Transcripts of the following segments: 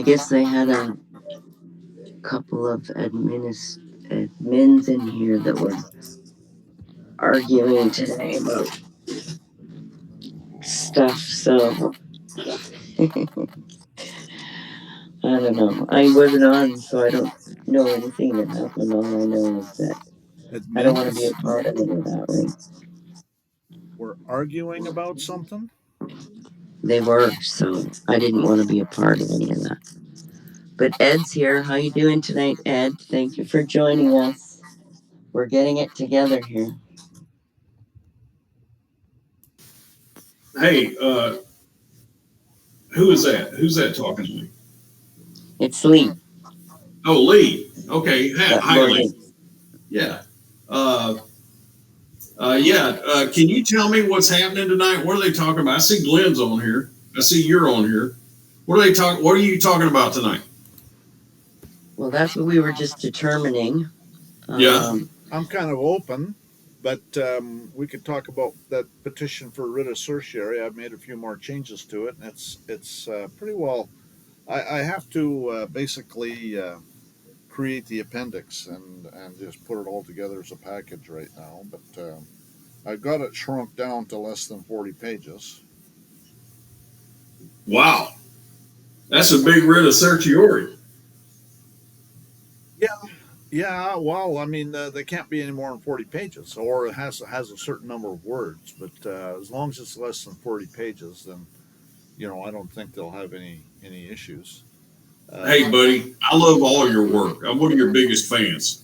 I guess they had a couple of admins in here that were arguing today about stuff, so I don't know. I wasn't on, so I don't know anything that happened. All I know is that I don't want to be a part of any of that, right? We're arguing about something? They were, so I didn't want to be a part of any of that. But Ed's here. How you doing tonight, Ed? Thank you for joining us. We're getting it together here. Hey, who is that? Who's that talking to me? It's Lee. Oh, Lee. Okay. Hi, Lee. Yeah. Can you tell me what's happening tonight? What are they talking about? I see Glenn's on here. I see you're on here. What are you talking about tonight? Well, that's what we were just determining. Yeah. I'm kind of open, but we could talk about that petition for writ of certiorari. I've made a few more changes to it, and it's pretty well. I have to basically create the appendix and just put it all together as a package right now. But I've got it shrunk down to less than 40 pages. Wow, that's a big writ of certiorari. Yeah. Well, I mean, they can't be any more than 40 pages, or it has a certain number of words. But as long as it's less than 40 pages, then I don't think they'll have any issues. Hey, buddy, I love all of your work. I'm one of your biggest fans,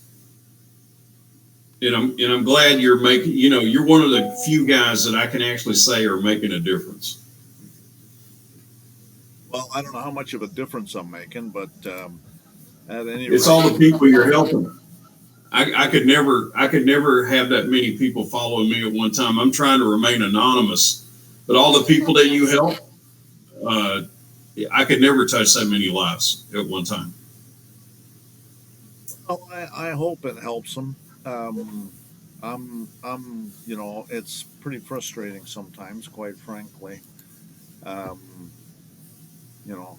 and I'm glad you're making. You're one of the few guys that I can actually say are making a difference. Well, I don't know how much of a difference I'm making, but at any it's rate, all the people you're helping. I could never have that many people following me at one time. I'm trying to remain anonymous, but all the people that you help, I could never touch that many lives at one time. well, I hope it helps them. It's pretty frustrating sometimes, quite frankly. Um, you know,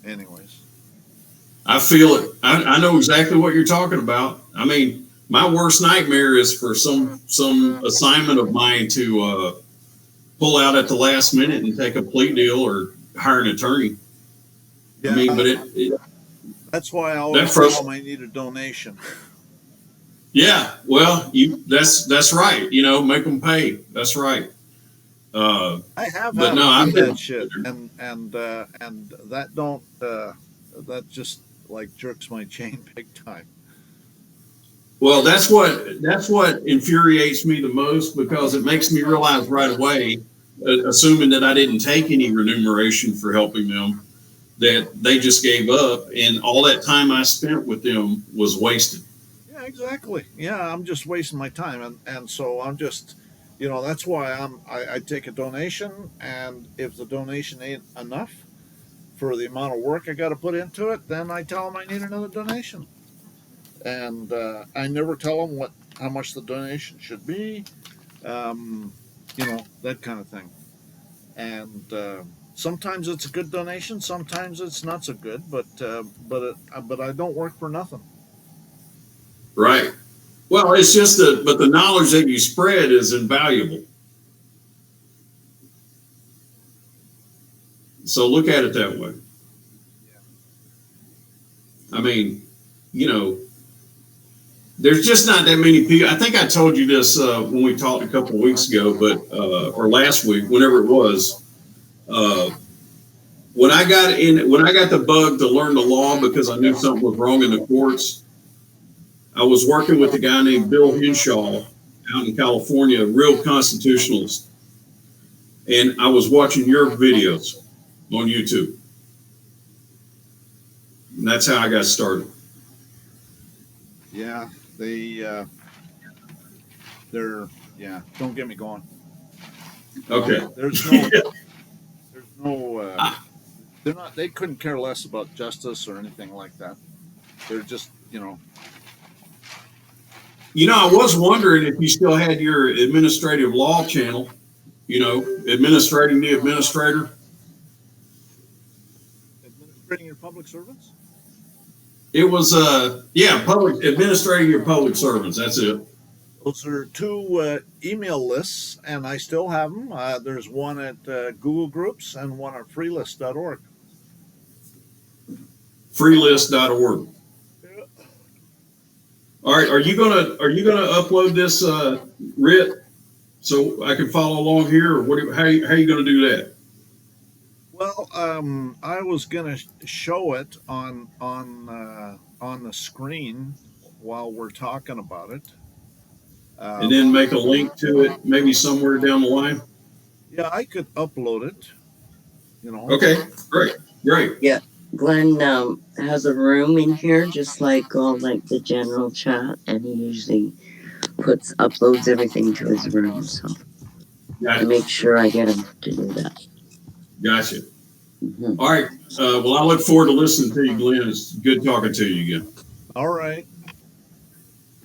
anyways. I feel it. I know exactly what you're talking about. I mean, my worst nightmare is for some assignment of mine to pull out at the last minute and take a plea deal or hire an attorney. Yeah, I mean, but that's why I always tell them I need a donation. Yeah, well, that's right. Make them pay. That's right. I have but had no, I've been that shit, and that don't that just like jerks my chain big time. Well, that's what infuriates me the most, because it makes me realize right away, assuming that I didn't take any remuneration for helping them, that they just gave up, and all that time I spent with them was wasted. Yeah, exactly. Yeah, I'm just wasting my time, and so I'm just, that's why I take a donation, and if the donation ain't enough for the amount of work I got to put into it, then I tell them I need another donation, and I never tell them how much the donation should be, um, that kind of thing, and. Sometimes it's a good donation. Sometimes it's not so good. But I don't work for nothing. Right. Well, it's just but the knowledge that you spread is invaluable. So look at it that way. I mean, there's just not that many people. I think I told you this when we talked a couple of weeks ago, or last week, whenever it was. When I got the bug to learn the law because I knew something was wrong in the courts, I was working with a guy named Bill Henshaw out in California, a real constitutionalist, and I was watching your videos on YouTube, and that's how I got started. Yeah, they're don't get me going. Okay. There's no they couldn't care less about justice or anything like that. They're just I was wondering if you still had your administrative law channel, administrating the administrator. Training your public servants? It was public administrating your public servants. That's it. Those are two email lists, and I still have them. There's one at Google Groups and one at freelist.org. Freelist.org. Yeah. All right. Are you gonna upload this Writ so I can follow along here, or how are you gonna do that? Well, I was gonna show it on the screen while we're talking about it. And then make a link to it, maybe somewhere down the line. Yeah, I could upload it. Okay, great. Yeah, Glenn has a room in here, just like all like the general chat, and he usually uploads everything to his room. So I make sure I get him to do that. Gotcha. Mm-hmm. All right. Well, I look forward to listening to you, Glenn. It's good talking to you again. All right.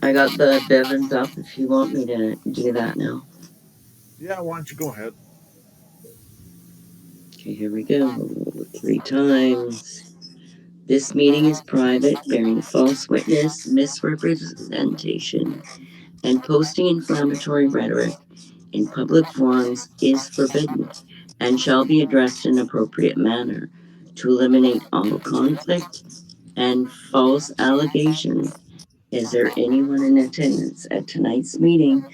I got the Bevins up if you want me to do that now. Yeah, why don't you go ahead? Okay, here we go. 3 times. This meeting is private, bearing false witness, misrepresentation, and posting inflammatory rhetoric in public forums is forbidden and shall be addressed in an appropriate manner to eliminate all conflict and false allegations. Is there anyone in attendance at tonight's meeting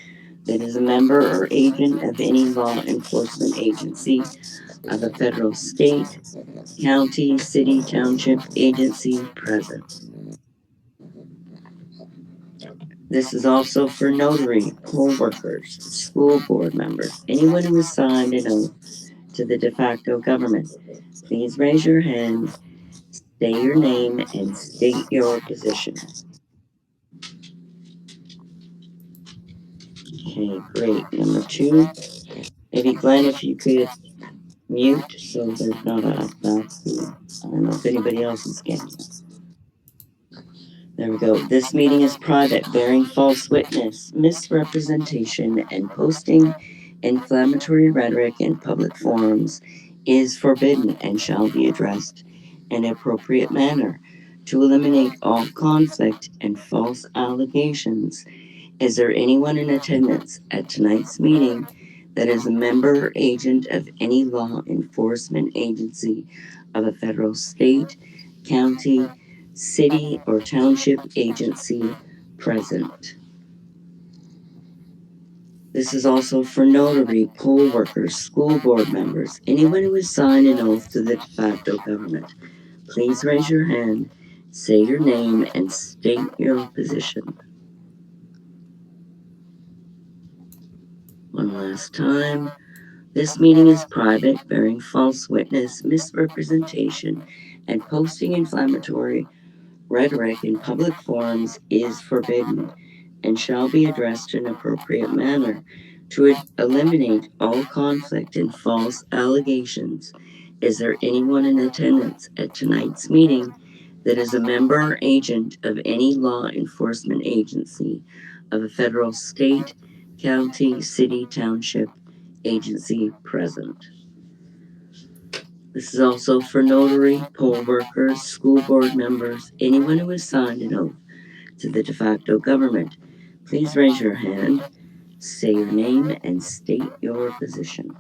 that is a member or agent of any law enforcement agency of a federal, state, county, city, township, agency present? This is also for notary, poll workers, school board members, anyone who has signed an oath to the de facto government. Please raise your hand, say your name, and state your position. Okay, great. Number 2, maybe Glenn, if you could mute so there's not a backseat. I don't know if anybody else is getting it. There we go. This meeting is private, bearing false witness, misrepresentation, and posting inflammatory rhetoric in public forums is forbidden and shall be addressed in an appropriate manner to eliminate all conflict and false allegations. Is there anyone in attendance at tonight's meeting that is a member or agent of any law enforcement agency of a federal, state, county, city, or township agency present? This is also for notary, poll workers, school board members, anyone who has signed an oath to the de facto government. Please raise your hand, say your name, and state your position. One last time. This meeting is private, bearing false witness, misrepresentation, and posting inflammatory rhetoric in public forums is forbidden and shall be addressed in an appropriate manner to eliminate all conflict and false allegations. Is there anyone in attendance at tonight's meeting that is a member or agent of any law enforcement agency of a federal, state, county, city, township agency present? This is also for notary, poll workers, school board members, anyone who has signed an oath to the de facto government. Please raise your hand, say your name, and state your position.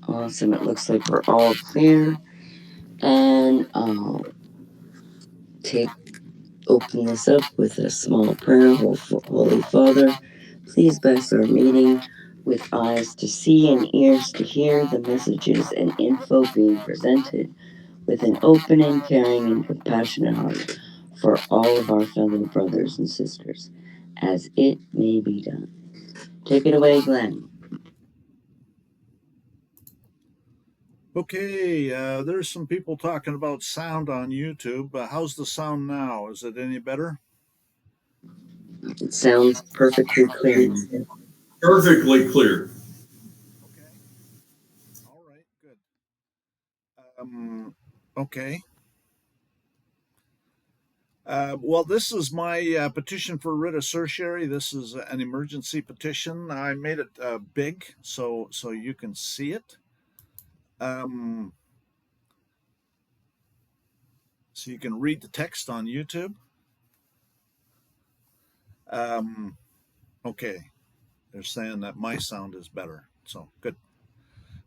Awesome, it looks like we're all clear. And I'll open this up with a small prayer. Holy Father, please bless our meeting with eyes to see and ears to hear the messages and info being presented, with an open and caring and compassionate heart for all of our fellow brothers and sisters, as it may be done. Take it away, Glenn. Okay, there's some people talking about sound on YouTube. How's the sound now? Is it any better? It sounds perfectly clear. Perfectly clear. Okay. All right, good. Okay. Well, this is my petition for writ of certiorari. This is an emergency petition. I made it big so you can see it. So you can read the text on YouTube. Okay, they're saying that my sound is better, so good.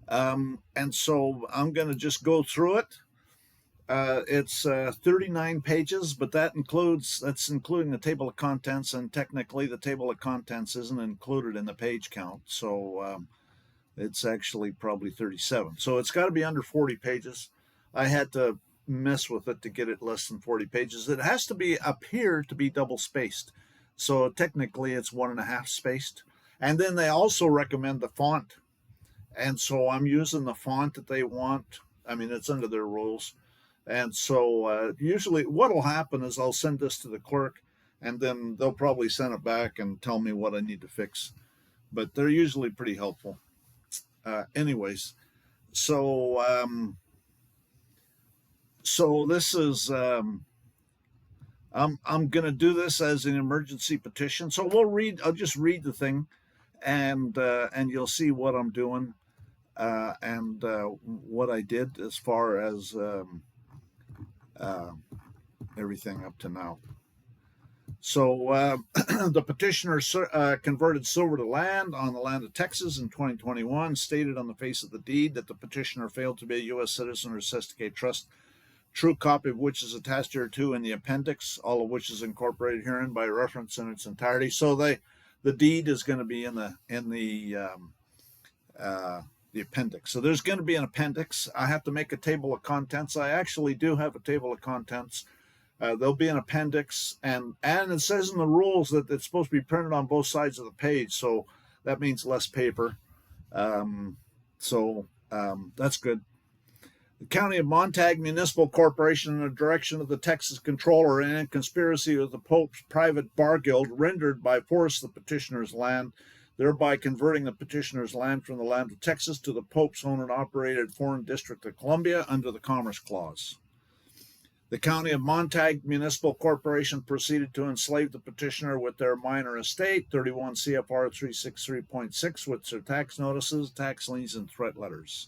And so I'm going to just go through it. It's 39 pages, but that's including the table of contents, and technically the table of contents isn't included in the page count, so it's actually probably 37. So it's got to be under 40 pages. I had to mess with it to get it less than 40 pages. It has to appear to be double spaced, so technically it's 1.5 spaced. And then they also recommend the font, and so I'm using the font that they want. I mean, it's under their rules. And so usually what will happen is I'll send this to the clerk, and then they'll probably send it back and tell me what I need to fix. But they're usually pretty helpful. Anyways, so this is I'm going to do this as an emergency petition. So I'll just read the thing, and you'll see what I'm doing and what I did as far as everything up to now. So the petitioner converted silver to land on the land of Texas in 2021, stated on the face of the deed that the petitioner failed to be a U.S. citizen or Cestacate Trust, true copy of which is attached here too in the appendix, all of which is incorporated herein by reference in its entirety. So the deed is going to be in the appendix. So there's going to be an appendix. I have to make a table of contents. I actually do have a table of contents. There'll be an appendix, and it says in the rules that it's supposed to be printed on both sides of the page, so that means less paper. So that's good. The County of Montague Municipal Corporation, in the direction of the Texas Controller and in conspiracy with the Pope's private bar guild, rendered by force the petitioner's land, thereby converting the petitioner's land from the land of Texas to the Pope's owned and operated foreign district of Columbia under the Commerce Clause. The County of Montague Municipal Corporation proceeded to enslave the petitioner with their minor estate, 31 CFR 363.6, with their tax notices, tax liens, and threat letters.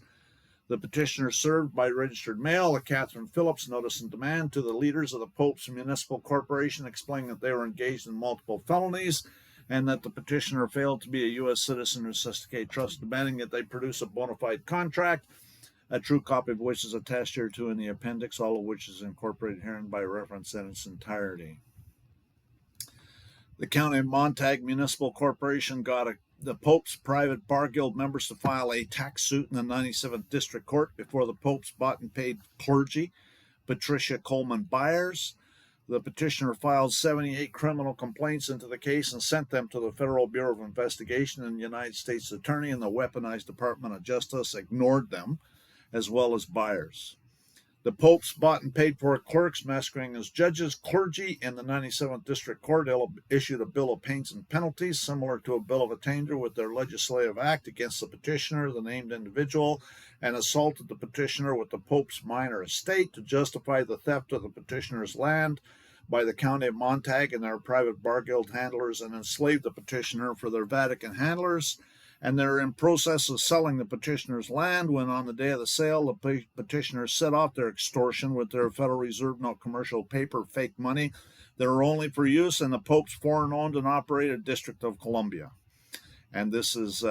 The petitioner served by registered mail a Catherine Phillips notice and demand to the leaders of the Pope's Municipal Corporation, explaining that they were engaged in multiple felonies and that the petitioner failed to be a U.S. citizen or Cestacate Trust, demanding that they produce a bona fide contract, a true copy of which is attached here to in the appendix, all of which is incorporated herein by reference in its entirety. The County of Montague Municipal Corporation got the Pope's private bar guild members to file a tax suit in the 97th District Court before the Pope's bought and paid clergy, Patricia Coleman Byers. The petitioner filed 78 criminal complaints into the case and sent them to the Federal Bureau of Investigation, and the United States Attorney and the Weaponized Department of Justice ignored them, as well as Byers. The Pope's bought and paid for clerks masquerading as judges, clergy in the 97th District Court issued a bill of pains and penalties similar to a bill of attainder with their legislative act against the petitioner, the named individual, and assaulted the petitioner with the Pope's minor estate to justify the theft of the petitioner's land by the County of Montague and their private bar guild handlers, and enslaved the petitioner for their Vatican handlers. And they're in process of selling the petitioner's land when, on the day of the sale, the petitioners set off their extortion with their Federal Reserve note commercial paper fake money that are only for use in the Pope's foreign-owned and operated District of Columbia. And this is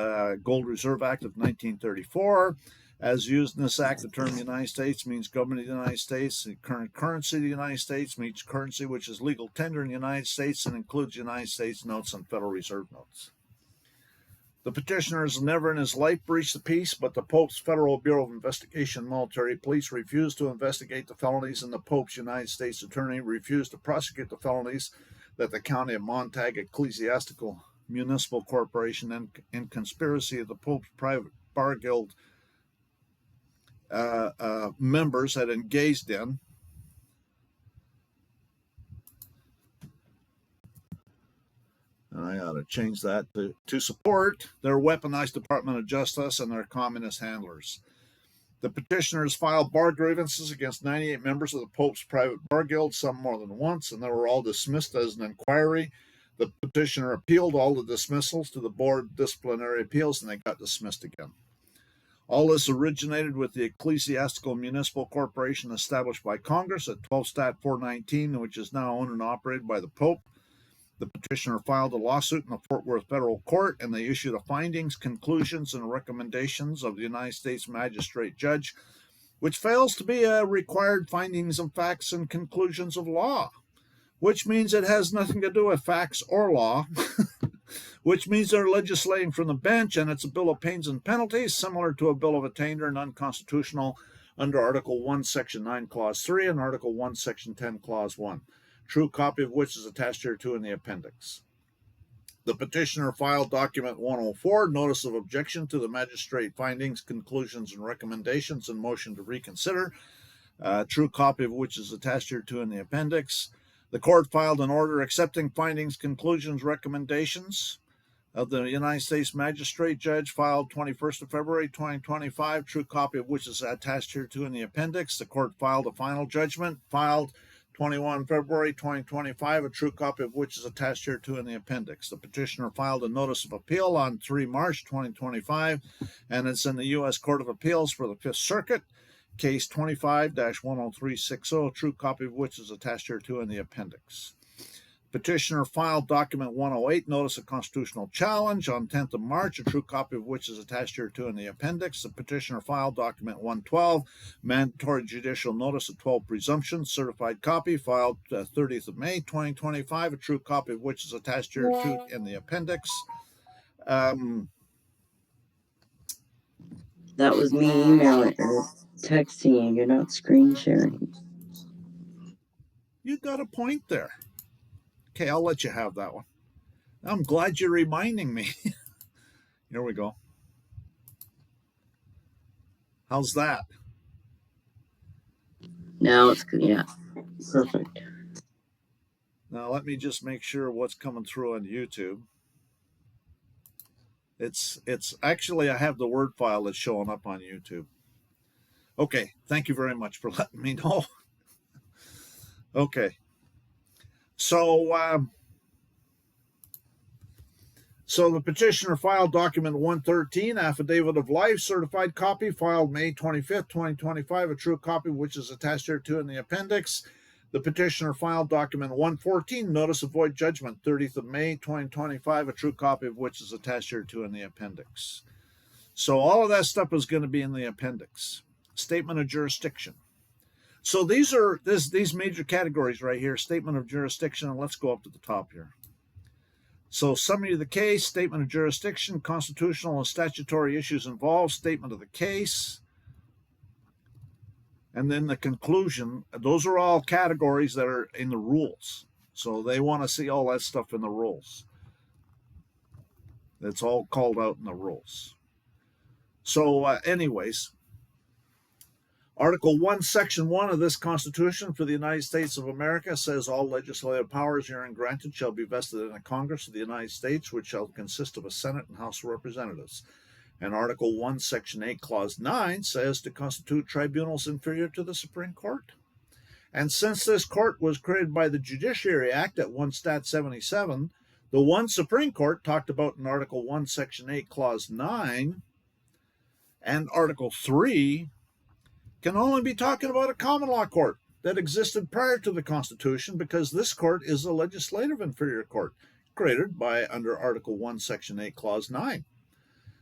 Gold Reserve Act of 1934. As used in this act, the term United States means government of the United States. The current currency of the United States means currency which is legal tender in the United States and includes United States notes and Federal Reserve notes. The petitioner has never in his life breached the peace, but the Pope's Federal Bureau of Investigation military police refused to investigate the felonies, and the Pope's United States Attorney refused to prosecute the felonies that the County of Montague Ecclesiastical Municipal Corporation and in conspiracy of the Pope's private bar guild members had engaged in. And I ought to change that to support their weaponized Department of Justice and their communist handlers. The petitioners filed bar grievances against 98 members of the Pope's private bar guild, some more than once, and they were all dismissed as an inquiry. The petitioner appealed all the dismissals to the Board of Disciplinary Appeals, and they got dismissed again. All this originated with the Ecclesiastical Municipal Corporation established by Congress at 12 Stat 419, which is now owned and operated by the Pope. The petitioner filed a lawsuit in the Fort Worth Federal Court, and they issued the findings, conclusions, and recommendations of the United States Magistrate Judge, which fails to be a required findings of facts and conclusions of law, which means it has nothing to do with facts or law, which means they're legislating from the bench, and it's a bill of pains and penalties, similar to a bill of attainder and unconstitutional under Article 1, Section 9, Clause 3, and Article 1, Section 10, Clause 1, true copy of which is attached hereto in the appendix. The petitioner filed document 104, notice of objection to the magistrate findings, conclusions, and recommendations, and motion to reconsider, true copy of which is attached hereto in the appendix. The court filed an order accepting findings, conclusions, recommendations of the United States Magistrate Judge, filed 21st of February 2025, true copy of which is attached hereto in the appendix. The court filed a final judgment, filed 21 February 2025, a true copy of which is attached hereto in the appendix. The petitioner filed a notice of appeal on 3 March 2025, and it's in the U.S. Court of Appeals for the Fifth Circuit, case 25-10360, true copy of which is attached hereto in the appendix. Petitioner filed document 108, notice of constitutional challenge, on 10th of March, a true copy of which is attached hereto in the appendix. The petitioner filed document 112, mandatory judicial notice of 12 presumptions, certified copy, filed 30th of May 2025, a true copy of which is attached hereto in the appendix. That was me emailing or texting you. You're not screen sharing. You got a point there. Okay, I'll let you have that one. I'm glad you're reminding me. Here we go. How's that? Now it's good. Yeah, perfect. Now let me just make sure what's coming through on YouTube. It's actually, I have the Word file that's showing up on YouTube. Okay, thank you very much for letting me know. Okay. So the petitioner filed document 113, affidavit of life, certified copy, filed May 25th, 2025, a true copy which is attached hereto in the appendix. The petitioner filed document 114, notice of void judgment, 30th of May, 2025, a true copy of which is attached hereto in the appendix. So all of that stuff is going to be in the appendix. Statement of jurisdiction. So these are these major categories right here, statement of jurisdiction, and let's go up to the top here. So summary of the case, statement of jurisdiction, constitutional and statutory issues involved, statement of the case, and then the conclusion. Those are all categories that are in the rules. So they want to see all that stuff in the rules. It's all called out in the rules. So anyways, Article 1, Section 1 of this Constitution for the United States of America says all legislative powers herein granted shall be vested in a Congress of the United States, which shall consist of a Senate and House of Representatives. And Article 1, Section 8, Clause 9 says to constitute tribunals inferior to the Supreme Court. And since this court was created by the Judiciary Act at 1 Stat 77, the one Supreme Court talked about in Article 1, Section 8, Clause 9, and Article 3 can only be talking about a common law court that existed prior to the Constitution, because this court is a legislative inferior court created by under Article 1, Section 8, Clause 9.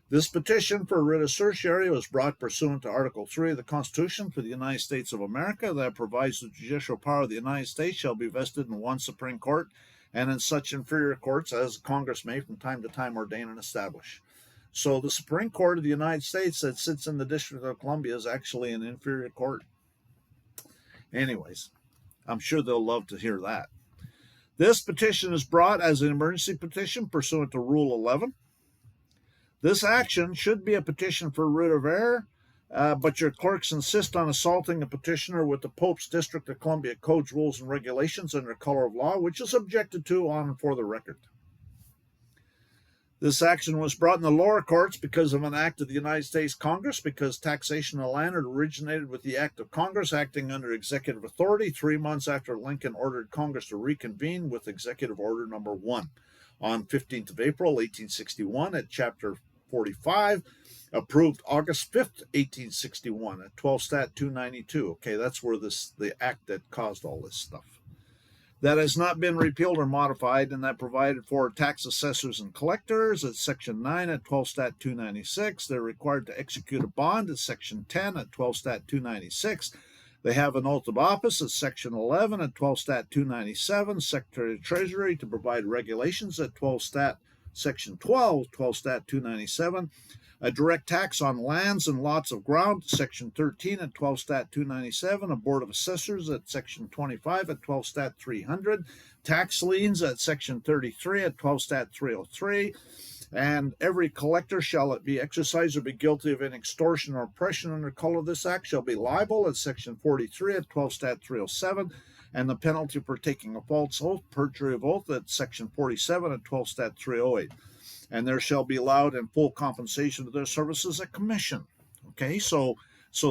This petition for writ of certiorari was brought pursuant to Article 3 of the Constitution for the United States of America that provides the judicial power of the United States shall be vested in one Supreme Court and in such inferior courts as Congress may from time to time ordain and establish. So the Supreme Court of the United States that sits in the District of Columbia is actually an inferior court. Anyways, I'm sure they'll love to hear that. This petition is brought as an emergency petition pursuant to Rule 11. This action should be a petition for writ of error, but your clerks insist on assaulting the petitioner with the Pope's District of Columbia Codes, Rules, and Regulations under color of law, which is objected to on and for the record. This action was brought in the lower courts because of an act of the United States Congress, because taxation of land originated with the act of Congress acting under executive authority 3 months after Lincoln ordered Congress to reconvene with Executive Order Number 1 on 15th of April, 1861 at Chapter 45, approved August 5th, 1861 at 12 Stat 292. Okay, that's where the act that caused all this stuff. That has not been repealed or modified, and that provided for tax assessors and collectors at Section 9 at 12 Stat 296. They're required to execute a bond at Section 10 at 12 Stat 296. They have an oath of office at Section 11 at 12 Stat 297. Secretary of Treasury to provide regulations at 12 Stat Section 12, 12 Stat 297. A direct tax on lands and lots of ground, Section 13 at 12 Stat 297. A Board of Assessors at Section 25 at 12 Stat 300. Tax liens at Section 33 at 12 Stat 303. And every collector shall it be exercised or be guilty of any extortion or oppression under color of this act shall be liable at Section 43 at 12 Stat 307. And the penalty for taking a false oath, perjury of oath, at Section 47 at 12 Stat 308. And there shall be allowed in full compensation of their services a commission. Okay, so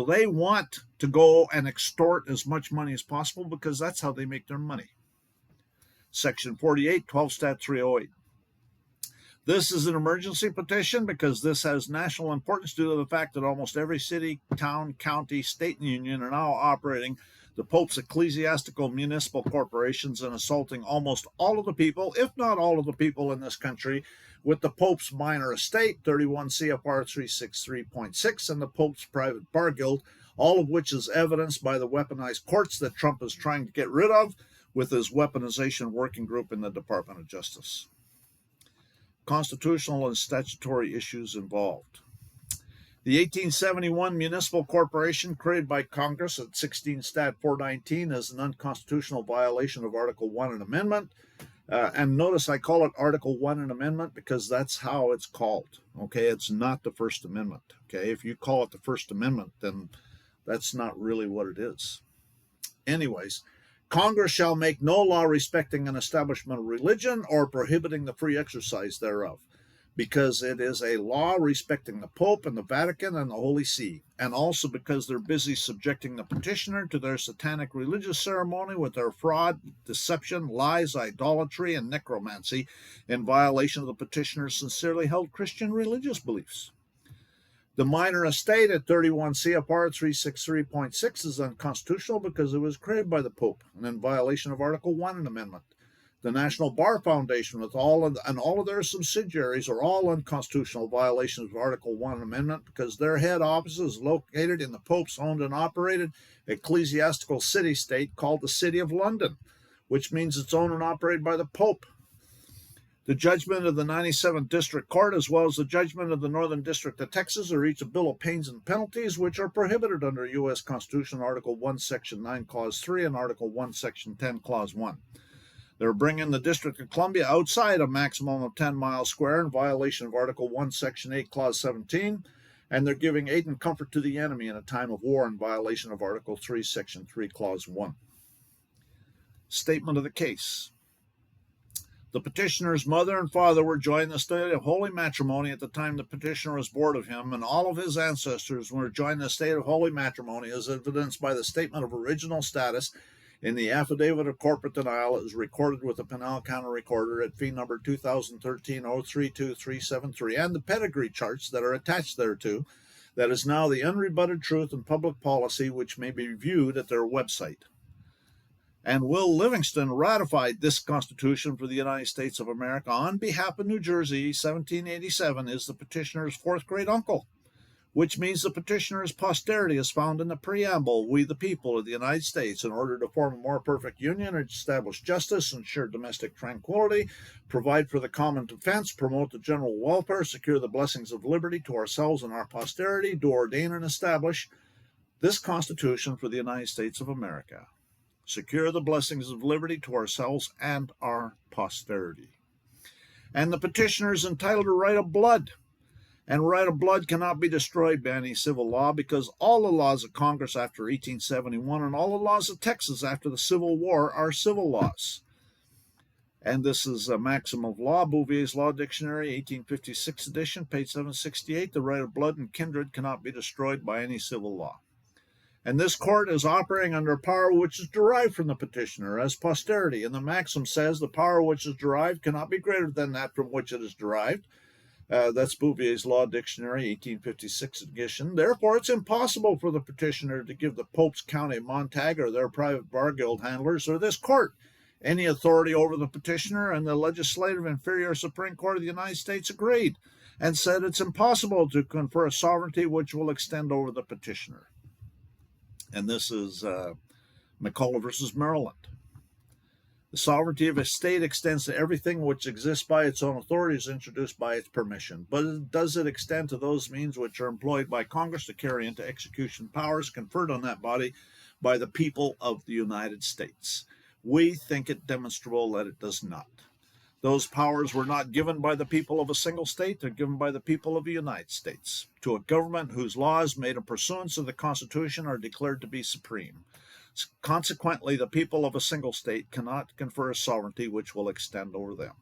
they want to go and extort as much money as possible because that's how they make their money. Section 48, 12 Stat 308. This is an emergency petition because this has national importance due to the fact that almost every city, town, county, state, and union are now operating the Pope's ecclesiastical municipal corporations and assaulting almost all of the people, if not all of the people in this country, with the Pope's minor estate, 31 CFR 363.6, and the Pope's private bar guild, all of which is evidenced by the weaponized courts that Trump is trying to get rid of with his weaponization working group in the Department of Justice. Constitutional and statutory issues involved. The 1871 municipal corporation created by Congress at 16 Stat 419 is an unconstitutional violation of Article 1 and Amendment. And notice I call it Article 1 and Amendment because that's how it's called. Okay, it's not the First Amendment. Okay, if you call it the First Amendment, then that's not really what it is. Anyways, Congress shall make no law respecting an establishment of religion or prohibiting the free exercise thereof, because it is a law respecting the Pope and the Vatican and the Holy See, and also because they're busy subjecting the petitioner to their satanic religious ceremony with their fraud, deception, lies, idolatry, and necromancy in violation of the petitioner's sincerely held Christian religious beliefs. The minor estate at 31 CFR 363.6 is unconstitutional because it was created by the Pope and in violation of Article 1 and Amendment. The National Bar Foundation with all of their subsidiaries are all unconstitutional violations of Article 1 Amendment because their head office is located in the Pope's owned and operated ecclesiastical city-state called the City of London, which means it's owned and operated by the Pope. The judgment of the 97th District Court, as well as the judgment of the Northern District of Texas, are each a bill of pains and penalties, which are prohibited under U.S. Constitution, Article 1, Section 9, Clause 3, and Article 1, Section 10, Clause 1. They're bringing the District of Columbia outside a maximum of 10 miles square in violation of Article 1, Section 8, Clause 17, and they're giving aid and comfort to the enemy in a time of war in violation of Article 3, Section 3, Clause 1. Statement of the case. The petitioner's mother and father were joined in the state of holy matrimony at the time the petitioner was born of him, and all of his ancestors were joined in the state of holy matrimony as evidenced by the statement of original status in the affidavit of corporate denial. It was recorded with the Pinal County Recorder at fee number 2013-032373, and the pedigree charts that are attached thereto. That is now the unrebutted truth and public policy, which may be viewed at their website. And Will Livingston ratified this Constitution for the United States of America on behalf of New Jersey. 1787 is the petitioner's fourth great uncle, which means the petitioner's posterity is found in the preamble, we the people of the United States, in order to form a more perfect union, establish justice, ensure domestic tranquility, provide for the common defense, promote the general welfare, secure the blessings of liberty to ourselves and our posterity, do ordain and establish this Constitution for the United States of America. Secure the blessings of liberty to ourselves and our posterity. And the petitioner is entitled to right of blood. And right of blood cannot be destroyed by any civil law because all the laws of Congress after 1871 and all the laws of Texas after the Civil War are civil laws. And this is a maxim of law, Bouvier's Law Dictionary, 1856 edition, page 768. The right of blood and kindred cannot be destroyed by any civil law. And this court is operating under a power which is derived from the petitioner as posterity. And the maxim says the power which is derived cannot be greater than that from which it is derived. That's Bouvier's Law Dictionary, 1856 edition. Therefore, it's impossible for the petitioner to give the Pope's County Montag or their private bar guild handlers or this court any authority over the petitioner, and the legislative inferior Supreme Court of the United States agreed and said it's impossible to confer a sovereignty which will extend over the petitioner. And this is McCullough versus Maryland. The sovereignty of a state extends to everything which exists by its own authority, is introduced by its permission. But does it extend to those means which are employed by Congress to carry into execution powers conferred on that body by the people of the United States? We think it demonstrable that it does not. Those powers were not given by the people of a single state, they're given by the people of the United States, to a government whose laws made in pursuance of the Constitution are declared to be supreme. Consequently, the people of a single state cannot confer a sovereignty which will extend over them.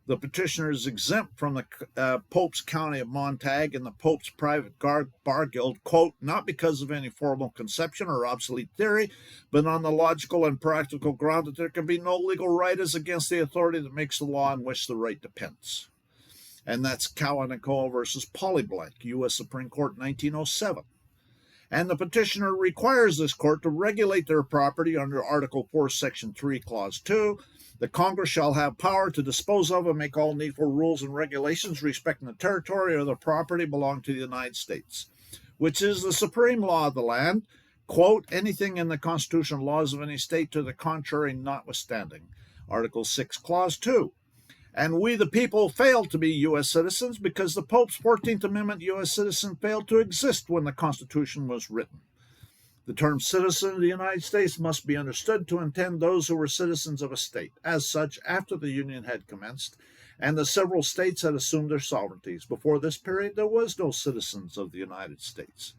The petitioner is exempt from the Pope's County of Montag and the Pope's private bar guild, quote, not because of any formal conception or obsolete theory, but on the logical and practical ground that there can be no legal right as against the authority that makes the law on which the right depends. And that's Cowan and Co. versus Polyblank, U.S. Supreme Court, 1907. And the petitioner requires this court to regulate their property under Article 4, Section 3, Clause 2. The Congress shall have power to dispose of and make all needful rules and regulations respecting the territory or the property belonging to the United States, which is the supreme law of the land, quote, anything in the constitutional laws of any state to the contrary notwithstanding. Article 6, Clause 2. And we, the people, failed to be U.S. citizens because the Pope's 14th Amendment U.S. citizen failed to exist when the Constitution was written. The term citizen of the United States must be understood to intend those who were citizens of a state. As such, after the Union had commenced, and the several states had assumed their sovereignties. Before this period, there was no citizens of the United States.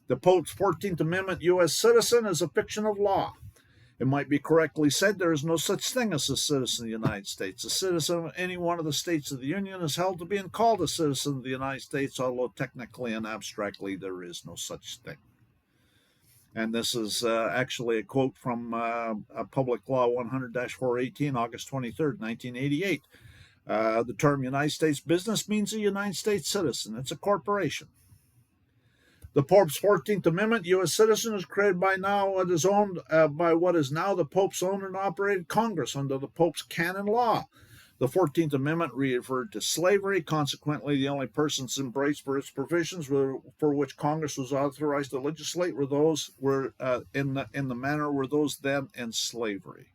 The Pope's 14th Amendment U.S. citizen is a fiction of law. It might be correctly said there is no such thing as a citizen of the United States. A citizen of any one of the states of the Union is held to be and called a citizen of the United States, although technically and abstractly there is no such thing. And this is actually a quote from Public Law 100-418, August 23rd, 1988. The term United States business means a United States citizen. It's a corporation. The Pope's 14th Amendment U.S. citizen is created by now what is owned by what is now the Pope's owned and operated Congress under the Pope's canon law. The 14th Amendment referred to slavery. Consequently, the only persons embraced for its provisions for which Congress was authorized to legislate were those in the manner were those then in slavery.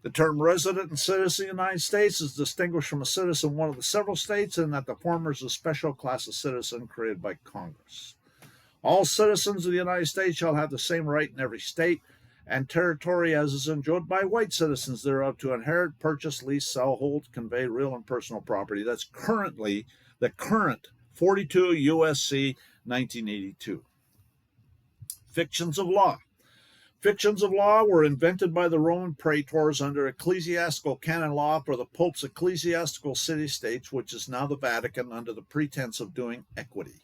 The term resident and citizen of the United States is distinguished from a citizen of one of the several states in that the former is a special class of citizen created by Congress. All citizens of the United States shall have the same right in every state and territory as is enjoyed by white citizens thereof to inherit, purchase, lease, sell, hold, convey real and personal property. That's currently the current 42 U.S.C. 1982. Fictions of law. Fictions of law were invented by the Roman praetors under ecclesiastical canon law for the Pope's ecclesiastical city-states, which is now the Vatican, under the pretense of doing equity.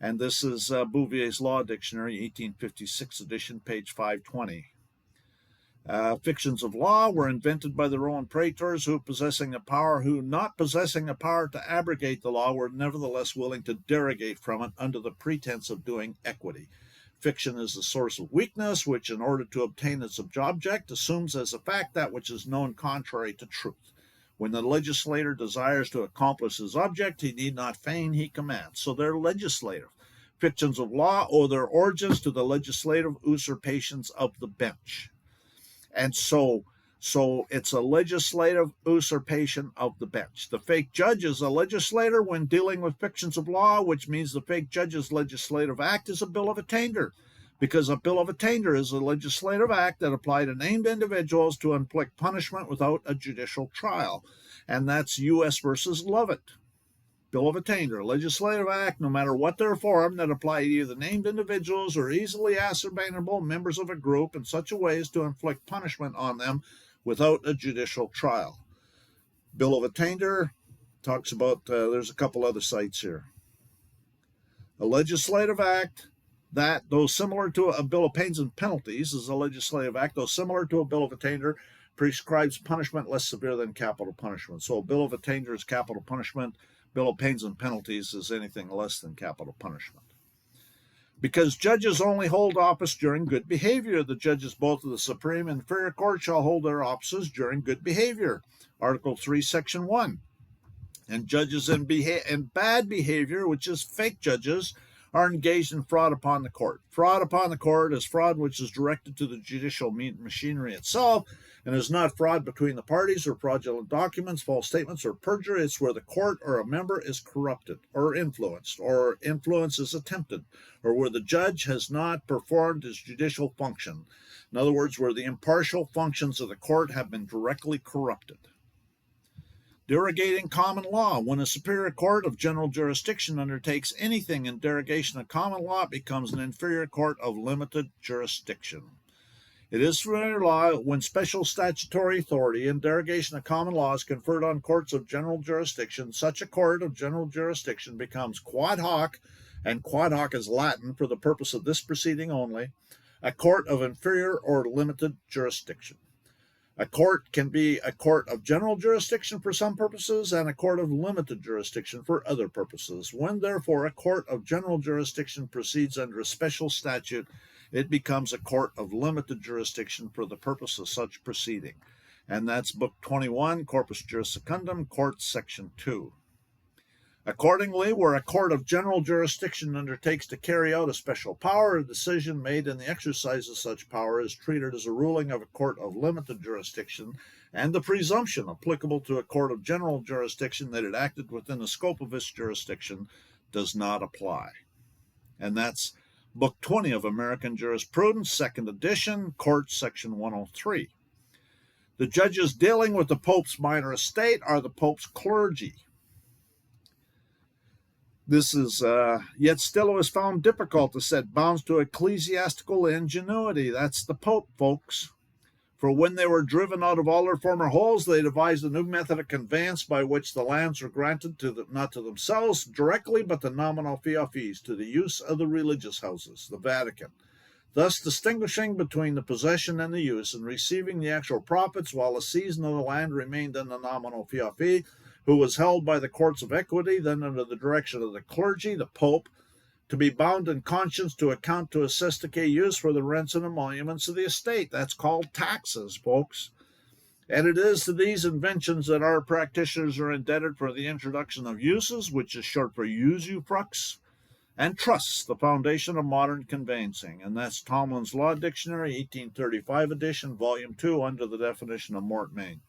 And this is Bouvier's Law Dictionary, 1856 edition, page 520. Fictions of law were invented by the Roman praetors who, not possessing the power to abrogate the law, were nevertheless willing to derogate from it under the pretense of doing equity. Fiction is the source of weakness, which, in order to obtain its object, assumes as a fact that which is known contrary to truth. When the legislator desires to accomplish his object, he need not feign, he commands. So they're legislative. Fictions of law owe their origins to the legislative usurpations of the bench. And so it's a legislative usurpation of the bench. The fake judge is a legislator when dealing with fictions of law, which means the fake judge's legislative act is a bill of attainder, because a bill of attainder is a legislative act that applied to named individuals to inflict punishment without a judicial trial. And that's U.S. versus Lovett. Bill of attainder, legislative act, no matter what their form, that apply to either named individuals or easily ascertainable members of a group in such a way as to inflict punishment on them without a judicial trial. Bill of attainder talks about, there's a couple other sites here. A legislative act that, though similar to a bill of pains and penalties, is a legislative act, though similar to a bill of attainder, prescribes punishment less severe than capital punishment. So a bill of attainder is capital punishment. Bill of pains and penalties is anything less than capital punishment. Because judges only hold office during good behavior, the judges both of the Supreme and Inferior Court shall hold their offices during good behavior. Article 3, Section 1. And judges in bad behavior, which is fake judges, are engaged in fraud upon the court. Fraud upon the court is fraud which is directed to the judicial machinery itself, and is not fraud between the parties or fraudulent documents, false statements, or perjury. It's where the court or a member is corrupted or influence is attempted, or where the judge has not performed his judicial function. In other words, where the impartial functions of the court have been directly corrupted. Derogating common law. When a superior court of general jurisdiction undertakes anything in derogation of common law, it becomes an inferior court of limited jurisdiction. It is familiar law when special statutory authority in derogation of common law is conferred on courts of general jurisdiction. Such a court of general jurisdiction becomes quad hoc, and quad hoc is Latin for the purpose of this proceeding only, a court of inferior or limited jurisdiction. A court can be a court of general jurisdiction for some purposes and a court of limited jurisdiction for other purposes. When, therefore, a court of general jurisdiction proceeds under a special statute, it becomes a court of limited jurisdiction for the purpose of such proceeding. And that's Book 21, Corpus Juris Secundum, Courts, Section 2. Accordingly, where a court of general jurisdiction undertakes to carry out a special power, a decision made in the exercise of such power is treated as a ruling of a court of limited jurisdiction, and the presumption applicable to a court of general jurisdiction that it acted within the scope of its jurisdiction does not apply. And that's Book 20 of American Jurisprudence, 2nd edition, Courts, Section 103. The judges dealing with the Pope's minor estate are the Pope's clergy. This is, yet still it was found difficult to set bounds to ecclesiastical ingenuity. That's the Pope, folks. For when they were driven out of all their former holes, they devised a new method of conveyance by which the lands were granted not to themselves directly, but to nominal fiefs, to the use of the religious houses, the Vatican, thus distinguishing between the possession and the use, and receiving the actual profits while the season of the land remained in the nominal fief, who was held by the courts of equity, then under the direction of the clergy, the Pope, to be bound in conscience to account to assist to use for the rents and emoluments of the estate. That's called taxes, folks. And it is to these inventions that our practitioners are indebted for the introduction of uses, which is short for usufructs, and trusts, the foundation of modern conveyancing. And that's Tomlin's Law Dictionary, 1835 edition, Volume 2, under the definition of mort main.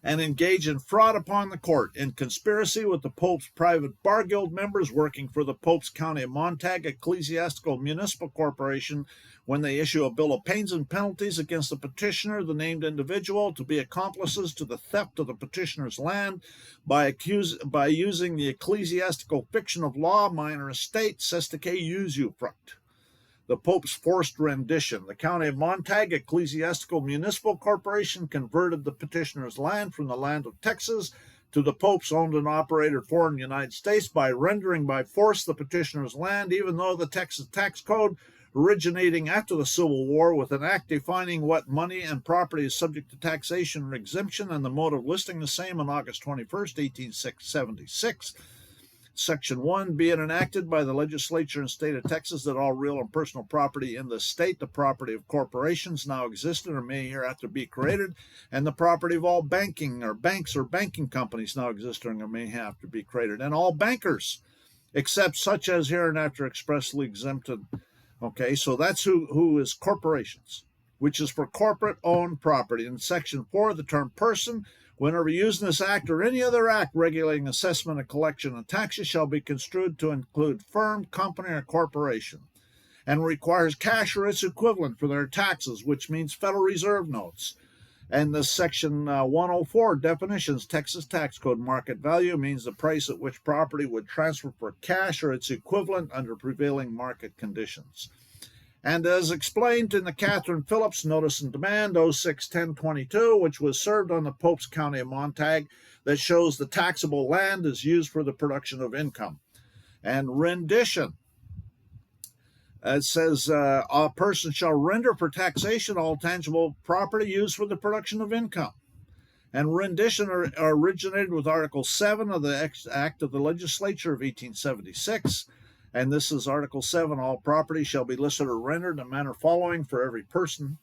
And engage in fraud upon the court, in conspiracy with the Pope's private bar guild members working for the Pope's County of Montague Ecclesiastical Municipal Corporation when they issue a bill of pains and penalties against the petitioner, the named individual, to be accomplices to the theft of the petitioner's land by using the ecclesiastical fiction of law, minor estate, sestike usufruct. The Pope's forced rendition. The County of Montague Ecclesiastical Municipal Corporation converted the petitioner's land from the land of Texas to the Pope's owned and operated foreign United States by rendering by force the petitioner's land, even though the Texas tax code, originating after the Civil War with an act defining what money and property is subject to taxation or exemption, and the mode of listing the same on August 21st, 1876, Section 1, being enacted by the legislature and state of Texas that all real and personal property in the state, the property of corporations now existent or may hereafter be created, and the property of all banking or banks or banking companies now existing or may hereafter be created, and all bankers, except such as hereinafter expressly exempted. Okay, so that's who is corporations, which is for corporate-owned property. In Section 4, the term person, whenever used in this act or any other act regulating assessment and collection of taxes, shall be construed to include firm, company, or corporation, and requires cash or its equivalent for their taxes, which means Federal Reserve notes. And the Section 104 definitions, Texas Tax Code, market value means the price at which property would transfer for cash or its equivalent under prevailing market conditions. And as explained in the Catherine Phillips Notice and Demand 06-1022, which was served on the Pope's County of Montague, that shows the taxable land is used for the production of income. And rendition. It says, a person shall render for taxation all tangible property used for the production of income. And rendition originated with Article 7 of the Act of the Legislature of 1876. And this is Article 7, all property shall be listed or rendered in the manner following for every person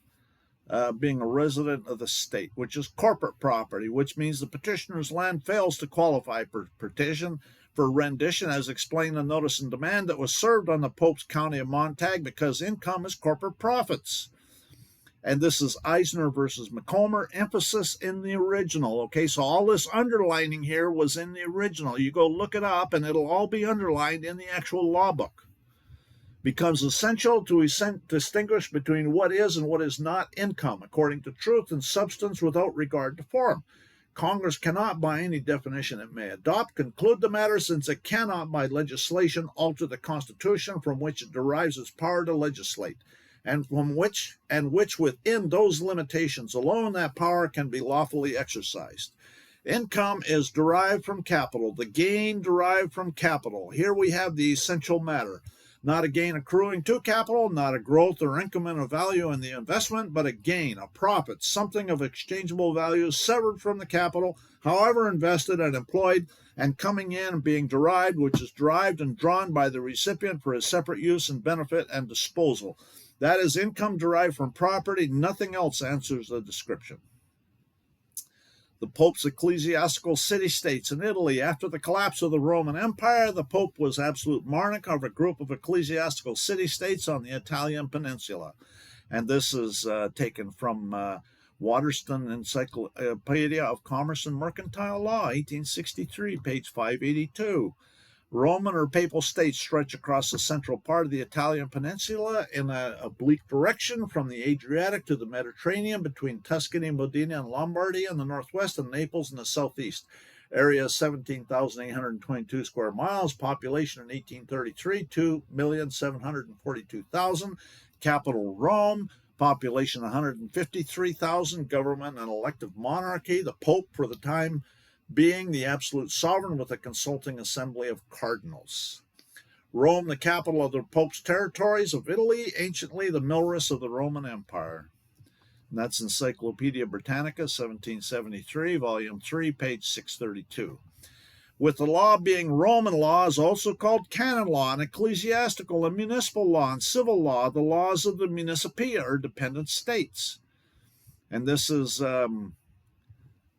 being a resident of the state, which is corporate property, which means the petitioner's land fails to qualify for petition for rendition, as explained in the notice and demand that was served on the Pope's County of Montague, because income is corporate profits. And this is Eisner versus McComber, emphasis in the original. Okay, so all this underlining here was in the original. You go look it up, and it'll all be underlined in the actual law book. Becomes essential to distinguish between what is and what is not income, according to truth and substance without regard to form. Congress cannot, by any definition it may adopt, conclude the matter, since it cannot, by legislation, alter the Constitution from which it derives its power to legislate, and which within those limitations alone that power can be lawfully exercised. Income is derived from capital, the gain derived from capital. Here we have the essential matter. Not a gain accruing to capital, not a growth or increment of value in the investment, but a gain, a profit, something of exchangeable value severed from the capital, however invested and employed, and coming in and being derived, which is derived and drawn by the recipient for his separate use and benefit and disposal. That is income derived from property. Nothing else answers the description. The Pope's ecclesiastical city-states in Italy. After the collapse of the Roman Empire, the Pope was absolute monarch of a group of ecclesiastical city-states on the Italian peninsula. And this is taken from Waterston Encyclopedia of Commerce and Mercantile Law, 1863, page 582. Roman or papal states stretch across the central part of the Italian peninsula in an oblique direction from the Adriatic to the Mediterranean, between Tuscany, Modena, and Lombardy in the northwest, and Naples in the southeast. Area 17,822 square miles. Population in 1833, 2,742,000. Capital Rome. Population 153,000. Government and elective monarchy. The Pope, for the time being, the absolute sovereign, with a consulting assembly of cardinals. Rome, the capital of the Pope's territories of Italy, anciently the Milrus of the Roman Empire. And that's Encyclopedia Britannica, 1773, volume 3, page 632. With the law being Roman law is also called canon law, and ecclesiastical and municipal law and civil law, the laws of the municipia or dependent states. And this is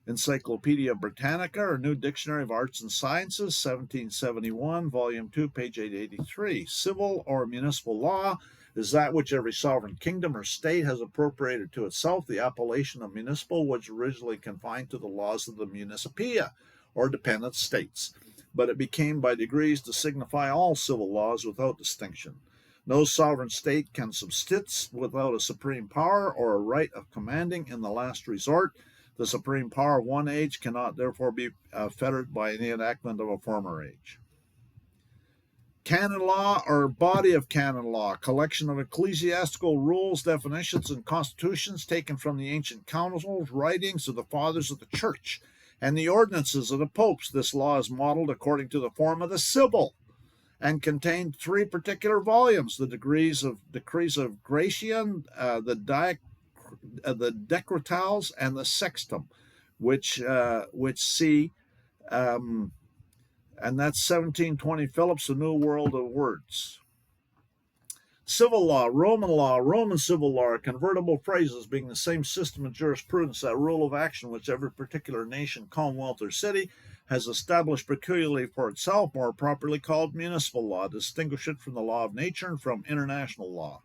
Encyclopedia Britannica, or New Dictionary of Arts and Sciences, 1771, volume 2, page 883. Civil or municipal law is that which every sovereign kingdom or state has appropriated to itself. The appellation of municipal was originally confined to the laws of the municipia, or dependent states, but it became by degrees to signify all civil laws without distinction. No sovereign state can subsist without a supreme power or a right of commanding in the last resort. The supreme power of one age cannot therefore be fettered by any enactment of a former age. Canon law, or body of canon law, collection of ecclesiastical rules, definitions, and constitutions taken from the ancient councils, writings of the fathers of the church, and the ordinances of the popes. This law is modeled according to the form of the Sibyl, and contained 3 particular volumes: the decrees of Gratian, the Decretals, and the Sextum, which see, and that's 1720 Phillips, The New World of Words. Civil law, Roman civil law are convertible phrases, being the same system of jurisprudence, that rule of action which every particular nation, commonwealth, or city has established peculiarly for itself, more properly called municipal law. Distinguish it from the law of nature and from international law.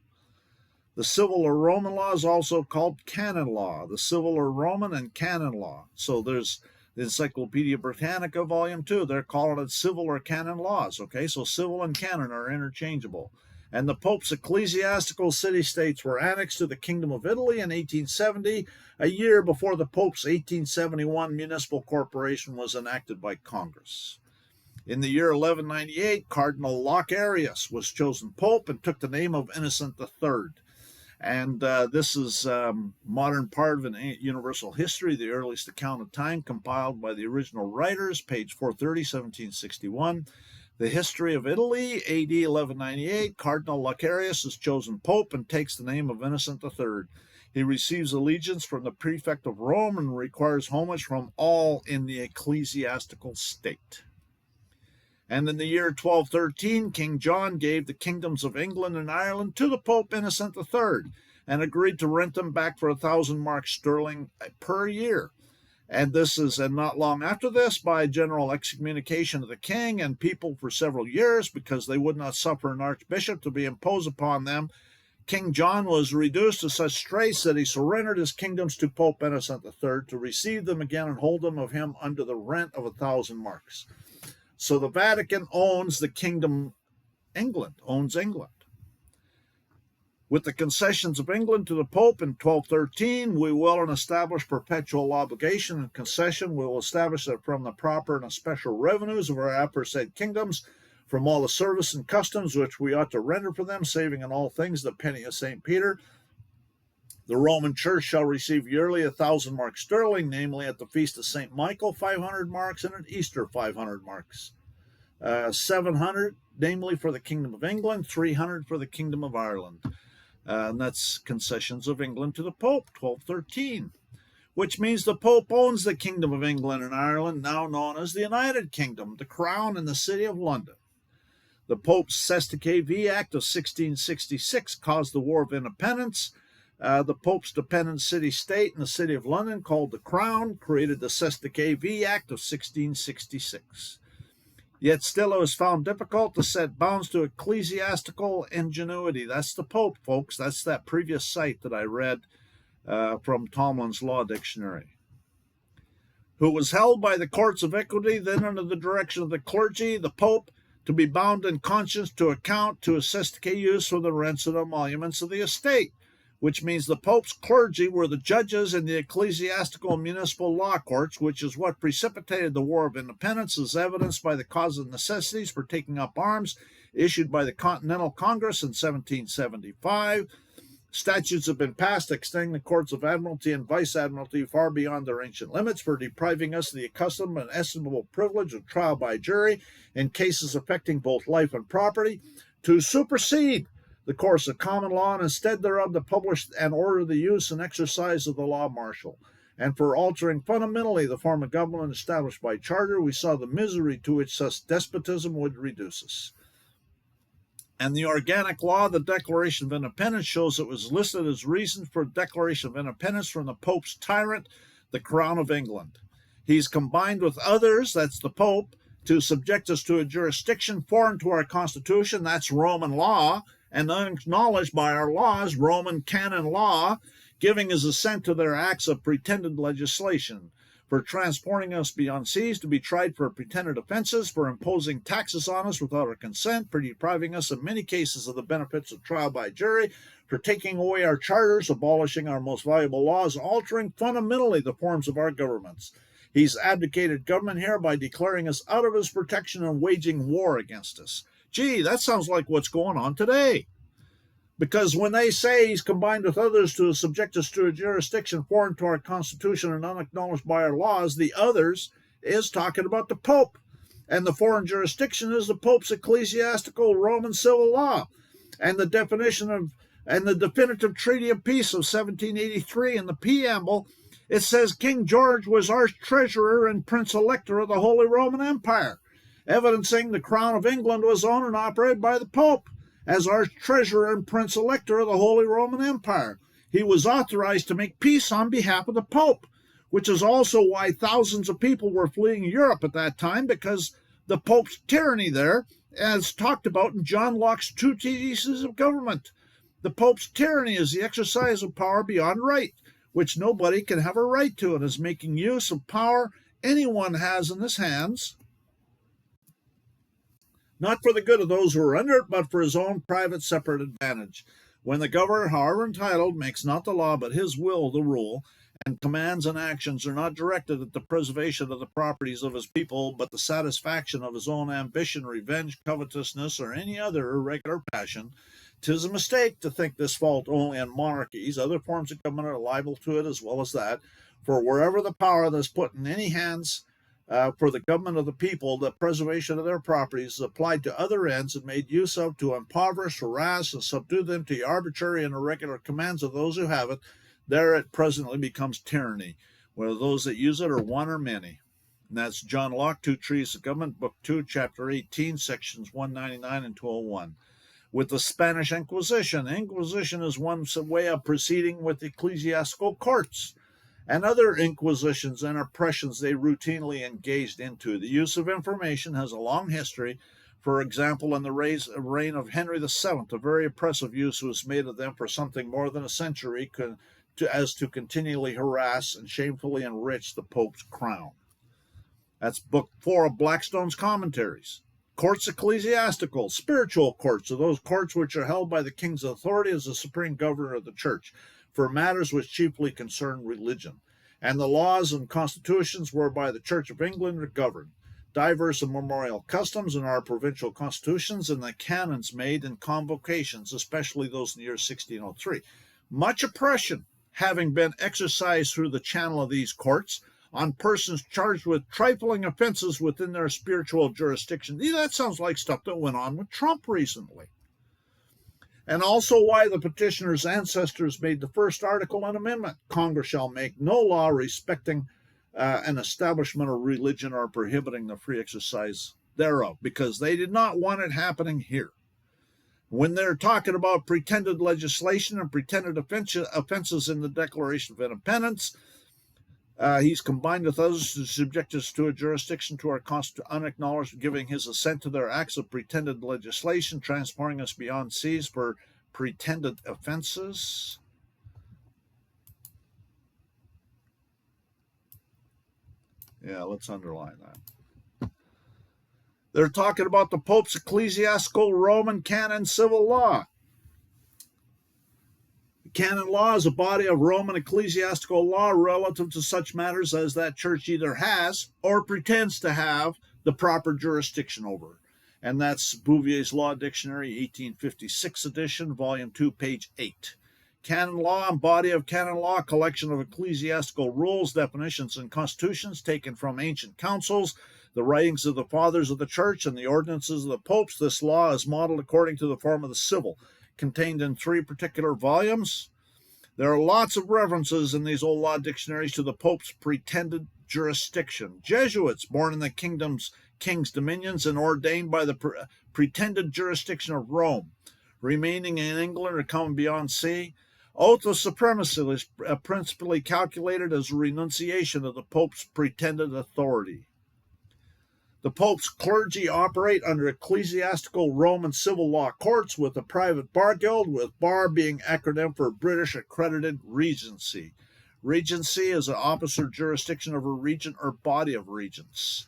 The civil or Roman law is also called canon law. The civil or Roman and canon law. So there's the Encyclopedia Britannica, volume 2. They're calling it civil or canon laws. Okay, so civil and canon are interchangeable. And the Pope's ecclesiastical city-states were annexed to the Kingdom of Italy in 1870, a year before the Pope's 1871 municipal corporation was enacted by Congress. In the year 1198, Cardinal Locharius was chosen Pope and took the name of Innocent III. And this is modern part of an universal history, the earliest account of time compiled by the original writers, page 430, 1761. The history of Italy, A.D. 1198, Cardinal Lucarius is chosen pope and takes the name of Innocent III. He receives allegiance from the prefect of Rome and requires homage from all in the ecclesiastical state. And in the year 1213, King John gave the kingdoms of England and Ireland to the Pope Innocent III and agreed to rent them back for 1,000 marks sterling per year. And this is, and not long after this, by general excommunication of the king and people for several years, because they would not suffer an archbishop to be imposed upon them, King John was reduced to such straits that he surrendered his kingdoms to Pope Innocent III to receive them again and hold them of him under the rent of 1,000 marks. So the Vatican owns the kingdom, owns England. With the concessions of England to the Pope in 1213, we will and establish perpetual obligation and concession. We will establish that from the proper and special revenues of our aforesaid kingdoms, from all the service and customs which we ought to render for them, saving in all things the penny of St. Peter, the Roman Church shall receive yearly 1,000 marks sterling, namely at the feast of St. Michael, 500 marks, and at Easter, 500 marks. 700, namely for the Kingdom of England, 300 for the Kingdom of Ireland. And that's concessions of England to the Pope, 1213, which means the Pope owns the Kingdom of England and Ireland, now known as the United Kingdom, the Crown, and the City of London. The Pope's Sestique V Act of 1666 caused the War of Independence. The Pope's dependent city-state in the City of London, called the Crown, created the Sestique V Act of 1666. Yet still it was found difficult to set bounds to ecclesiastical ingenuity. That's the Pope, folks. That's that previous site that I read from Tomlin's Law Dictionary. Who was held by the courts of equity, then under the direction of the clergy, the Pope, to be bound in conscience to account to Sestique use for the rents and emoluments of the estate, which means the Pope's clergy were the judges in the ecclesiastical and municipal law courts, which is what precipitated the War of Independence, as evidenced by the cause of necessities for taking up arms issued by the Continental Congress in 1775. Statutes have been passed extending the courts of admiralty and vice-admiralty far beyond their ancient limits for depriving us of the accustomed and estimable privilege of trial by jury in cases affecting both life and property, to supersede the course of common law, and instead thereof to publish and order the use and exercise of the law martial. And for altering fundamentally the form of government established by charter, we saw the misery to which such despotism would reduce us. And the organic law, the Declaration of Independence, shows it was listed as reason for Declaration of Independence from the Pope's tyrant, the Crown of England. He's combined with others, that's the Pope, to subject us to a jurisdiction foreign to our Constitution, that's Roman law, and unacknowledged by our laws, Roman canon law, giving his assent to their acts of pretended legislation, for transporting us beyond seas to be tried for pretended offenses, for imposing taxes on us without our consent, for depriving us in many cases of the benefits of trial by jury, for taking away our charters, abolishing our most valuable laws, altering fundamentally the forms of our governments. He's abdicated government here by declaring us out of his protection and waging war against us. Gee, that sounds like what's going on today. Because when they say he's combined with others to subject us to a jurisdiction foreign to our Constitution and unacknowledged by our laws, the others is talking about the Pope. And the foreign jurisdiction is the Pope's ecclesiastical Roman civil law. And the definition of, and the definitive Treaty of Peace of 1783 in the preamble, it says King George was arch-treasurer and prince-elector of the Holy Roman Empire, evidencing the Crown of England was owned and operated by the Pope. As arch-treasurer and prince-elector of the Holy Roman Empire, he was authorized to make peace on behalf of the Pope, which is also why thousands of people were fleeing Europe at that time, because the Pope's tyranny there, as talked about in John Locke's Two Treatises of Government. The Pope's tyranny is the exercise of power beyond right, which nobody can have a right to, and is making use of power anyone has in his hands, not for the good of those who are under it, but for his own private separate advantage. When the governor, however entitled, makes not the law, but his will the rule, and commands and actions are not directed at the preservation of the properties of his people, but the satisfaction of his own ambition, revenge, covetousness, or any other irregular passion, 'tis a mistake to think this fault only in monarchies. Other forms of government are liable to it as well as that, for wherever the power that's put in any hands for the government of the people, the preservation of their properties is applied to other ends and made use of to impoverish, harass, and subdue them to the arbitrary and irregular commands of those who have it, there it presently becomes tyranny, whether those that use it are one or many. And that's John Locke, Two Treatises of Government, Book 2, Chapter 18, Sections 199 and 201. With the Spanish Inquisition, Inquisition is one way of proceeding with ecclesiastical courts and other inquisitions and oppressions they routinely engaged into. The use of information has a long history. For example, in the reign of Henry VII, a very oppressive use was made of them for something more than a century, as to continually harass and shamefully enrich the Pope's crown. That's Book 4 of Blackstone's Commentaries. Courts ecclesiastical, spiritual courts, are those courts which are held by the king's authority as the supreme governor of the church for matters which chiefly concern religion, and the laws and constitutions whereby the Church of England are governed, diverse immemorial customs in our provincial constitutions, and the canons made and convocations, especially those in the year 1603. Much oppression having been exercised through the channel of these courts on persons charged with trifling offenses within their spiritual jurisdiction. That sounds like stuff that went on with Trump recently. And also why the petitioner's ancestors made the first article and amendment. Congress shall make no law respecting an establishment of religion or prohibiting the free exercise thereof, because they did not want it happening here. When they're talking about pretended legislation and pretended offenses in the Declaration of Independence, he's combined with others to subject us to a jurisdiction to our unacknowledged, giving his assent to their acts of pretended legislation, transporting us beyond seas for pretended offenses. Yeah, let's underline that. They're talking about the Pope's ecclesiastical Roman canon civil law. Canon law is a body of Roman ecclesiastical law relative to such matters as that church either has or pretends to have the proper jurisdiction over. And that's Bouvier's Law Dictionary, 1856 edition, volume 2, page 8. Canon law and body of canon law, collection of ecclesiastical rules, definitions, and constitutions taken from ancient councils, the writings of the fathers of the church, and the ordinances of the popes. This law is modeled according to the form of the civil, contained in 3 particular volumes. There are lots of references in these old law dictionaries to the Pope's pretended jurisdiction. Jesuits, born in the king's dominions and ordained by the pretended jurisdiction of Rome, remaining in England or coming beyond sea. Oath of supremacy is principally calculated as a renunciation of the Pope's pretended authority. The Pope's clergy operate under ecclesiastical Roman civil law courts with a private bar guild, with bar being acronym for British Accredited Regency. Regency is an officer jurisdiction of a regent or body of regents.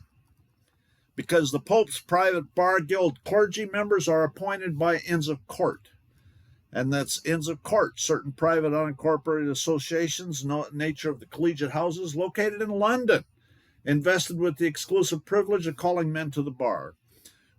Because the Pope's private bar guild clergy members are appointed by Inns of Court. And that's Inns of Court, certain private unincorporated associations, nature of the collegiate houses located in London, invested with the exclusive privilege of calling men to the bar,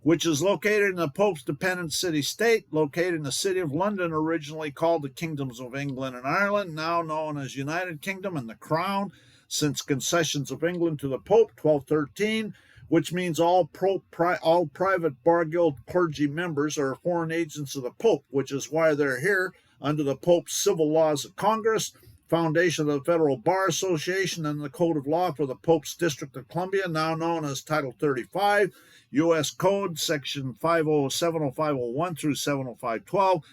which is located in the Pope's dependent city-state, located in the city of London, originally called the Kingdoms of England and Ireland, now known as United Kingdom and the Crown, since concessions of England to the Pope, 1213, which means all private bar guild clergy members are foreign agents of the Pope, which is why they're here under the Pope's civil laws of Congress, foundation of the Federal Bar Association, and the Code of Law for the Pope's District of Columbia, now known as Title 35, U.S. Code, Section 70501 through 70512,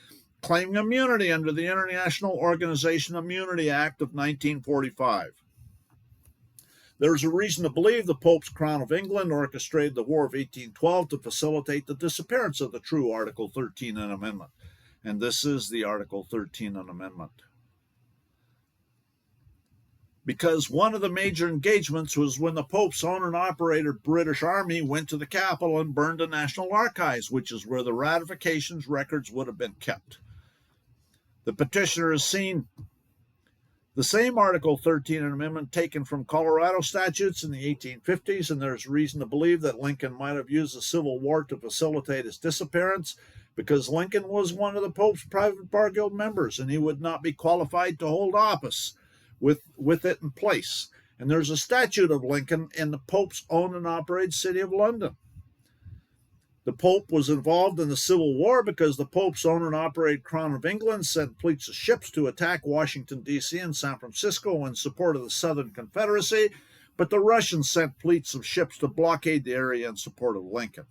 claiming immunity under the International Organization Immunity Act of 1945. There's a reason to believe the Pope's Crown of England orchestrated the War of 1812 to facilitate the disappearance of the true Article 13 and Amendment. And this is the Article 13 and Amendment. Because one of the major engagements was when the Pope's owned and operated British Army went to the capital and burned the National Archives, which is where the ratifications records would have been kept. The petitioner has seen the same Article 13 and Amendment taken from Colorado statutes in the 1850s, and there's reason to believe that Lincoln might have used the Civil War to facilitate his disappearance, because Lincoln was one of the Pope's private bar guild members, and he would not be qualified to hold office with it in place. And there's a statue of Lincoln in the Pope's owned and operated city of London. The Pope was involved in the Civil War because the Pope's owned and operated Crown of England sent fleets of ships to attack Washington, D.C. and San Francisco in support of the Southern Confederacy, but the Russians sent fleets of ships to blockade the area in support of Lincoln.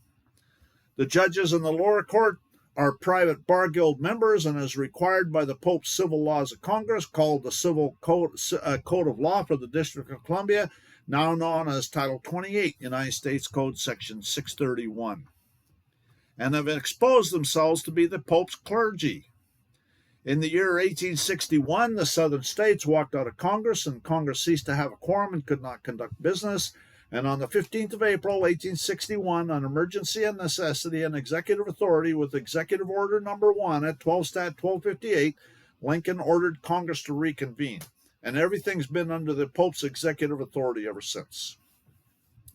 The judges in the lower court are private bar guild members and as required by the Pope's civil laws of Congress, called the Civil Code of Law for the District of Columbia, now known as Title 28, United States Code Section 631, and have exposed themselves to be the Pope's clergy. In the year 1861, the southern states walked out of Congress, and Congress ceased to have a quorum and could not conduct business. And on the 15th of April, 1861, on emergency and necessity and executive authority with Executive Order Number 1 at 12 Stat 1258, Lincoln ordered Congress to reconvene. And everything's been under the Pope's executive authority ever since.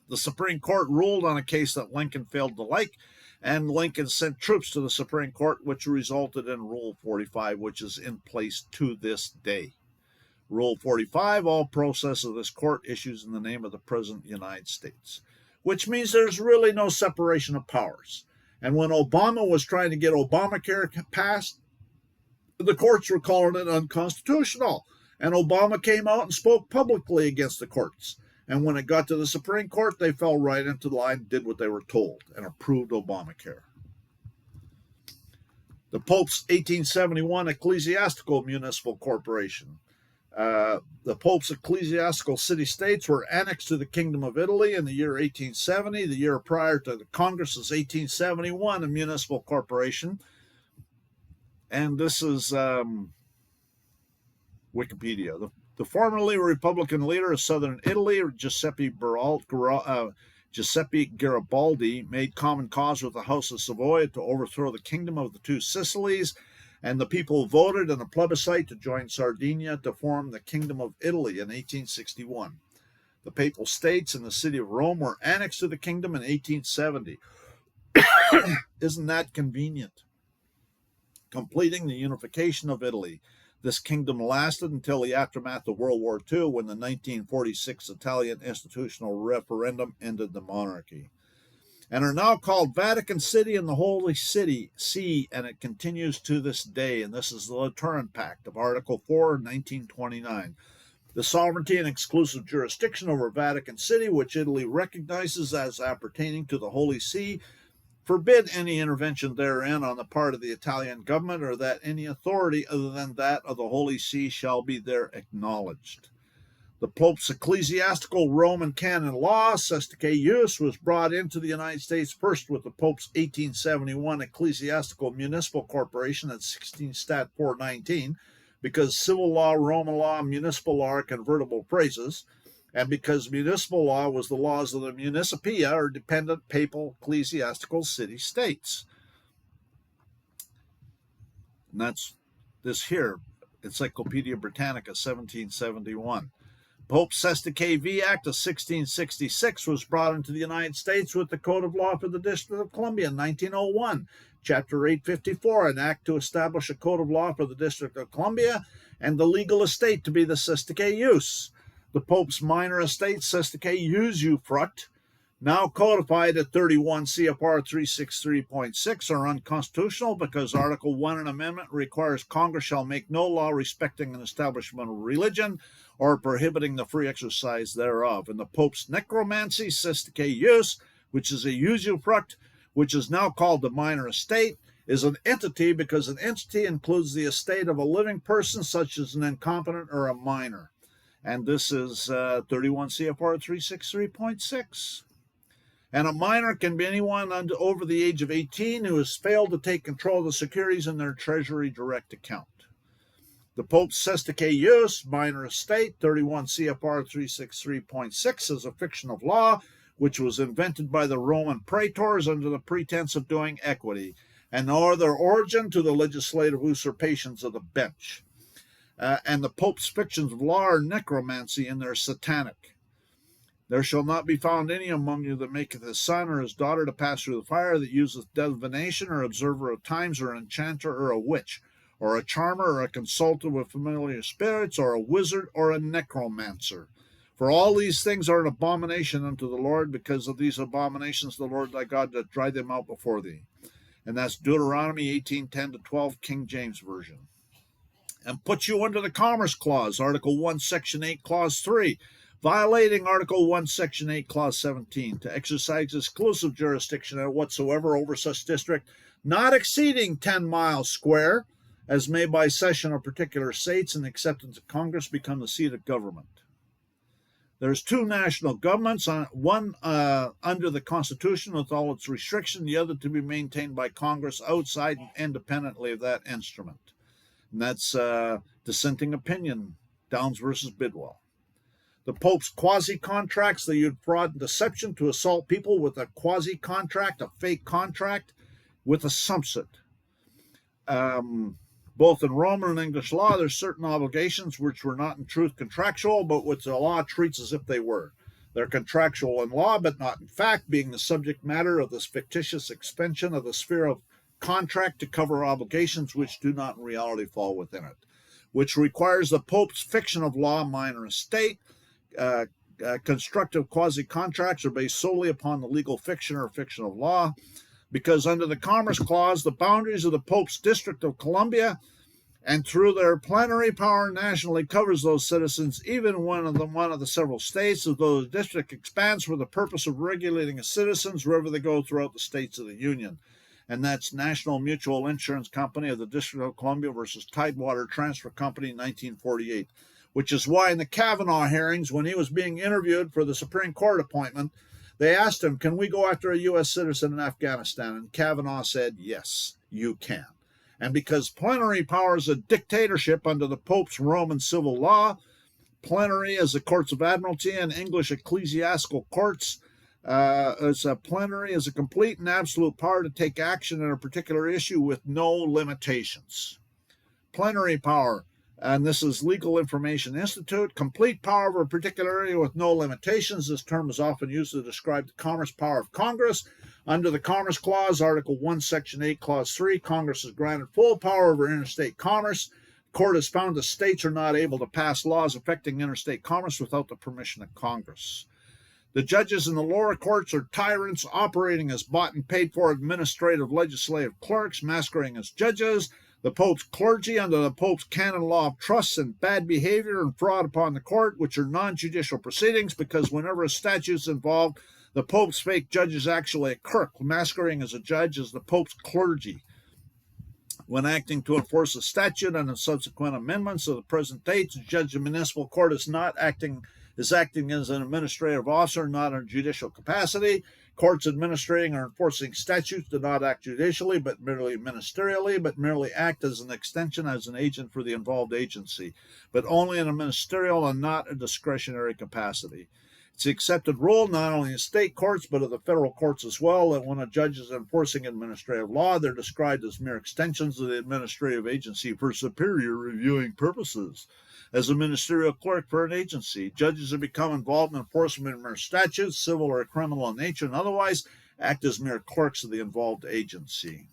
The Supreme Court ruled on a case that Lincoln failed to like, and Lincoln sent troops to the Supreme Court, which resulted in Rule 45, which is in place to this day. Rule 45, all process of this court issues in the name of the President of the United States, which means there's really no separation of powers. And when Obama was trying to get Obamacare passed, the courts were calling it unconstitutional. And Obama came out and spoke publicly against the courts. And when it got to the Supreme Court, they fell right into the line, did what they were told, and approved Obamacare. The Pope's 1871 Ecclesiastical Municipal Corporation. The Pope's ecclesiastical city-states were annexed to the Kingdom of Italy in the year 1870. The year prior to the Congress's 1871, a municipal corporation. And this is Wikipedia. The formerly Republican leader of southern Italy, Giuseppe Garibaldi, made common cause with the House of Savoy to overthrow the Kingdom of the Two Sicilies, and the people voted in a plebiscite to join Sardinia to form the Kingdom of Italy in 1861. The Papal States and the city of Rome were annexed to the kingdom in 1870. Isn't that convenient? Completing the unification of Italy. This kingdom lasted until the aftermath of World War II, when the 1946 Italian institutional referendum ended the monarchy, and are now called Vatican City and the Holy See, and it continues to this day. And this is the Lateran Pact of Article 4, 1929. The sovereignty and exclusive jurisdiction over Vatican City, which Italy recognizes as appertaining to the Holy See, forbid any intervention therein on the part of the Italian government, or that any authority other than that of the Holy See shall be there acknowledged. The Pope's ecclesiastical Roman canon law, Sestike Ius, was brought into the United States first with the Pope's 1871 Ecclesiastical Municipal Corporation at 16 Stat 419, because civil law, Roman law, and municipal law are convertible phrases, and because municipal law was the laws of the municipia, or dependent papal ecclesiastical city-states. And that's this here, Encyclopedia Britannica, 1771. Pope's Sestike V Act of 1666 was brought into the United States with the Code of Law for the District of Columbia in 1901. Chapter 854, an act to establish a Code of Law for the District of Columbia and the legal estate to be the Sestike Ius. The Pope's minor estate, Sestike Usufruct, now codified at 31 CFR 363.6, are unconstitutional because Article 1 in amendment requires Congress shall make no law respecting an establishment of religion or prohibiting the free exercise thereof. And the Pope's necromancy, Sestike Ius, which is a usufruct, which is now called the minor estate, is an entity because an entity includes the estate of a living person, such as an incompetent or a minor. And this is 31 CFR 363.6. And a minor can be anyone over the age of 18 who has failed to take control of the securities in their Treasury direct account. The Pope's Sestike Ius, minor estate, 31 CFR 363.6, is a fiction of law which was invented by the Roman praetors under the pretense of doing equity, and no other origin to the legislative usurpations of the bench. And the Pope's fictions of law are necromancy, and they're satanic. There shall not be found any among you that maketh his son or his daughter to pass through the fire, that useth divination, or observer of times, or an enchanter, or a witch, or a charmer, or a consultant with familiar spirits, or a wizard, or a necromancer. For all these things are an abomination unto the Lord. Because of these abominations, the Lord thy God doth drive them out before thee. And that's Deuteronomy 18:10-12, King James Version. And put you under the Commerce Clause, Article 1, Section 8, Clause 3, violating Article 1, Section 8, Clause 17, to exercise exclusive jurisdiction whatsoever over such district, not exceeding 10 miles square, as may by session of particular states and acceptance of Congress become the seat of government. There's two national governments, one under the Constitution with all its restrictions, the other to be maintained by Congress outside and independently of that instrument. And that's dissenting opinion, Downs versus Bidwell. The Pope's quasi-contracts, they use fraud and deception to assault people with a quasi-contract, a fake contract, with a subset. Both in Roman and English law, there's certain obligations which were not in truth contractual, but which the law treats as if they were. They're contractual in law, but not in fact, being the subject matter of this fictitious expansion of the sphere of contract to cover obligations which do not in reality fall within it, which requires the Pope's fiction of law, minor estate. Constructive quasi-contracts are based solely upon the legal fiction or fiction of law, because under the Commerce Clause, the boundaries of the Pope's District of Columbia and through their plenary power nationally covers those citizens, even one of the several states, although the district expands for the purpose of regulating its citizens wherever they go throughout the states of the Union. And that's National Mutual Insurance Company of the District of Columbia versus Tidewater Transfer Company, 1948, which is why in the Kavanaugh hearings, when he was being interviewed for the Supreme Court appointment, they asked him, can we go after a U.S. citizen in Afghanistan? And Kavanaugh said, yes, you can. And because plenary power is a dictatorship under the Pope's Roman civil law, plenary as the courts of admiralty and English ecclesiastical courts, plenary is a complete and absolute power to take action in a particular issue with no limitations. Plenary power, and this is Legal Information Institute, complete power over a particular area with no limitations. This term is often used to describe the commerce power of Congress. Under the Commerce Clause, Article 1, Section 8, Clause 3, Congress is granted full power over interstate commerce. The court has found that states are not able to pass laws affecting interstate commerce without the permission of Congress. The judges in the lower courts are tyrants operating as bought and paid for administrative legislative clerks, masquerading as judges. The Pope's clergy under the Pope's canon law of trusts and bad behavior and fraud upon the court, which are non-judicial proceedings, because whenever a statute is involved, the Pope's fake judge is actually a clerk, masquerading as a judge as the Pope's clergy. When acting to enforce a statute and the subsequent amendments of the present date, the judge of municipal court is acting as an administrative officer, not in a judicial capacity. Courts administrating or enforcing statutes do not act judicially, but merely ministerially, but merely act as an extension, as an agent for the involved agency, but only in a ministerial and not a discretionary capacity. It's the accepted rule, not only in state courts, but of the federal courts as well, that when a judge is enforcing administrative law, they're described as mere extensions of the administrative agency for superior reviewing purposes. As a ministerial clerk for an agency, judges have become involved in enforcement of mere statutes, civil or criminal in nature, and otherwise act as mere clerks of the involved agency,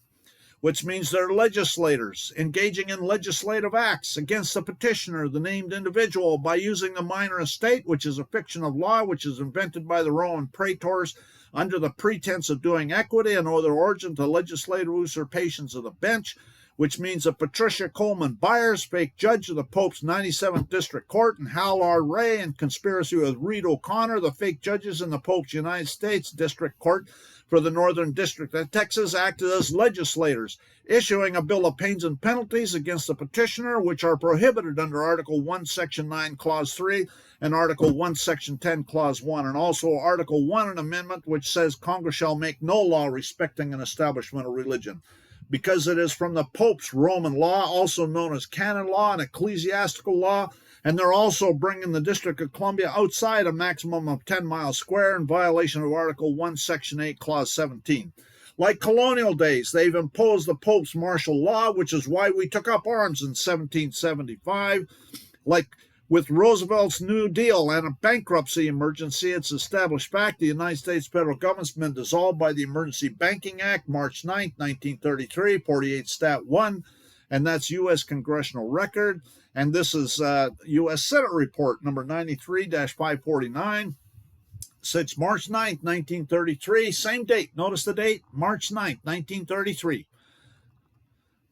which means they're legislators engaging in legislative acts against the petitioner, the named individual, by using the minor estate, which is a fiction of law, which is invented by the Roman praetors under the pretense of doing equity and owe their origin to legislative usurpations of the bench, which means that Patricia Coleman Byers, fake judge of the Pope's 97th District Court, and Hal R. Ray, in conspiracy with Reed O'Connor, the fake judges in the Pope's United States District Court for the Northern District of Texas, acted as legislators, issuing a bill of pains and penalties against the petitioner, which are prohibited under Article 1, Section 9, Clause 3, and Article 1, Section 10, Clause 1, and also Article 1, an amendment which says Congress shall make no law respecting an establishment of religion, because it is from the Pope's Roman law, also known as canon law and ecclesiastical law, and they're also bringing the District of Columbia outside a maximum of 10 miles square in violation of Article 1, Section 8, Clause 17. Like colonial days, they've imposed the Pope's martial law, which is why we took up arms in 1775. Like with Roosevelt's New Deal and a bankruptcy emergency, it's established fact the United States federal government's been dissolved by the Emergency Banking Act, March 9, 1933, 48 Stat 1, and that's U.S. Congressional Record. And this is U.S. Senate Report number 93-549. Since March 9th, 1933, same date, notice the date, March 9th, 1933.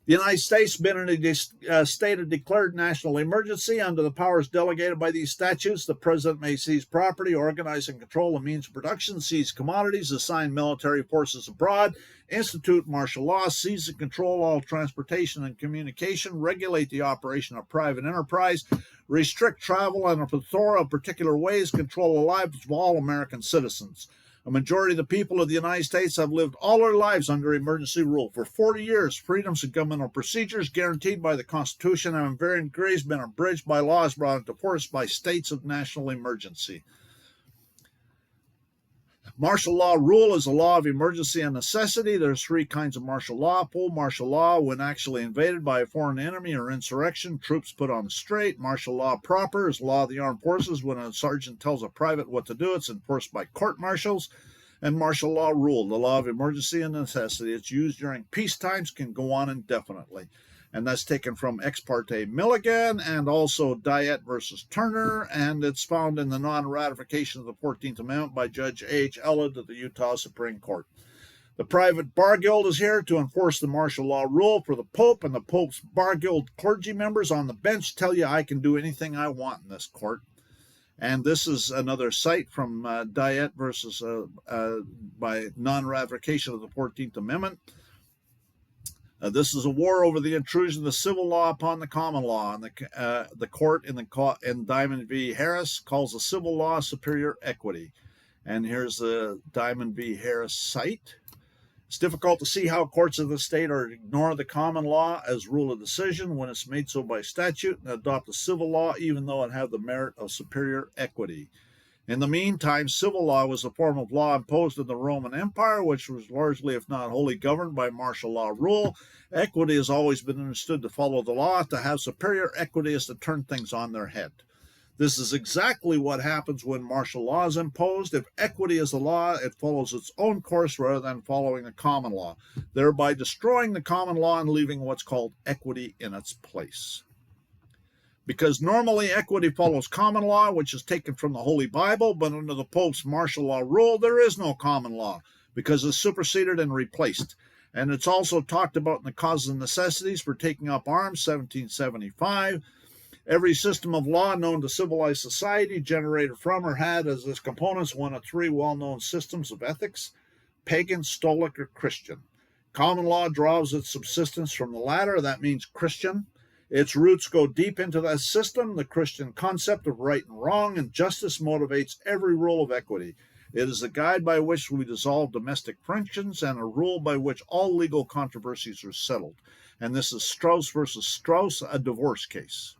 The United States has been in a state of declared national emergency. Under the powers delegated by these statutes, the President may seize property, organize and control the means of production, seize commodities, assign military forces abroad, institute martial law, seize and control all transportation and communication, regulate the operation of private enterprise, restrict travel and a plethora of particular ways, control the lives of all American citizens. A majority of the people of the United States have lived all their lives under emergency rule. For 40 years, freedoms and governmental procedures guaranteed by the Constitution have in varying degrees been abridged by laws brought into force by states of national emergency. Martial law rule is a law of emergency and necessity. There's three kinds of martial law. Full martial law, when actually invaded by a foreign enemy or insurrection, troops put on the straight. Martial law proper is law of the armed forces. When a sergeant tells a private what to do, it's enforced by court-martials. And martial law rule, the law of emergency and necessity. It's used during peace times, can go on indefinitely. And that's taken from Ex parte Milligan and also Diet versus Turner, and it's found in the non-ratification of the 14th Amendment by Judge A.H. Ellard of the Utah Supreme Court. The private bar guild is here to enforce the martial law rule for the Pope, and the Pope's bar guild clergy members on the bench tell you I can do anything I want in this court. And this is another cite from Diet versus by non-ratification of the 14th Amendment. This is a war over the intrusion of the civil law upon the common law, and the court in Diamond v. Harris calls the civil law superior equity. And here's the Diamond v. Harris cite. It's difficult to see how courts of the state are to ignore the common law as rule of decision when it's made so by statute and adopt the civil law even though it have the merit of superior equity. In the meantime, civil law was a form of law imposed in the Roman Empire, which was largely, if not wholly, governed by martial law rule. Equity has always been understood to follow the law. To have superior equity is to turn things on their head. This is exactly what happens when martial law is imposed. If equity is the law, it follows its own course rather than following the common law, thereby destroying the common law and leaving what's called equity in its place. Because normally equity follows common law, which is taken from the Holy Bible, but under the Pope's martial law rule, there is no common law because it's superseded and replaced. And it's also talked about in the Causes and Necessities for Taking Up Arms, 1775. Every system of law known to civilized society generated from or had as its components one of three well-known systems of ethics: pagan, Stoic, or Christian. Common law draws its subsistence from the latter. That means Christian. Its roots go deep into that system. The Christian concept of right and wrong and justice motivates every rule of equity. It is the guide by which we dissolve domestic frictions and a rule by which all legal controversies are settled. And this is Strauss versus Strauss, a divorce case,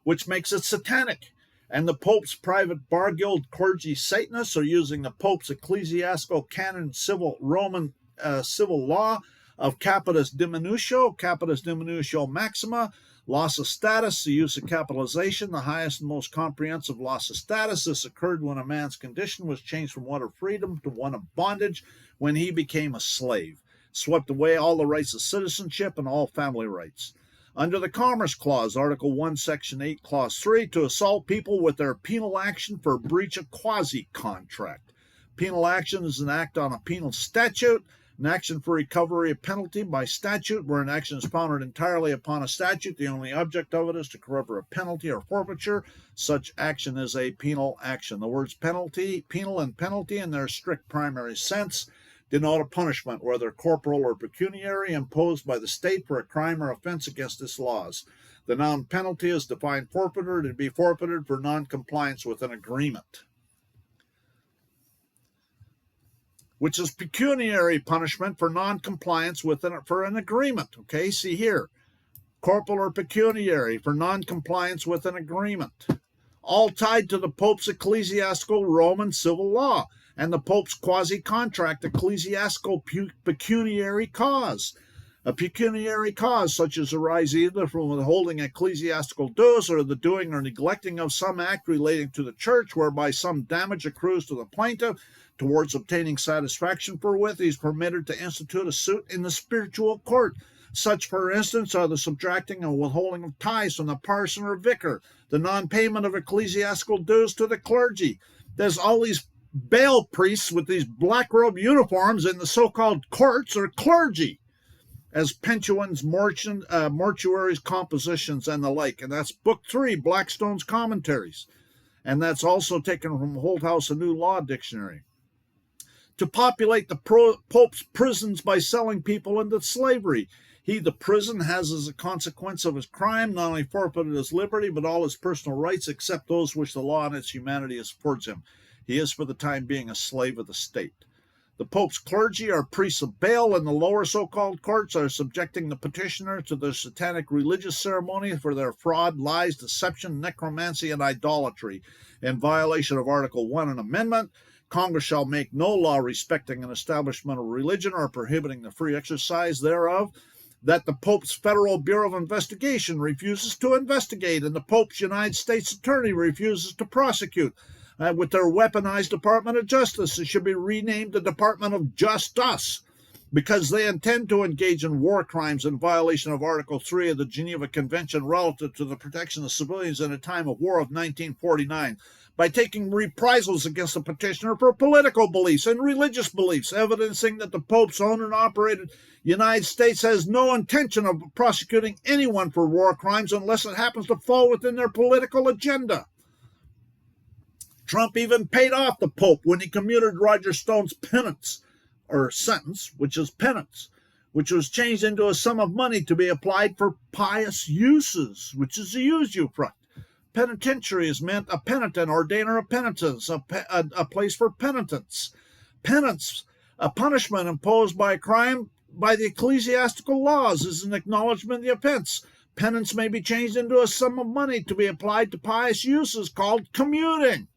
which makes it satanic. And the Pope's private bar guild clergy Satanists are using the Pope's ecclesiastical canon Roman civil law of capitis diminutio maxima, loss of status, the use of capitalization, the highest and most comprehensive loss of status. This occurred when a man's condition was changed from one of freedom to one of bondage when he became a slave, swept away all the rights of citizenship and all family rights. Under the Commerce Clause, Article 1, Section 8, Clause 3, to assault people with their penal action for breach of quasi-contract. Penal action is an act on a penal statute. An action for recovery of penalty by statute, where an action is founded entirely upon a statute. The only object of it is to recover a penalty or forfeiture. Such action is a penal action. The words penalty, penal, and penalty in their strict primary sense denote a punishment, whether corporal or pecuniary, imposed by the state for a crime or offense against its laws. The noun penalty is defined forfeited to be forfeited for noncompliance with an agreement, which is pecuniary punishment for non-compliance with an agreement. Okay, see here, corporal or pecuniary for non-compliance with an agreement, all tied to the Pope's ecclesiastical Roman civil law and the Pope's quasi-contract ecclesiastical pecuniary cause. A pecuniary cause such as arise either from withholding ecclesiastical dues or the doing or neglecting of some act relating to the church whereby some damage accrues to the plaintiff. Towards obtaining satisfaction forthwith, he is permitted to institute a suit in the spiritual court. Such, for instance, are the subtracting and withholding of tithes from the parson or vicar, the non-payment of ecclesiastical dues to the clergy. There's all these Baal priests with these black robe uniforms in the so-called courts or clergy, as pensions, mortuaries, compositions, and the like. And that's Book 3, Blackstone's Commentaries. And that's also taken from Holthouse, A New Law Dictionary. To populate the Pope's prisons by selling people into slavery. He, the prison, has as a consequence of his crime not only forfeited his liberty, but all his personal rights except those which the law and its humanity affords him. He is for the time being a slave of the state. The Pope's clergy are priests of Baal, and the lower so-called courts are subjecting the petitioner to the satanic religious ceremony for their fraud, lies, deception, necromancy, and idolatry. In violation of Article 1 and Amendment, Congress shall make no law respecting an establishment of religion or prohibiting the free exercise thereof, that the Pope's Federal Bureau of Investigation refuses to investigate, and the Pope's United States Attorney refuses to prosecute. With their weaponized Department of Justice, it should be renamed the Department of Justice, because they intend to engage in war crimes in violation of Article 3 of the Geneva Convention relative to the protection of civilians in a time of war of 1949, by taking reprisals against the petitioner for political beliefs and religious beliefs, evidencing that the Pope's owned and operated United States has no intention of prosecuting anyone for war crimes unless it happens to fall within their political agenda. Trump even paid off the Pope when he commuted Roger Stone's penance, or sentence, which is penance, which was changed into a sum of money to be applied for pious uses, which is the usufruct. Penitentiary is meant a penitent, ordainer of penitence, a place for penitence. Penance, a punishment imposed by a crime by the ecclesiastical laws, is an acknowledgement of the offense. Penance may be changed into a sum of money to be applied to pious uses called commuting.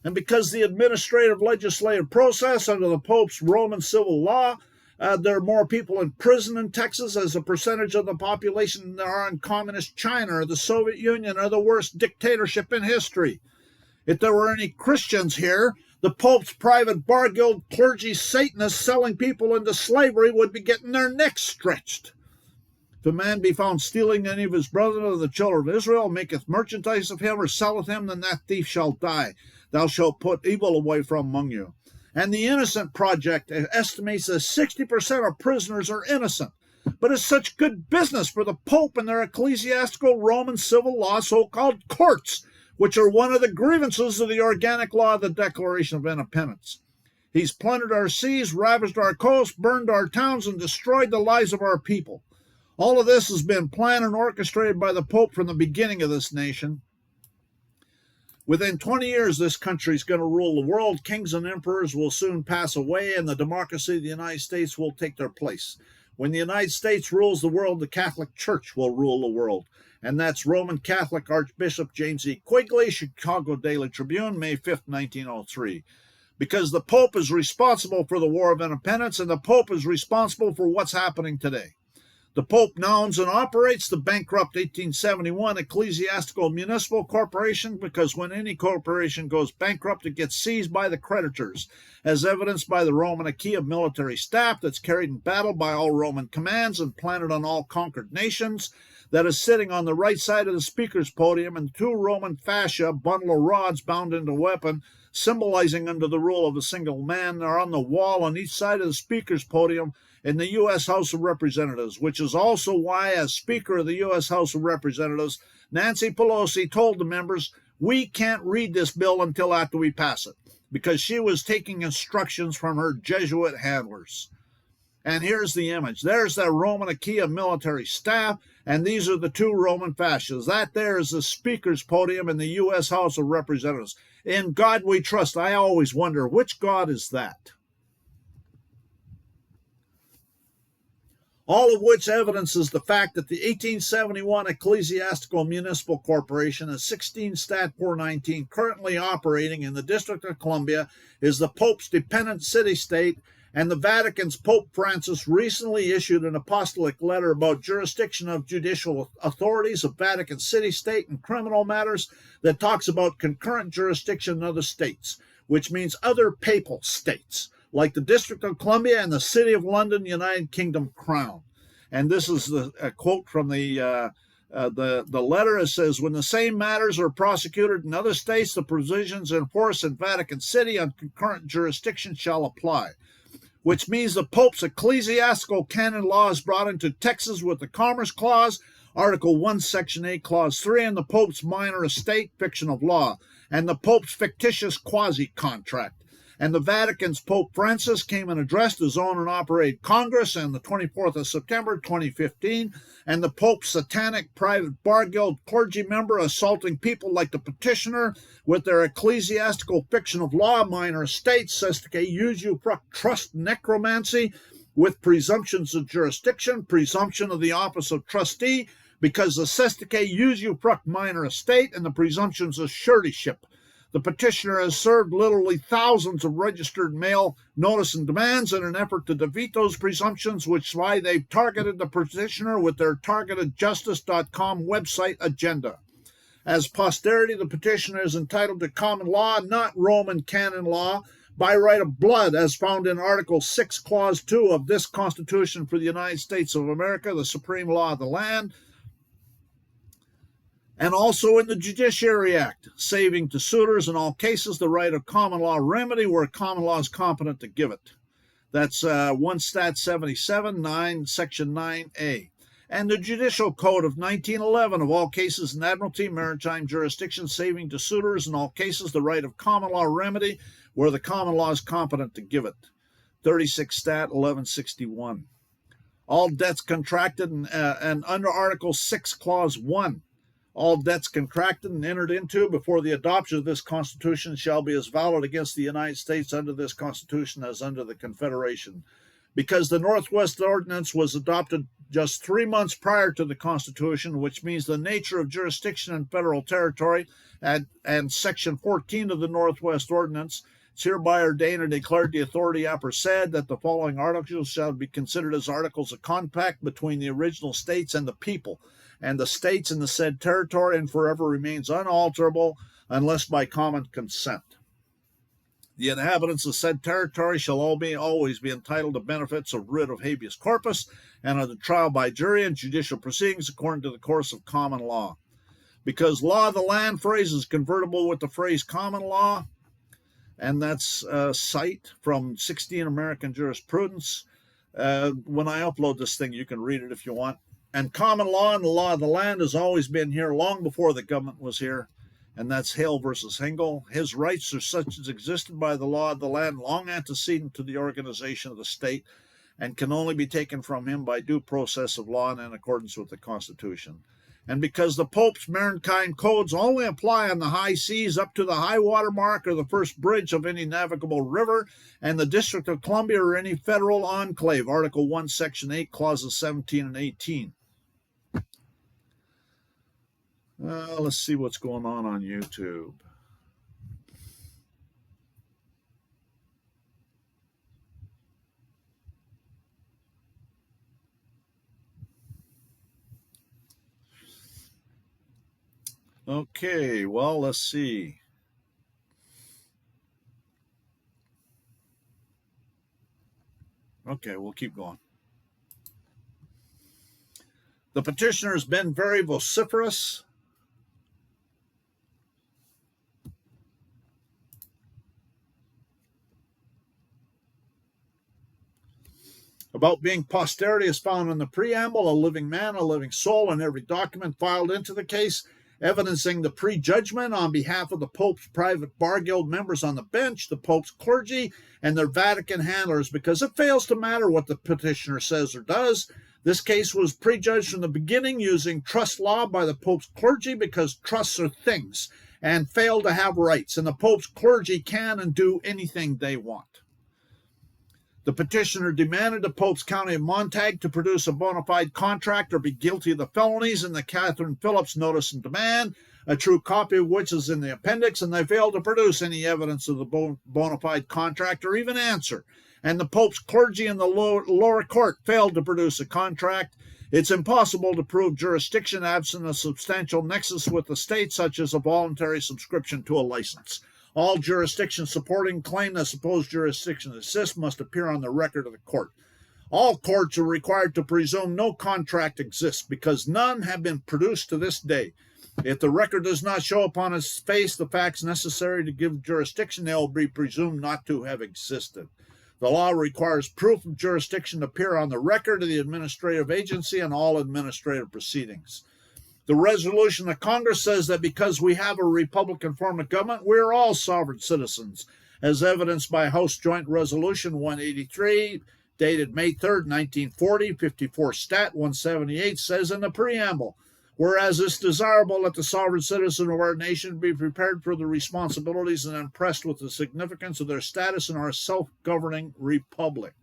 And because the administrative legislative process under the Pope's Roman civil law, there are more people in prison in Texas as a percentage of the population than there are in communist China or the Soviet Union or the worst dictatorship in history. If there were any Christians here, the Pope's private bar guild clergy Satanists selling people into slavery would be getting their necks stretched. If a man be found stealing any of his brethren of the children of Israel, maketh merchandise of him, or selleth him, then that thief shall die. Thou shalt put evil away from among you. And the Innocent Project estimates that 60% of prisoners are innocent. But it's such good business for the Pope and their ecclesiastical Roman civil law so-called courts, which are one of the grievances of the organic law of the Declaration of Independence. He's plundered our seas, ravaged our coasts, burned our towns, and destroyed the lives of our people. All of this has been planned and orchestrated by the Pope from the beginning of this nation. Within 20 years, this country is going to rule the world. Kings and emperors will soon pass away, and the democracy of the United States will take their place. When the United States rules the world, the Catholic Church will rule the world. And that's Roman Catholic Archbishop James E. Quigley, Chicago Daily Tribune, May 5th, 1903. Because the Pope is responsible for the War of Independence, and the Pope is responsible for what's happening today. The Pope now owns and operates the bankrupt 1871 Ecclesiastical Municipal Corporation, because when any corporation goes bankrupt, it gets seized by the creditors, as evidenced by the Roman Achaea military staff that's carried in battle by all Roman commands and planted on all conquered nations, that is sitting on the right side of the speaker's podium, and two Roman fascia, bundle of rods bound into weapon, symbolizing under the rule of a single man, are on the wall on each side of the speaker's podium in the U.S. House of Representatives, which is also why, as Speaker of the U.S. House of Representatives, Nancy Pelosi told the members, we can't read this bill until after we pass it, because she was taking instructions from her Jesuit handlers. And here's the image. There's that Roman Achaea military staff, and these are the two Roman fascias. That there is the Speaker's podium in the U.S. House of Representatives. In God we trust. I always wonder, which God is that? All of which evidences the fact that the 1871 Ecclesiastical Municipal Corporation, a 16 Stat 419, currently operating in the District of Columbia, is the Pope's dependent city-state, and the Vatican's Pope Francis recently issued an apostolic letter about jurisdiction of judicial authorities of Vatican city-state and criminal matters that talks about concurrent jurisdiction in other states, which means other papal states, like the District of Columbia and the City of London, United Kingdom Crown. And this is a quote from the letter. It says, when the same matters are prosecuted in other states, the provisions in force in Vatican City on concurrent jurisdiction shall apply, which means the Pope's ecclesiastical canon law is brought into Texas with the Commerce Clause, Article 1, Section 8, Clause 3, and the Pope's minor estate, fiction of law, and the Pope's fictitious quasi-contract. And the Vatican's Pope Francis came and addressed his own and operated Congress on the 24th of September, 2015, and the Pope's satanic private bar guild clergy member assaulting people like the petitioner with their ecclesiastical fiction of law, minor estates, sestike, usufruct, trust, necromancy, with presumptions of jurisdiction, presumption of the office of trustee, because the sestike, usufruct, minor estate, and the presumptions of suretyship. The petitioner has served literally thousands of registered mail notice and demands in an effort to defeat those presumptions, which is why they've targeted the petitioner with their targetedjustice.com website agenda. As posterity, the petitioner is entitled to common law, not Roman canon law, by right of blood, as found in Article 6, Clause 2 of this Constitution for the United States of America, the supreme law of the land, and also in the Judiciary Act, saving to suitors in all cases the right of common law remedy where common law is competent to give it. That's 1 Stat 77, 9, Section 9A. And the Judicial Code of 1911 of all cases in admiralty, maritime jurisdiction, saving to suitors in all cases the right of common law remedy where the common law is competent to give it. 36 Stat 1161. All debts contracted and under Article 6, Clause 1. All debts contracted and entered into before the adoption of this Constitution shall be as valid against the United States under this Constitution as under the Confederation. Because the Northwest Ordinance was adopted just 3 months prior to the Constitution, which means the nature of jurisdiction in federal territory, and Section 14 of the Northwest Ordinance, it's hereby ordained and declared the authority aforesaid that the following articles shall be considered as articles of compact between the original states and the people, and the states in the said territory, and forever remains unalterable unless by common consent. The inhabitants of said territory shall always be entitled to benefits of writ of habeas corpus and of the trial by jury and judicial proceedings according to the course of common law. Because law of the land phrase is convertible with the phrase common law, and that's a cite from 16 American Jurisprudence. When I upload this thing, you can read it if you want. And common law and the law of the land has always been here long before the government was here. And that's Hale versus Hengel. His rights are such as existed by the law of the land long antecedent to the organization of the state and can only be taken from him by due process of law and in accordance with the Constitution. And because the Pope's maritime codes only apply on the high seas up to the high water mark or the first bridge of any navigable river and the District of Columbia or any federal enclave, Article 1, Section 8, Clauses 17 and 18. Let's see what's going on YouTube. Okay, well, let's see. Okay, we'll keep going. The petitioner has been very vociferous about being posterity as found in the preamble, a living man, a living soul, in every document filed into the case, evidencing the prejudgment on behalf of the Pope's private bar guild members on the bench, the Pope's clergy, and their Vatican handlers, because it fails to matter what the petitioner says or does. This case was prejudged from the beginning using trust law by the Pope's clergy because trusts are things and fail to have rights, and the Pope's clergy can and do anything they want. The petitioner demanded the Pope's County of Montague to produce a bona fide contract or be guilty of the felonies in the Catherine Phillips notice and demand, a true copy of which is in the appendix, and they failed to produce any evidence of the bona fide contract or even answer. And the Pope's clergy in the lower court failed to produce a contract. It's impossible to prove jurisdiction absent a substantial nexus with the state, such as a voluntary subscription to a license. All jurisdictions supporting claim that supposed jurisdiction exists must appear on the record of the court. All courts are required to presume no contract exists because none have been produced to this day. If the record does not show upon its face the facts necessary to give jurisdiction, they will be presumed not to have existed. The law requires proof of jurisdiction to appear on the record of the administrative agency in all administrative proceedings. The resolution of Congress says that because we have a Republican form of government, we are all sovereign citizens, as evidenced by House Joint Resolution 183, dated May 3rd, 1940, 54 Stat 178, says in the preamble, whereas it's desirable that the sovereign citizen of our nation be prepared for the responsibilities and impressed with the significance of their status in our self-governing republic.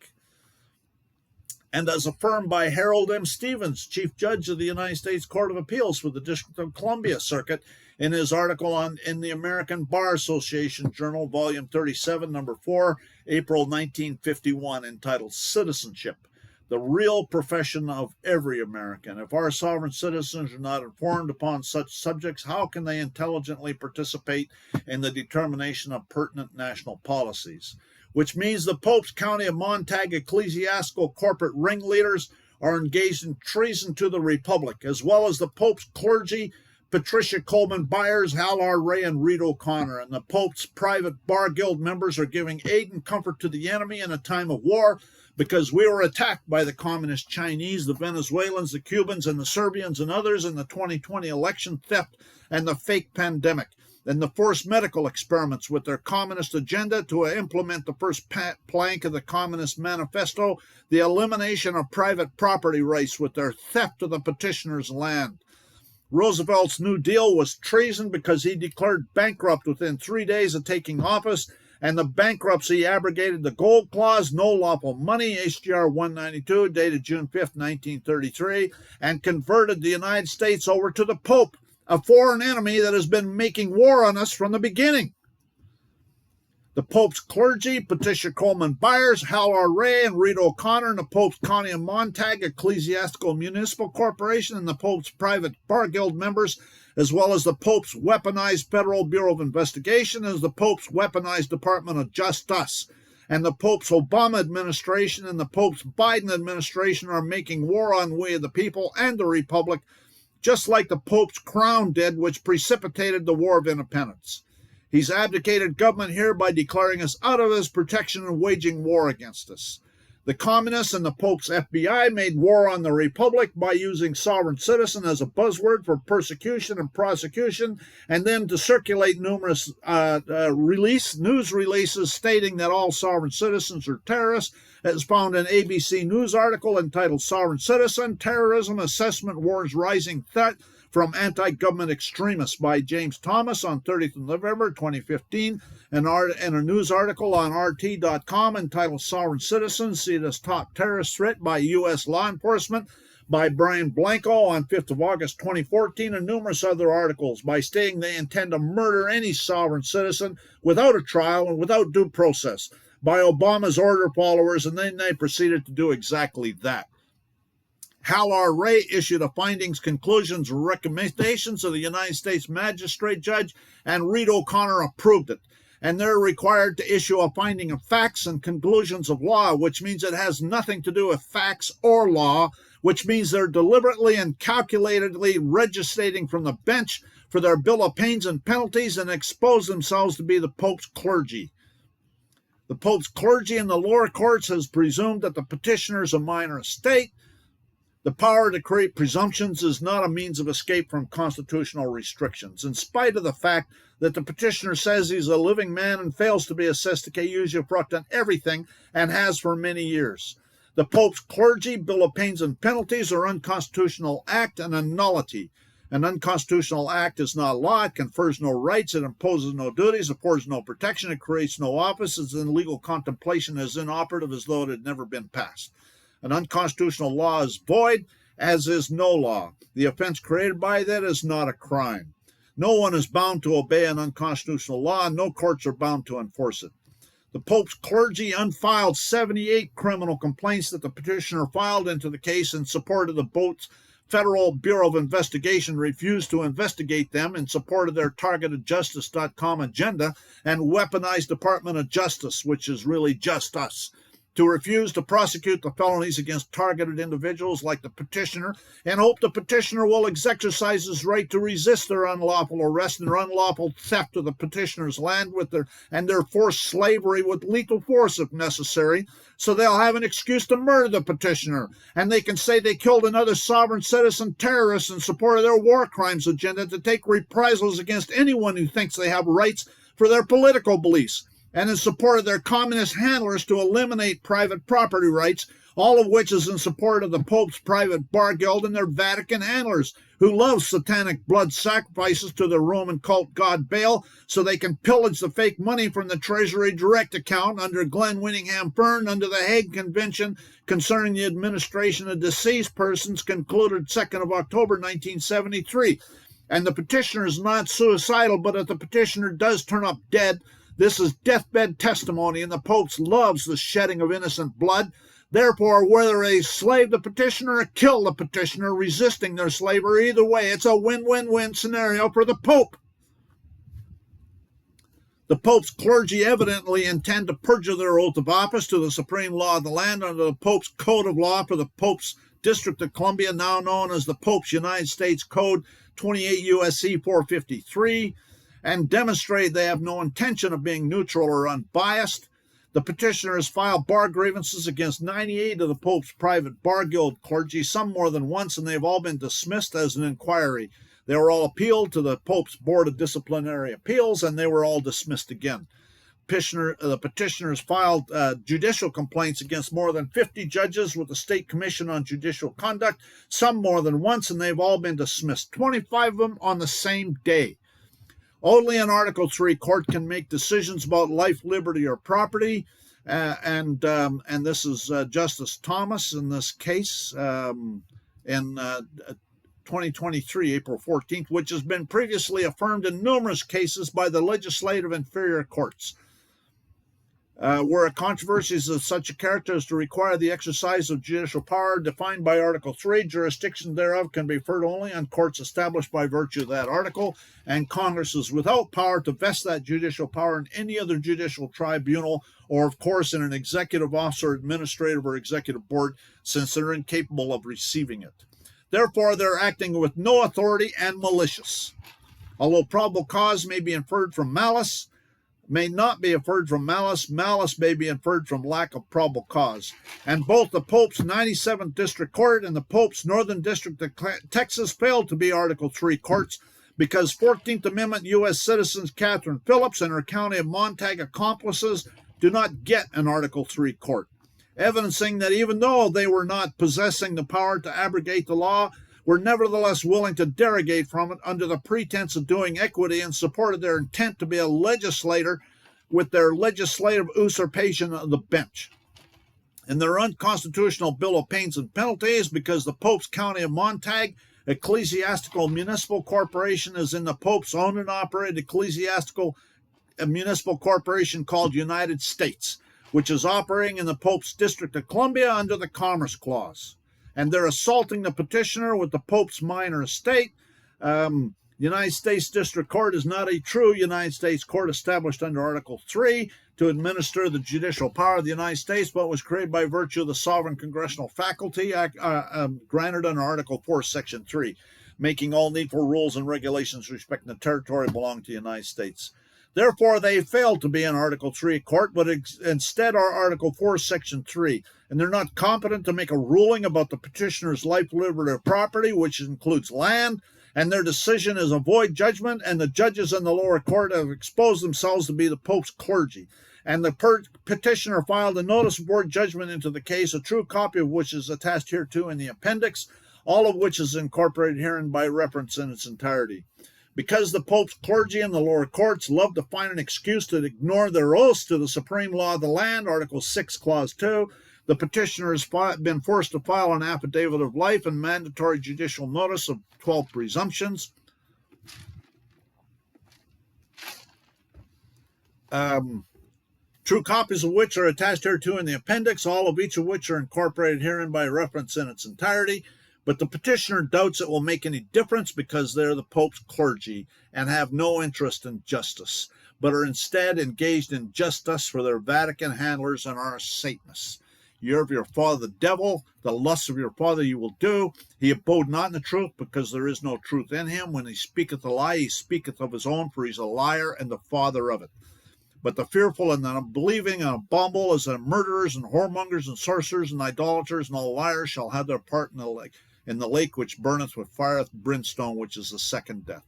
And as affirmed by Harold M. Stevens, Chief Judge of the United States Court of Appeals for the District of Columbia Circuit, in his article in the American Bar Association Journal, Volume 37, Number 4, April 1951, entitled Citizenship, the Real Profession of Every American. If our sovereign citizens are not informed upon such subjects, how can they intelligently participate in the determination of pertinent national policies? Which means the Pope's County of Montague ecclesiastical corporate ringleaders are engaged in treason to the Republic, as well as the Pope's clergy, Patricia Coleman Byers, Hal R. Ray, and Reed O'Connor, and the Pope's private bar guild members are giving aid and comfort to the enemy in a time of war because we were attacked by the communist Chinese, the Venezuelans, the Cubans, and the Serbians and others in the 2020 election theft and the fake pandemic, and the forced medical experiments with their communist agenda to implement the first plank of the Communist Manifesto, the elimination of private property rights with their theft of the petitioner's land. Roosevelt's New Deal was treason because he declared bankrupt within 3 days of taking office, and the bankruptcy abrogated the gold clause, no lawful money, HGR 192, dated June 5th, 1933, and converted the United States over to the Pope, a foreign enemy that has been making war on us from the beginning. The Pope's clergy, Patricia Coleman Byers, Hal R. Ray, and Reed O'Connor, and the Pope's County of Montague Ecclesiastical Municipal Corporation, and the Pope's private bar guild members, as well as the Pope's weaponized Federal Bureau of Investigation, as the Pope's weaponized Department of Justice, and the Pope's Obama administration and the Pope's Biden administration are making war on we the people and the Republic, just like the Pope's crown did, which precipitated the War of Independence. He's abdicated government here by declaring us out of his protection and waging war against us. The communists and the Pope's FBI made war on the Republic by using sovereign citizen as a buzzword for persecution and prosecution, and then to circulate numerous news releases stating that all sovereign citizens are terrorists, as found in an ABC News article entitled Sovereign Citizen, Terrorism Assessment Warns Rising Threat from Anti-Government Extremists by James Thomas on 30th of November 2015, and a news article on RT.com entitled Sovereign Citizens See This Top Terrorist Threat by U.S. Law Enforcement by Brian Blanco on 5th of August 2014, and numerous other articles by stating they intend to murder any sovereign citizen without a trial and without due process by Obama's order followers, and then they proceeded to do exactly that. Hal R. Ray issued a findings, conclusions, and recommendations of the United States Magistrate Judge, and Reed O'Connor approved it. And they're required to issue a finding of facts and conclusions of law, which means it has nothing to do with facts or law, which means they're deliberately and calculatedly legislating from the bench for their bill of pains and penalties and expose themselves to be the Pope's clergy. The Pope's clergy in the lower courts has presumed that the petitioner is a minor estate. The power to create presumptions is not a means of escape from constitutional restrictions, in spite of the fact that the petitioner says he's a living man and fails to be assessed to usufruct on everything and has for many years. The Pope's clergy, bill of pains and penalties are unconstitutional act and a nullity. An unconstitutional act is not law. It confers no rights. It imposes no duties. Affords no protection. It creates no office. It's in legal contemplation as inoperative as though it had never been passed. An unconstitutional law is void, as is no law. The offense created by that is not a crime. No one is bound to obey an unconstitutional law, and no courts are bound to enforce it. The Pope's clergy unfiled 78 criminal complaints that the petitioner filed into the case in support of the Federal Bureau of Investigation refused to investigate them in support of their targetedjustice.com agenda and weaponized Department of Justice, which is really just us, to refuse to prosecute the felonies against targeted individuals like the petitioner and hope the petitioner will exercise his right to resist their unlawful arrest and their unlawful theft of the petitioner's land and their forced slavery with lethal force if necessary, so they'll have an excuse to murder the petitioner, and they can say they killed another sovereign citizen terrorist in support of their war crimes agenda to take reprisals against anyone who thinks they have rights for their political beliefs, and in support of their communist handlers to eliminate private property rights, all of which is in support of the Pope's private bar guild and their Vatican handlers, who love satanic blood sacrifices to the Roman cult god Baal so they can pillage the fake money from the Treasury Direct account under GlennWinningham Fern under the Hague Convention concerning the administration of deceased persons concluded 2nd of October 1973. And the petitioner is not suicidal, but if the petitioner does turn up dead, this is deathbed testimony, and the Pope loves the shedding of innocent blood. Therefore, whether they slave the petitioner or kill the petitioner resisting their slavery, either way, it's a win-win-win scenario for the Pope. The Pope's clergy evidently intend to perjure their oath of office to the supreme law of the land under the Pope's Code of Law for the Pope's District of Columbia, now known as the Pope's United States Code 28 U.S.C. 453, and demonstrate they have no intention of being neutral or unbiased. The petitioner has filed bar grievances against 98 of the Pope's private bar guild clergy, some more than once, and they've all been dismissed as an inquiry. They were all appealed to the Pope's Board of Disciplinary Appeals, and they were all dismissed again. The petitioners filed judicial complaints against more than 50 judges with the State Commission on Judicial Conduct, some more than once, and they've all been dismissed, 25 of them on the same day. Only an Article 3 court can make decisions about life, liberty, or property, and this is Justice Thomas in this case in 2023, April 14th, which has been previously affirmed in numerous cases by the legislative inferior courts. Where a controversy is of such a character as to require the exercise of judicial power defined by Article 3, jurisdiction thereof can be referred only on courts established by virtue of that article, and Congress is without power to vest that judicial power in any other judicial tribunal or, of course, in an executive officer, administrative, or executive board, since they're incapable of receiving it. Therefore, they're acting with no authority and malicious. Although probable cause may be inferred from malice, may not be inferred from malice. Malice may be inferred from lack of probable cause. And both the Pope's 97th District Court and the Pope's Northern District of Texas failed to be Article 3 courts because 14th Amendment U.S. citizens Catherine Phillips and her County of Montague accomplices do not get an Article 3 court, evidencing that even though they were not possessing the power to abrogate the law, were nevertheless willing to derogate from it under the pretense of doing equity in support of their intent to be a legislator with their legislative usurpation of the bench. In their unconstitutional bill of pains and penalties, because the Pope's County of Montague Ecclesiastical Municipal Corporation is in the Pope's owned and operated ecclesiastical municipal corporation called United States, which is operating in the Pope's District of Columbia under the Commerce Clause. And they're assaulting the petitioner with the Pope's minor estate. United States District Court is not a true United States court established under Article 3 to administer the judicial power of the United States, but was created by virtue of the sovereign congressional faculty granted under Article 4, Section 3, making all needful rules and regulations respecting the territory belonging to the United States. Therefore, they failed to be an Article 3 court, but instead are Article 4, Section 3. And they're not competent to make a ruling about the petitioner's life, liberty, or property, which includes land, and their decision is a void judgment, and the judges in the lower court have exposed themselves to be the Pope's clergy. And the petitioner filed a notice of void judgment into the case, a true copy of which is attached hereto in the appendix, all of which is incorporated herein by reference in its entirety. Because the Pope's clergy in the lower courts love to find an excuse to ignore their oaths to the supreme law of the land, Article 6, Clause 2, the petitioner has been forced to file an affidavit of life and mandatory judicial notice of 12 presumptions. True copies of which are attached hereto in the appendix, all of each of which are incorporated herein by reference in its entirety. But the petitioner doubts it will make any difference because they're the Pope's clergy and have no interest in justice, but are instead engaged in justice for their Vatican handlers and are Satanists. You're of your father the devil, the lusts of your father you will do. He abode not in the truth, because there is no truth in him. When he speaketh a lie, he speaketh of his own, for he's a liar and the father of it. But the fearful and the unbelieving and abominable, as the murderers and whoremongers and sorcerers and idolaters and all liars, shall have their part in the lake which burneth with fire and brimstone, which is the second death.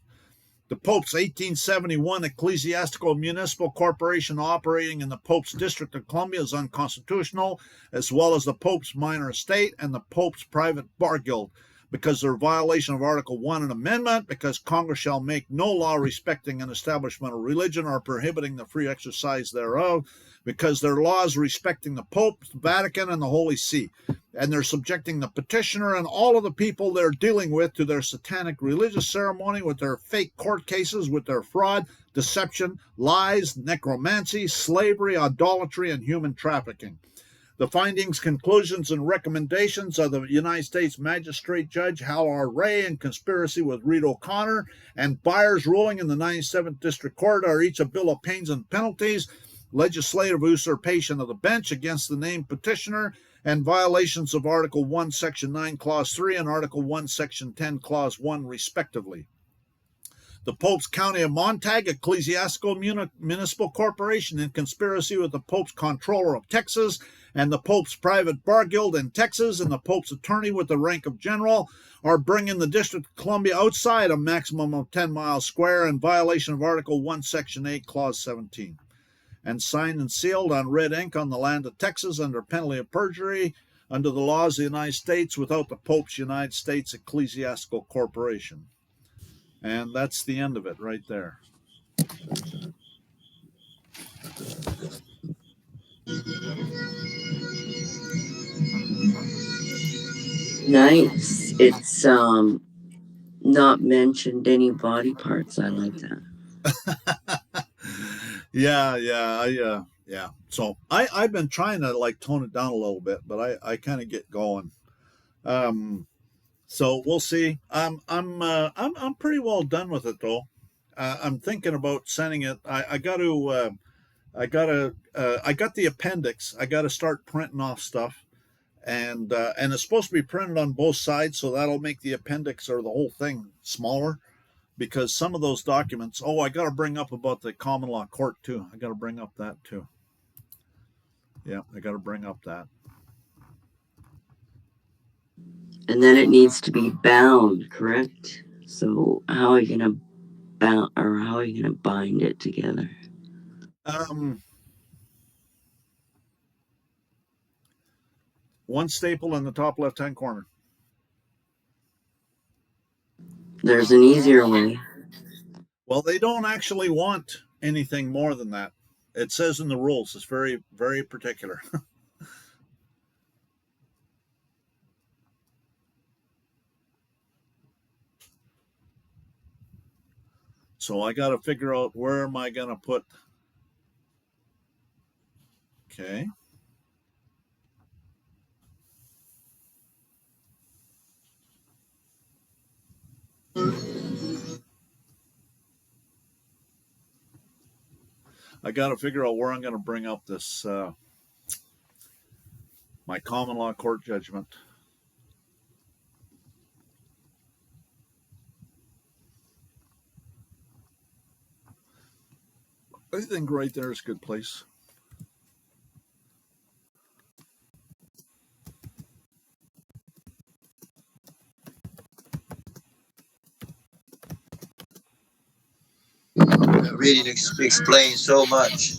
The Pope's 1871 ecclesiastical municipal corporation operating in the Pope's District of Columbia is unconstitutional, as well as the Pope's minor estate and the Pope's private bar guild, because they're a violation of Article 1 and Amendment, because Congress shall make no law respecting an establishment of religion or prohibiting the free exercise thereof, because they're laws respecting the Pope, the Vatican, and the Holy See. And they're subjecting the petitioner and all of the people they're dealing with to their satanic religious ceremony, with their fake court cases, with their fraud, deception, lies, necromancy, slavery, idolatry, and human trafficking. The findings, conclusions, and recommendations of the United States Magistrate Judge Hal R. Ray in conspiracy with Reed O'Connor and Byers ruling in the 97th District Court are each a bill of pains and penalties, legislative usurpation of the bench against the named petitioner, and violations of Article 1, Section 9, Clause 3, and Article 1, Section 10, Clause 1, respectively. The Pope's County of Montague Ecclesiastical Municipal Corporation in conspiracy with the Pope's Comptroller of Texas and the Pope's private bar guild in Texas and the Pope's attorney with the rank of general are bringing the District of Columbia outside a maximum of 10 miles square in violation of Article 1, Section 8, Clause 17. And signed and sealed on red ink on the land of Texas under penalty of perjury under the laws of the United States without the Pope's United States Ecclesiastical Corporation. And that's the end of it right there. Nice. It's not mentioned any body parts. I like that. Yeah. So I've been trying to like tone it down a little bit, but I kind of get going. So we'll see. I'm pretty well done with it though. I'm thinking about sending it. I got the appendix. I got to start printing off stuff, and it's supposed to be printed on both sides, so that'll make the appendix or the whole thing smaller. Because some of those documents, I got to bring up about the common law court too. I got to bring up that too. Yeah, I got to bring up that. And then it needs to be bound, correct? So how are you going to bound, or how are you going to bind it together? One staple in the top left-hand corner. There's an easier way. Well, they don't actually want anything more than that. It says in the rules. It's very, very particular. So I got to figure out where am I going to put. Okay. I got to figure out where I'm going to bring up this, my common law court judgment. I think right there is a good place. Really explains so much.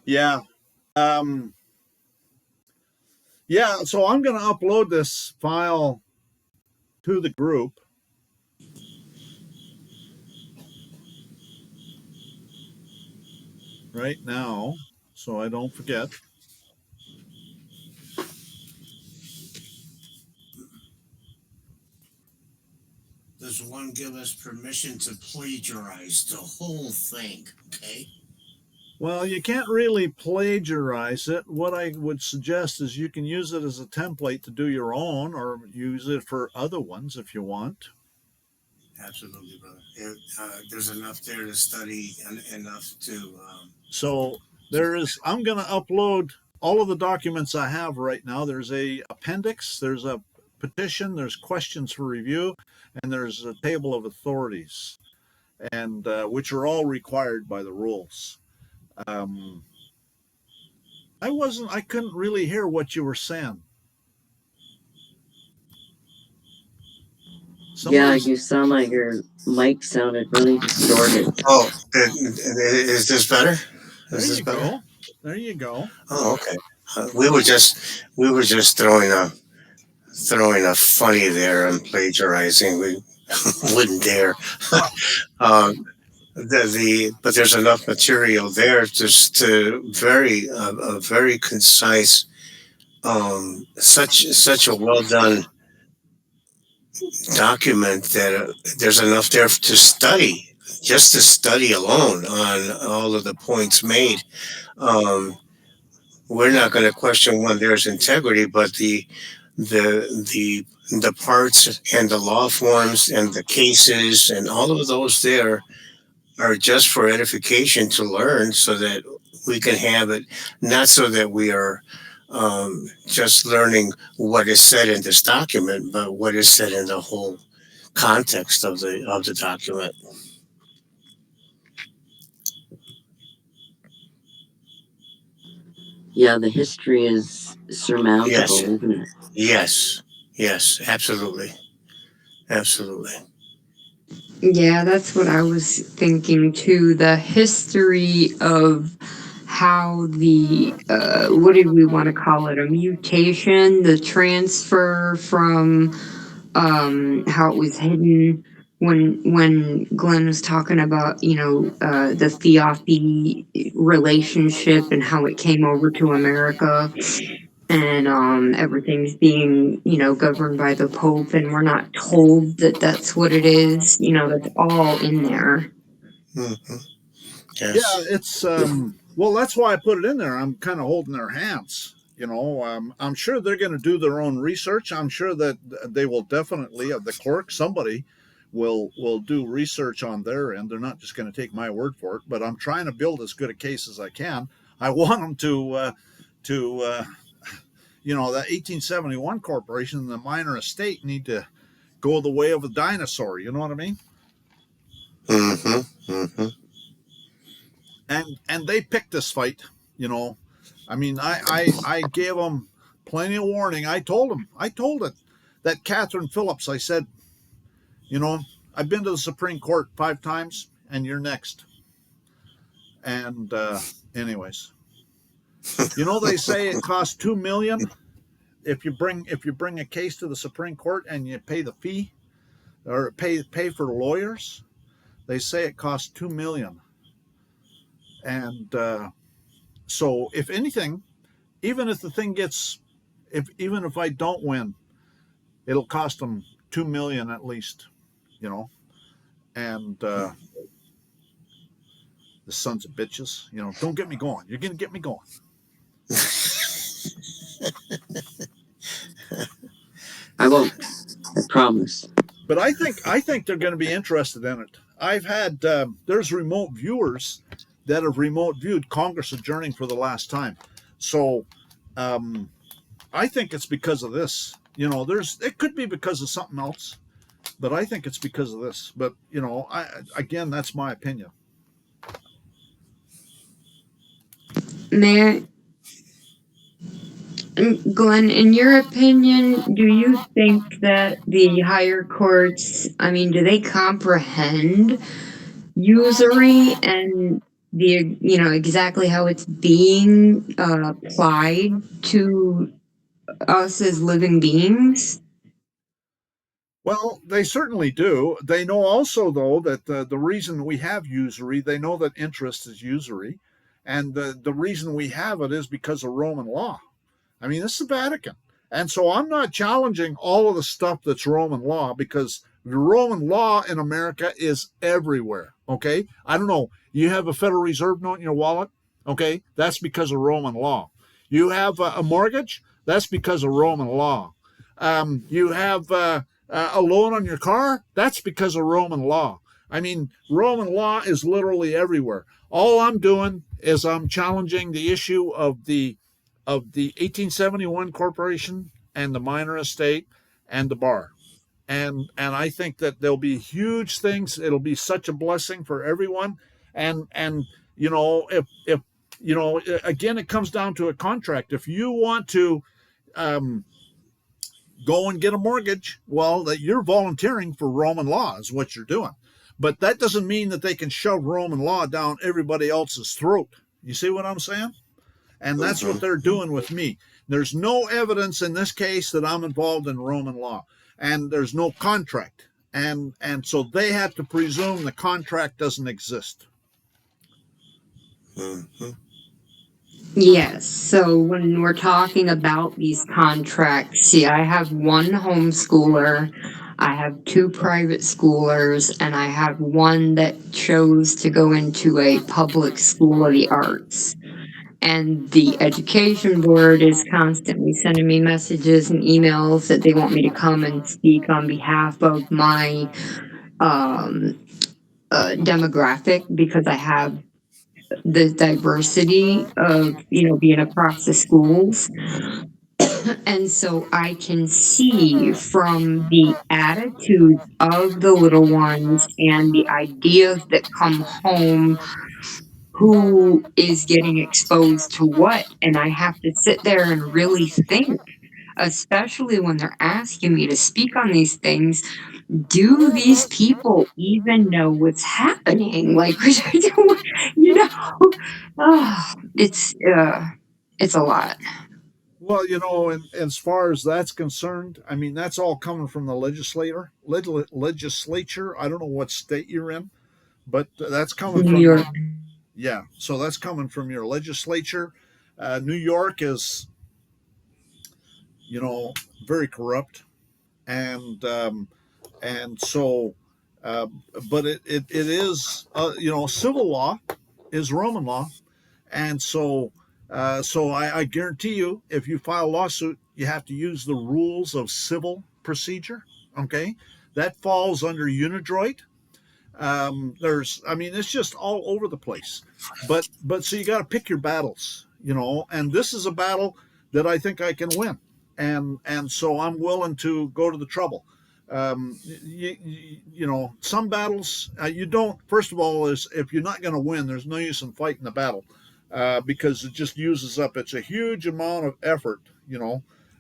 Yeah. Yeah, so I'm going to upload this file to the group. right now so I don't forget. Does one give us permission to plagiarize the whole thing? Okay. Well, you can't really plagiarize it. What I would suggest is you can use it as a template to do your own or use it for other ones if you want. Absolutely, brother. There's enough there to study and enough to. So I'm going to upload all of the documents I have right now. There's a appendix, there's a petition, there's questions for review, and there's a table of authorities, and which are all required by the rules. I couldn't really hear what you were saying. Yeah, you sound like your mic sounded really distorted. Oh, is this better? Is this better? Go. There you go. Oh, okay. We were just throwing a funny there and plagiarizing. We wouldn't dare. But there's enough material there just to a very concise, such a well done document that there's enough there to study, just to study alone on all of the points made. Um, we're not going to question one there's integrity, but the parts and the law forms and the cases and all of those there are just for edification to learn so that we can have it, not so that we are just learning what is said in this document, but what is said in the whole context of the document. Yeah, the history is surmountable, Yes. isn't it? Yes, absolutely. Yeah, that's what I was thinking too. The history of how the what did we want to call it? A mutation, the transfer from how it was hidden when Glenn was talking about, the theophy relationship and how it came over to America, and everything's being, governed by the Pope, and we're not told that that's what it is. That's all in there. Mm-hmm. Yeah, Yes. it's well, that's why I put it in there. I'm kind of holding their hands. I'm sure they're going to do their own research. I'm sure that they will definitely, the clerk, somebody will do research on their end. They're not just going to take my word for it. But I'm trying to build as good a case as I can. I want them to that 1871 corporation and the minor estate need to go the way of a dinosaur. You know what I mean? Mm-hmm. Mm-hmm. And they picked this fight. I mean, I gave them plenty of warning. I told it that Catherine Phillips. I said, I've been to the Supreme Court 5 times, and you're next. And anyways, they say it costs $2 million if you bring a case to the Supreme Court and you pay the fee or pay for lawyers. They say it costs $2 million, and so if anything, even if the thing gets, even if I don't win, it'll cost them $2 million at least, and the sons of bitches, don't get me going. You're gonna get me going. I won't. I promise. But I think they're going to be interested in it. I've had there's remote viewers that have remote viewed Congress adjourning for the last time, so I think it's because of this. It could be because of something else, but I think it's because of this. But again, that's my opinion. May Glenn, in your opinion, do you think that the higher courts, do they comprehend usury and exactly how it's being applied to us as living beings? Well, they certainly do. They know also, though, that the reason we have usury, they know that interest is usury, And the reason we have it is because of Roman law. I mean, this is the Vatican. And so I'm not challenging all of the stuff that's Roman law, because the Roman law in America is everywhere. Okay. I don't know. You have a Federal Reserve note in your wallet. Okay. That's because of Roman law. You have a mortgage. That's because of Roman law. You have a loan on your car. That's because of Roman law. I mean, Roman law is literally everywhere. All I'm doing is I'm challenging the issue of the 1871 corporation and the minor estate and the bar. And I think that there'll be huge things. It'll be such a blessing for everyone. And if again, it comes down to a contract. If you want to um, go and get a mortgage, well, that you're volunteering for Roman law is what you're doing. But that doesn't mean that they can shove Roman law down everybody else's throat. You see what I'm saying? And that's what they're doing with me. There's no evidence in this case that I'm involved in Roman law, and there's no contract. And so they have to presume the contract doesn't exist. Mm-hmm. Yes. So when we're talking about these contracts, see, I have one homeschooler, I have two private schoolers, and I have one that chose to go into a public school of the arts. And the education board is constantly sending me messages and emails that they want me to come and speak on behalf of my um, demographic, because I have the diversity of, being across the schools. And so I can see from the attitudes of the little ones and the ideas that come home who is getting exposed to what. And I have to sit there and really think, especially when they're asking me to speak on these things. Do these people even know what's happening? Like, you know, oh, it's a lot. Well, and as far as that's concerned, I mean, that's all coming from the legislature. I don't know what state you're in, but that's coming New from York. yeah. So that's coming from your legislature. New York is, very corrupt, and so, uh, but it is, civil law is Roman law, and so I guarantee you, if you file a lawsuit, you have to use the rules of civil procedure. Okay, that falls under Unidroit. I mean, it's just all over the place. But so you got to pick your battles, and this is a battle that I think I can win, and so I'm willing to go to the trouble. Some battles you don't. First of all, is if you're not going to win, there's no use in fighting the battle, because it just uses up. It's a huge amount of effort,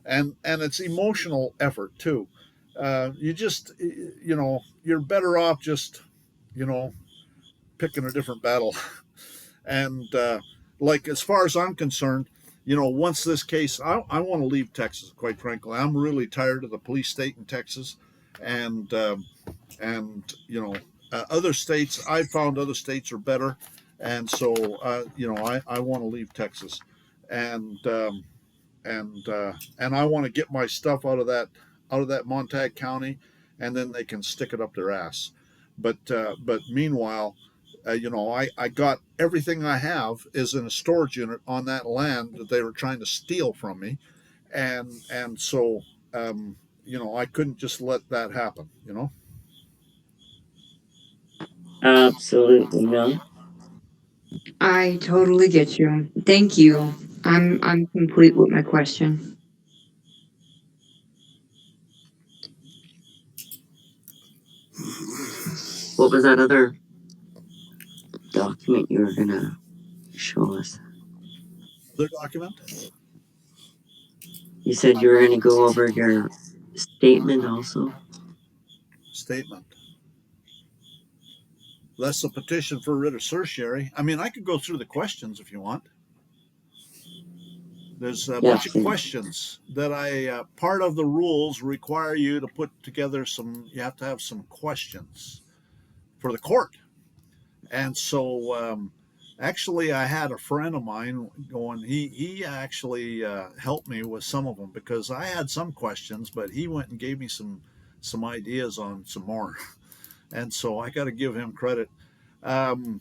and it's emotional effort too. You just, you're better off just, you know, picking a different battle. And like, as far as I'm concerned, once this case, I want to leave Texas. Quite frankly, I'm really tired of the police state in Texas, and other states. I found other states are better, and so I want to leave Texas, and and I want to get my stuff out of that Montague County, and then they can stick it up their ass. But meanwhile, I got everything I have is in a storage unit on that land that they were trying to steal from me, and so I couldn't just let that happen. Absolutely no. I totally get you. Thank you. I'm complete with my question. What was that other document you were gonna show us? Other document You said you were gonna go over your statement also. statement. That's the petition for writ of certiorari. I mean, I could go through the questions if you want. There's a Yeah, bunch of questions that part of the rules require you to put together you have to have some questions for the court. And so, Actually, I had a friend of mine going. He actually helped me with some of them because I had some questions, but he went and gave me some ideas on some more, and so I got to give him credit. Um,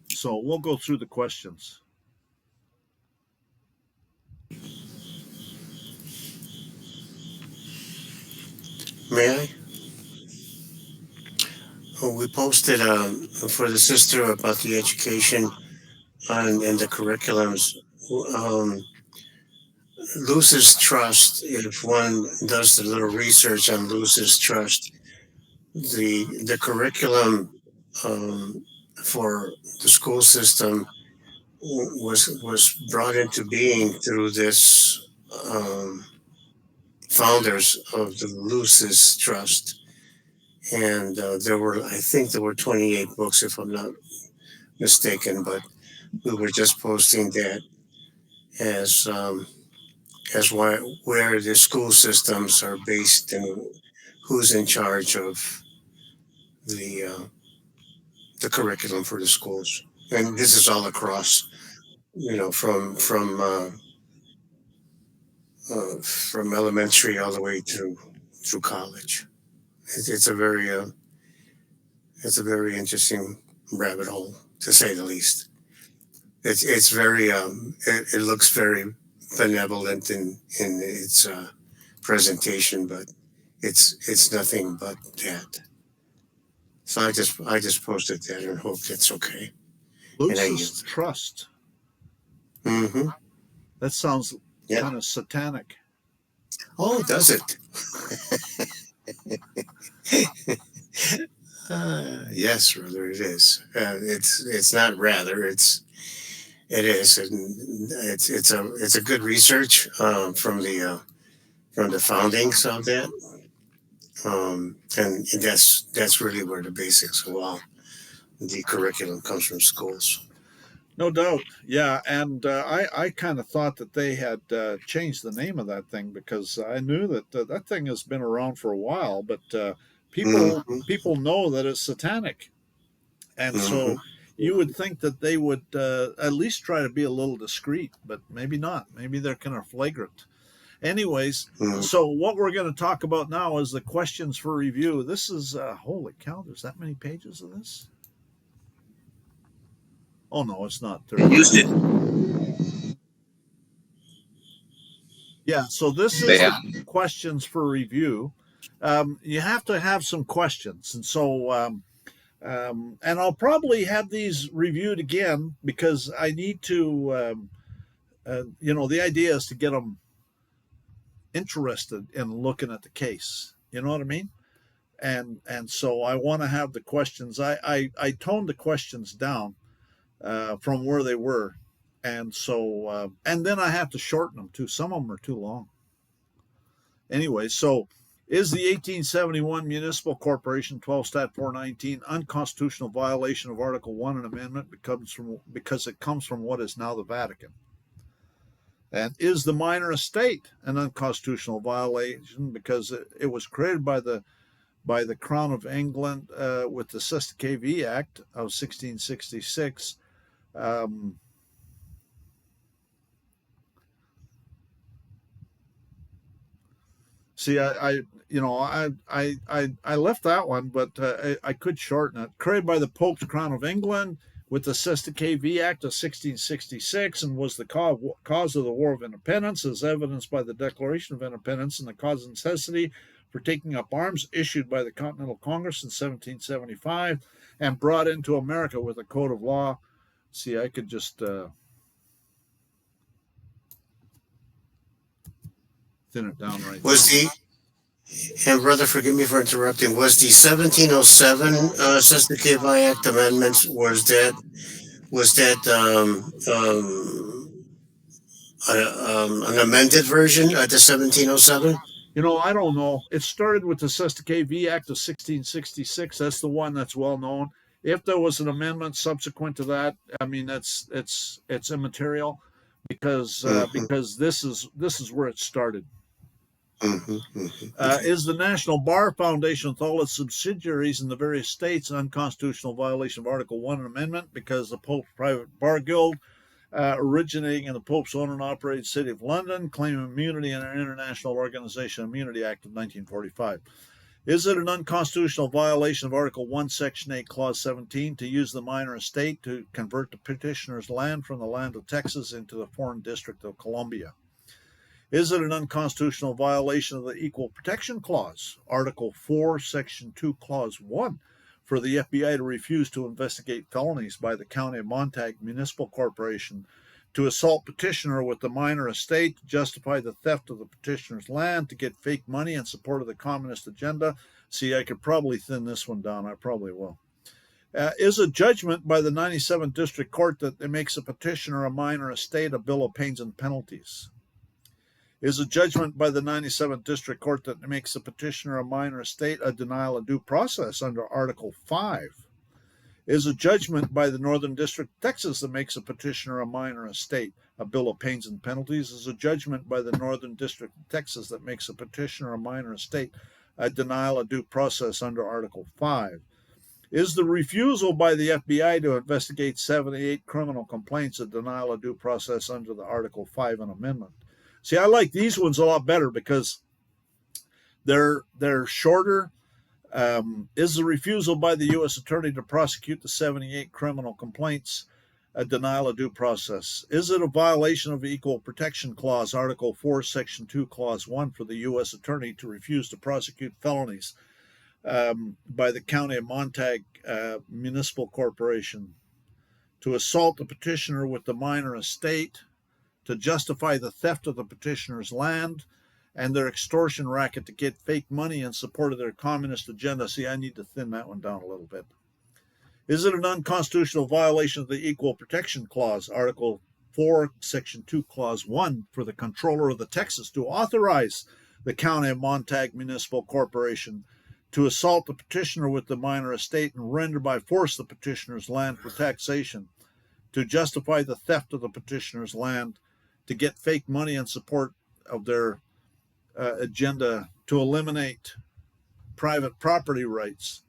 so we'll go through the questions. May I? Oh, we posted for the sister about the education and the curriculums. Um, Loses trust. If one does the little research on loses trust, the curriculum um, for the school system was brought into being through this um, founders of the Lucis Trust, and there were, I think, there were 28 books, if I'm not mistaken. But we were just posting that as why where the school systems are based and who's in charge of the uh, the curriculum for the schools. And this is all across, from elementary all the way through college. It's a very interesting rabbit hole, to say the least. It's very it looks very benevolent in its presentation, but it's nothing but that. So I just posted that and hope that's okay. And I Lucis yield. Trust. Mm-hmm. That sounds Yeah. kind of satanic. Oh, does it? Yes, rather it is. It's not rather. It is, and it's a good research from the foundings of that, and that's really where the basics of all the curriculum comes from schools. No doubt. Yeah. And I kind of thought that they had changed the name of that thing because I knew that that thing has been around for a while, but Mm-hmm. people know that it's satanic. And Mm-hmm. so you would think that they would at least try to be a little discreet, but maybe not. Maybe they're kind of flagrant. Anyways, Mm-hmm. so what we're going to talk about now is the questions for review. This is, holy cow, there's that many pages of this? Oh, no, it's not. Used it. Yeah, so this is Yeah. the questions for review. You have to have some questions. And so, and I'll probably have these reviewed again because I need to, the idea is to get them interested in looking at the case. You know what I mean? And so I want to have the questions. I toned the questions down from where they were, and so and then I have to shorten them too. Some of them are too long. Anyway, so is the 1871 Municipal Corporation 12 Stat 419 unconstitutional violation of Article 1 and Amendment because it comes from what is now the Vatican? And is the minor estate an unconstitutional violation because it was created by the Crown of England with the Cestui Act of 1666? Um, See, I left that one, but I could shorten it. Created by the Pope's Crown of England with the Cestui Act of 1666 and was the cause of the War of Independence, as evidenced by the Declaration of Independence and the cause of necessity for taking up arms issued by the Continental Congress in 1775 and brought into America with a code of law. See, I could just thin it down right Was there. and brother, forgive me for interrupting. Was the 1707 Cestui Act amendments, was that an amended version of the 1707? I don't know. It started with the Cestui Act of 1666. That's the one that's well known. If there was an amendment subsequent to that, I mean, it's immaterial because Mm-hmm. because this is where it started. Is the National Bar Foundation with all its subsidiaries in the various states an unconstitutional violation of Article 1 Amendment because the Pope's private bar guild, originating in the Pope's owned and operated city of London, claim immunity in an International Organization Immunity Act of 1945? Is it an unconstitutional violation of Article 1, Section 8, Clause 17 to use the minor estate to convert the petitioner's land from the land of Texas into the foreign district of Columbia? Is it an unconstitutional violation of the Equal Protection Clause, Article 4, Section 2, Clause 1, for the FBI to refuse to investigate felonies by the County of Montague Municipal Corporation to assault petitioner with the minor estate, to justify the theft of the petitioner's land, to get fake money in support of the communist agenda? See, I could probably thin this one down. I probably will. Is a judgment by the 97th District Court that makes a petitioner a minor estate a bill of pains and penalties? Is a judgment by the 97th District Court that makes a petitioner a minor estate a denial of due process under Article 5? Is a judgment by the Northern District of Texas that makes a petitioner a minor estate a bill of pains and penalties? Is a judgment by the Northern District of Texas that makes a petitioner a minor estate a denial of due process under Article 5? Is the refusal by the FBI to investigate 78 criminal complaints a denial of due process under the Article 5 Amendment? See, I like these ones a lot better because they're shorter. Is the refusal by the U.S. Attorney to prosecute the 78 criminal complaints a denial of due process? Is it a violation of the Equal Protection Clause, Article 4, Section 2, Clause 1, for the U.S. Attorney to refuse to prosecute felonies by the County of Montague Municipal Corporation to assault the petitioner with the minor estate, to justify the theft of the petitioner's land, and their extortion racket to get fake money in support of their communist agenda? See, I need to thin that one down a little bit. Is it an unconstitutional violation of the Equal Protection Clause, Article 4, Section 2, Clause 1, for the Comptroller of the Texas to authorize the County of Montague Municipal Corporation to assault the petitioner with the minor estate and render by force the petitioner's land for taxation, to justify the theft of the petitioner's land, to get fake money in support of their agenda to eliminate private property rights?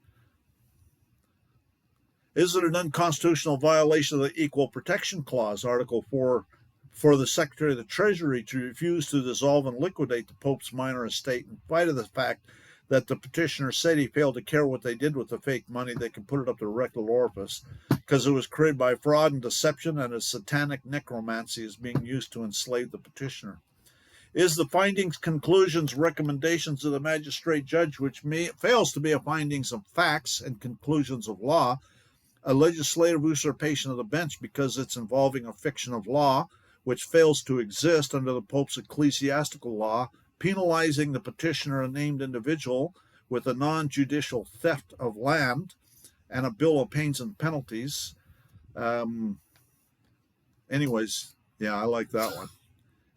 Is it an unconstitutional violation of the Equal Protection Clause, Article 4, for the Secretary of the Treasury to refuse to dissolve and liquidate the Pope's minor estate in spite of the fact that the petitioner said he failed to care what they did with the fake money? They can put it up their rectal orifice because it was created by fraud and deception, and a satanic necromancy is being used to enslave the petitioner. Is the findings, conclusions, recommendations of the magistrate judge, which fails to be a findings of facts and conclusions of law, a legislative usurpation of the bench because it's involving a fiction of law which fails to exist under the Pope's ecclesiastical law, penalizing the petitioner, a named individual, with a non-judicial theft of land and a bill of pains and penalties? Anyways, yeah, I like that one.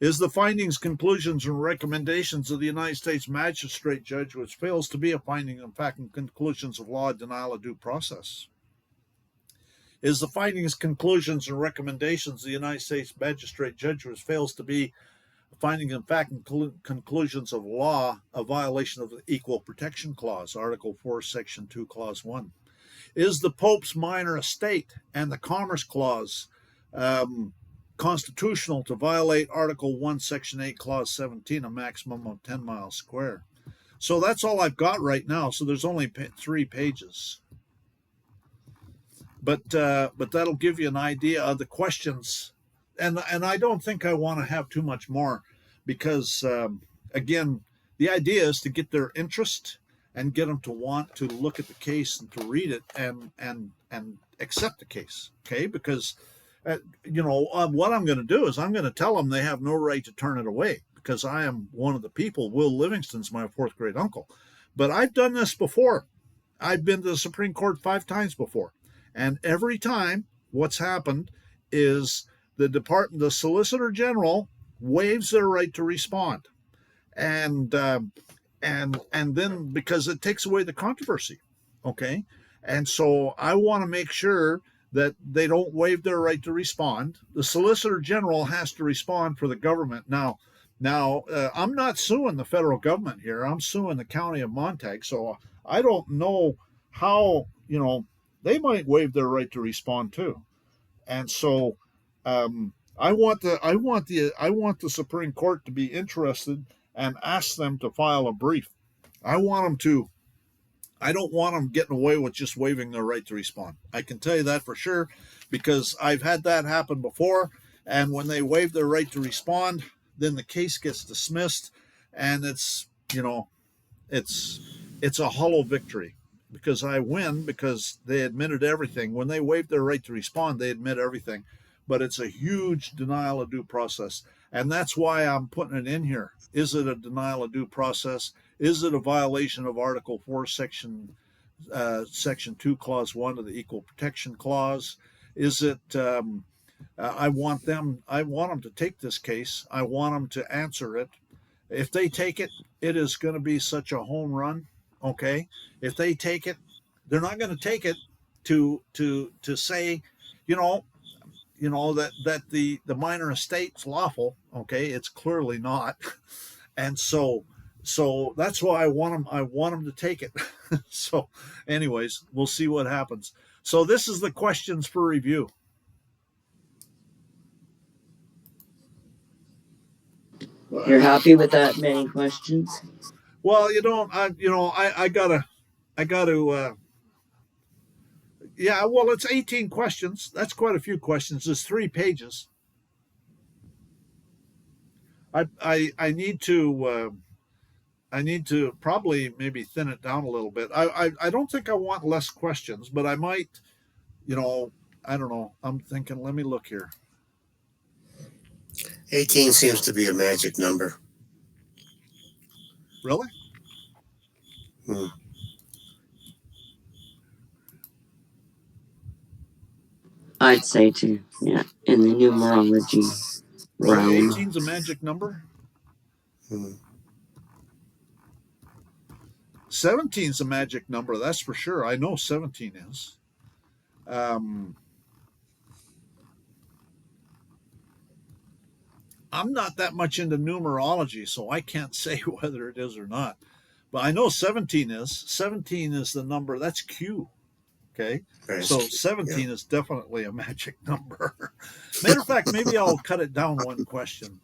Is the findings, conclusions, and recommendations of the United States magistrate judge, which fails to be a finding of fact and conclusions of law, denial of due process? Is the findings, conclusions, and recommendations of the United States magistrate judge, which fails to be findings of fact and conclusions of law, a violation of the Equal Protection Clause, Article 4, Section 2, Clause 1? Is the Pope's minor estate and the Commerce Clause constitutional to violate Article 1, Section 8, Clause 17, a maximum of 10 miles square? So that's all I've got right now. So there's only 3 pages. But that'll give you an idea of the questions. And I don't think I want to have too much more because, again, the idea is to get their interest and get them to want to look at the case and to read it and accept the case, okay? Because, what I'm going to do is I'm going to tell them they have no right to turn it away because I am one of the people. Will Livingston's my 4th grade uncle. But I've done this before. I've been to the Supreme Court 5 times before. And every time what's happened is the Solicitor General waives their right to respond. And then because it takes away the controversy, okay? And so I want to make sure that they don't waive their right to respond. The Solicitor General has to respond for the government. Now, Now, I'm not suing the federal government here. I'm suing the county of Montague. So I don't know how, they might waive their right to respond too. And so I want the Supreme Court to be interested and ask them to file a brief. I want them to. I don't want them getting away with just waiving their right to respond. I can tell you that for sure, because I've had that happen before. And when they waive their right to respond, then the case gets dismissed, and it's it's a hollow victory because I win because they admitted everything. When they waive their right to respond, they admit everything, but it's a huge denial of due process, and that's why I'm putting it in here. Is it a denial of due process? Is it a violation of Article 4, Section 2, Clause 1 of the Equal Protection Clause? Is it? I want them. I want them to take this case. I want them to answer it. If they take it, it is going to be such a home run. Okay, if they take it, they're not going to take it to say, you know, that the minor estate's lawful. Okay, it's clearly not, and so that's why I want them. I want them to take it. So, anyways, we'll see what happens. So this is the questions for review. You're happy with that many questions? Well, I gotta. Yeah, well, it's 18 questions. That's quite a few questions. There's 3 pages. I need to. I need to probably maybe thin it down a little bit. I don't think I want less questions, but I might. I don't know. I'm thinking. Let me look here. 18 seems to be a magic number. Really? Hmm. I'd say too. Yeah, in the numerology Really, realm. 18's a magic number. Hmm. 17's a magic number. That's for sure. I know 17 is. I'm not that much into numerology, so I can't say whether it is or not. But I know 17 is. 17 is the number. That's Q. Okay. So 17 is definitely a magic number. Matter of fact, maybe I'll cut it down one question.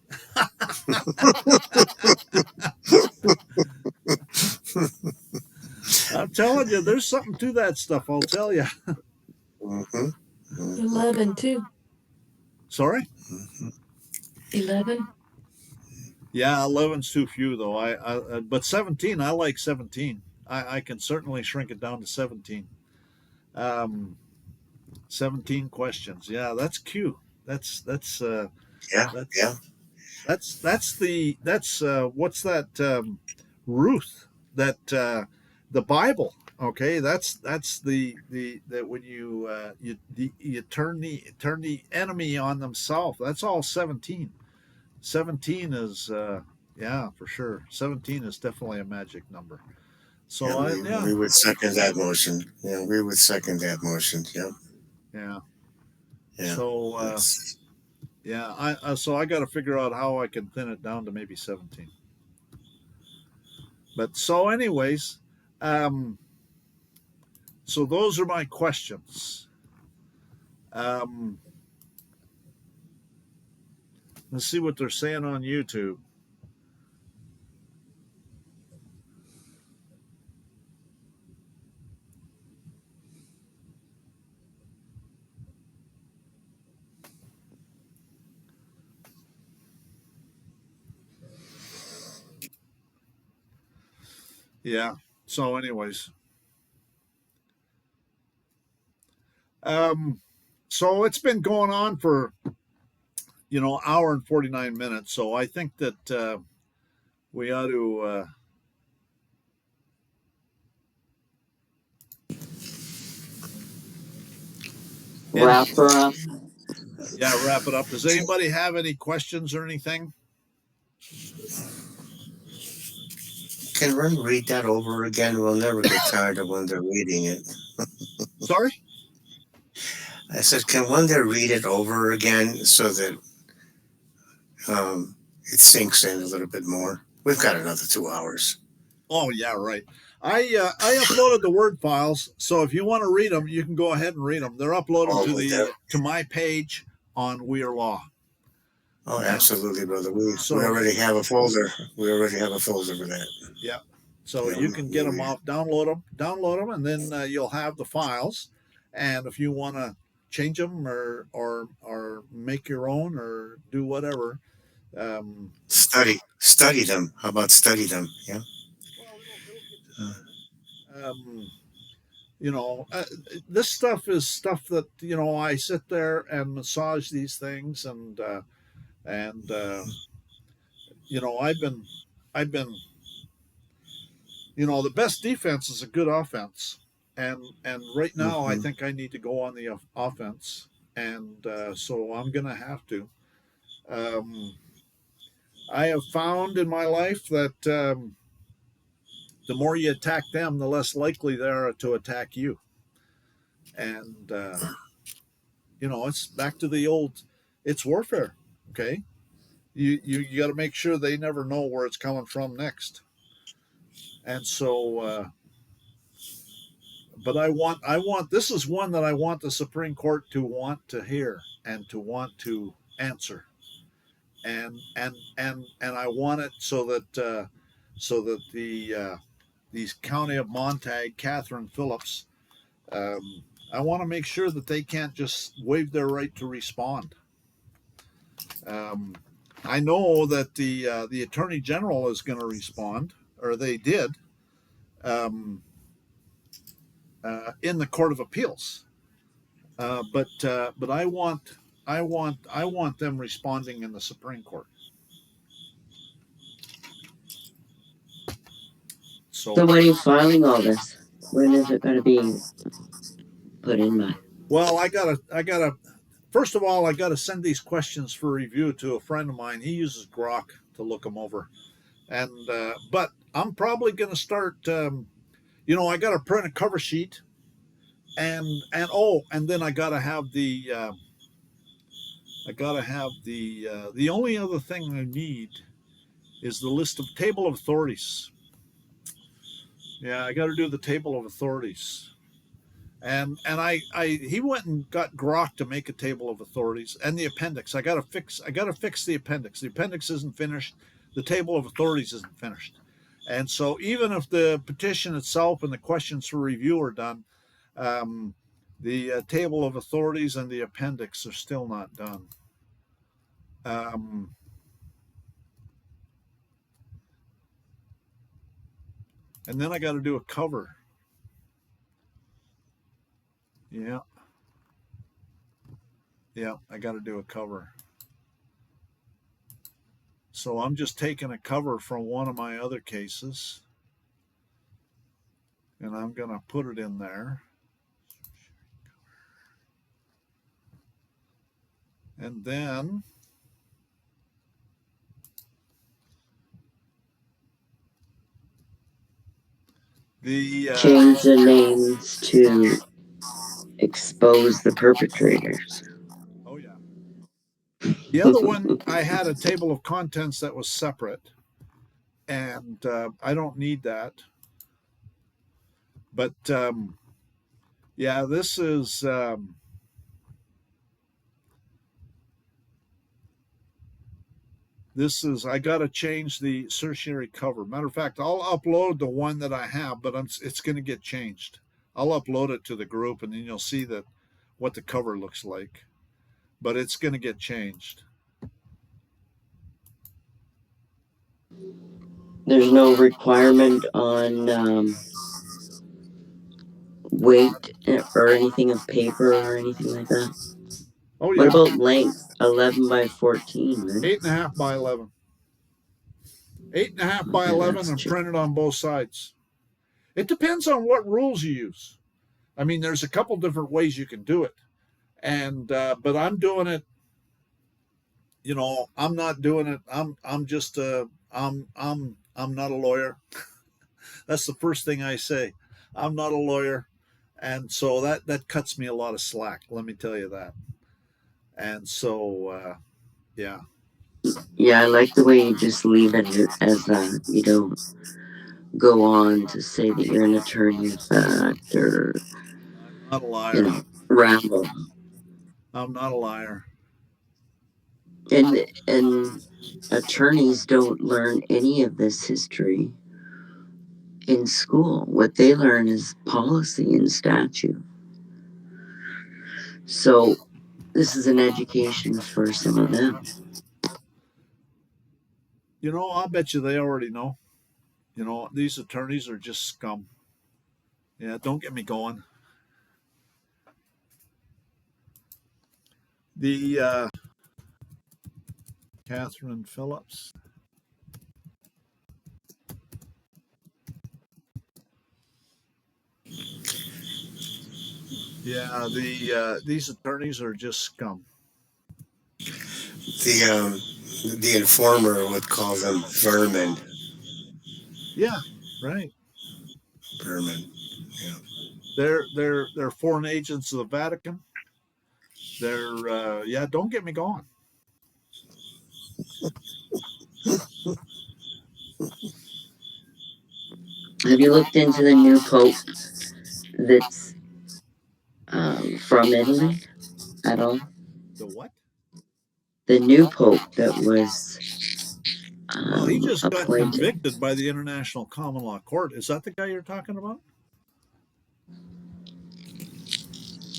I'm telling you, there's something to that stuff. I'll tell you. Mm-hmm. Mm-hmm. 11 too. Sorry? Mm-hmm. 11. Yeah, 11's too few though. But 17, I like 17. I can certainly shrink it down to 17. 17 questions. Yeah, that's Q. That's Yeah. that's Yeah. that's what's that, Ruth, that the Bible. Okay, that's the that when you turn the enemy on themselves. That's all 17. 17 is yeah, for sure. 17 is definitely a magic number. So Yeah, we would second that motion. Yeah, we would second that motion. Yeah. yeah. Yeah. So yeah, I got to figure out how I can thin it down to maybe 17. But so anyways, so those are my questions. Let's see what they're saying on YouTube. Yeah. So anyways, so it's been going on for hour and 49 minutes. So I think that we ought to Wrap her up. wrap it up. Does anybody have any questions or anything? Can one read that over again? We'll never get tired of when they're reading it. Sorry? I said, can one there read it over again so that it sinks in a little bit more. We've got another 2 hours. Oh yeah, right. I uploaded the Word files, so if you want to read them, you can go ahead and read them. They're uploaded Oh, with that. to my page on WeRLaw. Oh, And absolutely, brother. We so already have a folder. We already have a folder for that. yeah, so Yeah, you can get them off, download them, and then you'll have the files. And if you want to change them or make your own or do whatever, study them. How about study them? Yeah. well, it'll get you started. You know, this stuff is stuff that I sit there and massage these things, and I've been the best defense is a good offense, and right now I Hmm. think I need to go on the offense, and so I'm gonna have to. Um, I have found in my life that the more you attack them, the less likely they are to attack you, and it's back to the old. It's warfare. Okay, you got to make sure they never know where it's coming from next, and so. But I want this is one that I want the Supreme Court to want to hear and to want to answer, and I want it so that these County of Montague, Catherine Phillips, I want to make sure that they can't just waive their right to respond. Um, I know that the Attorney General is going to respond, or they did, um, in the Court of Appeals. But I want them responding in the Supreme Court. So So when are you filing all this? When is it going to be put in by? well, I gotta first of all I gotta send these questions for review to a friend of mine. He uses Grok to look them over, and but I'm probably gonna start. I gotta print a cover sheet, and then the only other thing I need is the list of table of authorities. Yeah, I got to do the table of authorities. And he went and got Grok to make a table of authorities and the appendix. I gotta fix the appendix. The appendix isn't finished. The table of authorities isn't finished. And so even if the petition itself and the questions for review are done, um, the table of authorities and the appendix are still not done. Um, and then I got to do a cover. Yeah, yeah, I got to do a cover. So I'm just taking a cover from one of my other cases, and I'm going to put it in there. And then Change the names to expose the perpetrators. oh yeah, the other one I had a table of contents that was separate, and I don't need that. But yeah, this is I got to change the certiorari cover. Matter of fact, I'll upload the one that I have, but it's going to get changed. I'll upload it to the group, and then you'll see that what the cover looks like. But it's going to get changed. There's no requirement on weight or anything of paper or anything like that. Oh What yeah, about length? 11 by 14, right? 8.5 by 11. 8.5 by Okay, 11 that's and cheap. printed on both sides. It depends on what rules you use. I mean, there's a couple different ways you can do it, and but I'm doing it. I'm not doing it. I'm just I'm not a lawyer. That's the first thing I say. I'm not a lawyer, and so that cuts me a lot of slack. Let me tell you that. And so yeah. Yeah, I like the way you just leave it as that. You don't go on to say that you're an attorney of fact or, I'm not a liar. you know, ramble. I'm not a liar. And attorneys don't learn any of this history in school. What they learn is policy and statute. So this is an education for some of them. You know, I'll bet you they already know. You know, these attorneys are just scum. Yeah, don't get me going. The Catherine Phillips. Yeah, these attorneys are just scum. The informer would call them vermin. Yeah, right. Vermin. They're foreign agents of the Vatican. They're yeah. Don't get me going. Have you looked into the new pope that's from Italy at all? The what? The new pope that was Well, he just got appointed. convicted by the International Common Law Court. Is that the guy you're talking about?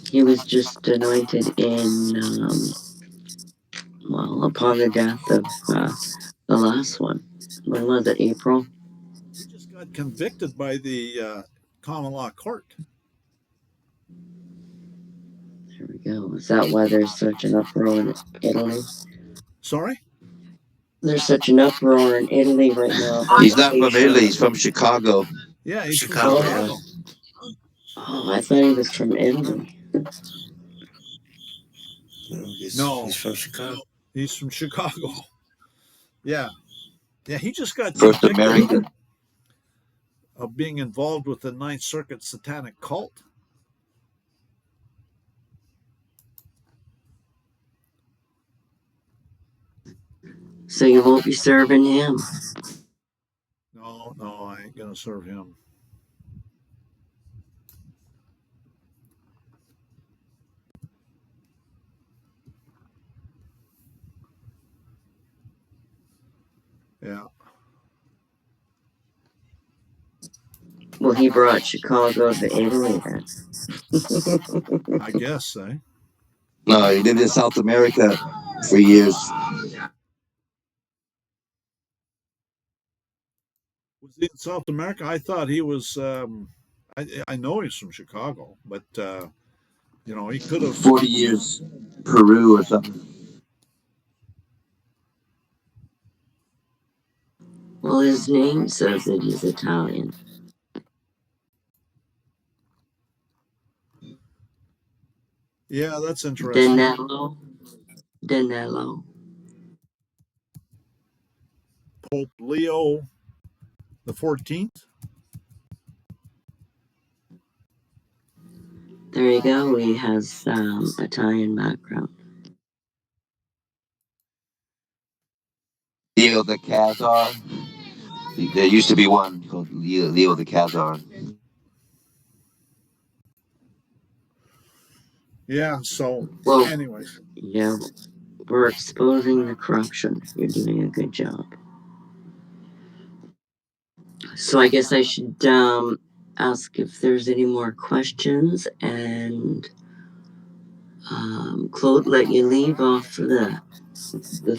He was just anointed in, well, upon the death of the last one. When was it? April? He just got convicted by the Common Law Court. There we go. Is that why there's such an uproar in Italy? Sorry? There's such an uproar in Italy right now. He's not from Italy. He's from Chicago. Yeah, he's Chicago, from Chicago. Oh, I thought he was from Italy. No, he's from Chicago. He's from Chicago. Yeah, yeah. He just got First convicted American. of being involved with the Ninth Circuit satanic cult. So you won't be serving him. No, I ain't gonna serve him. Yeah. Well, he brought Chicago to Italy then. I guess, eh? No, he lived in South America for years. Was he in South America? I thought he was. I know he's from Chicago, but you know, he could have 40 years, Peru or something. Well, his name says that he's Italian. Yeah, that's interesting. Danilo. Pope Leo the 14th. There you go. He has Italian background. Leo the Khazar. There used to be one called Leo the Khazar. Yeah. So, well, anyways. Yeah, we're exposing the corruption. You're doing a good job. So I guess I should ask if there's any more questions, and Claude, let you leave off for the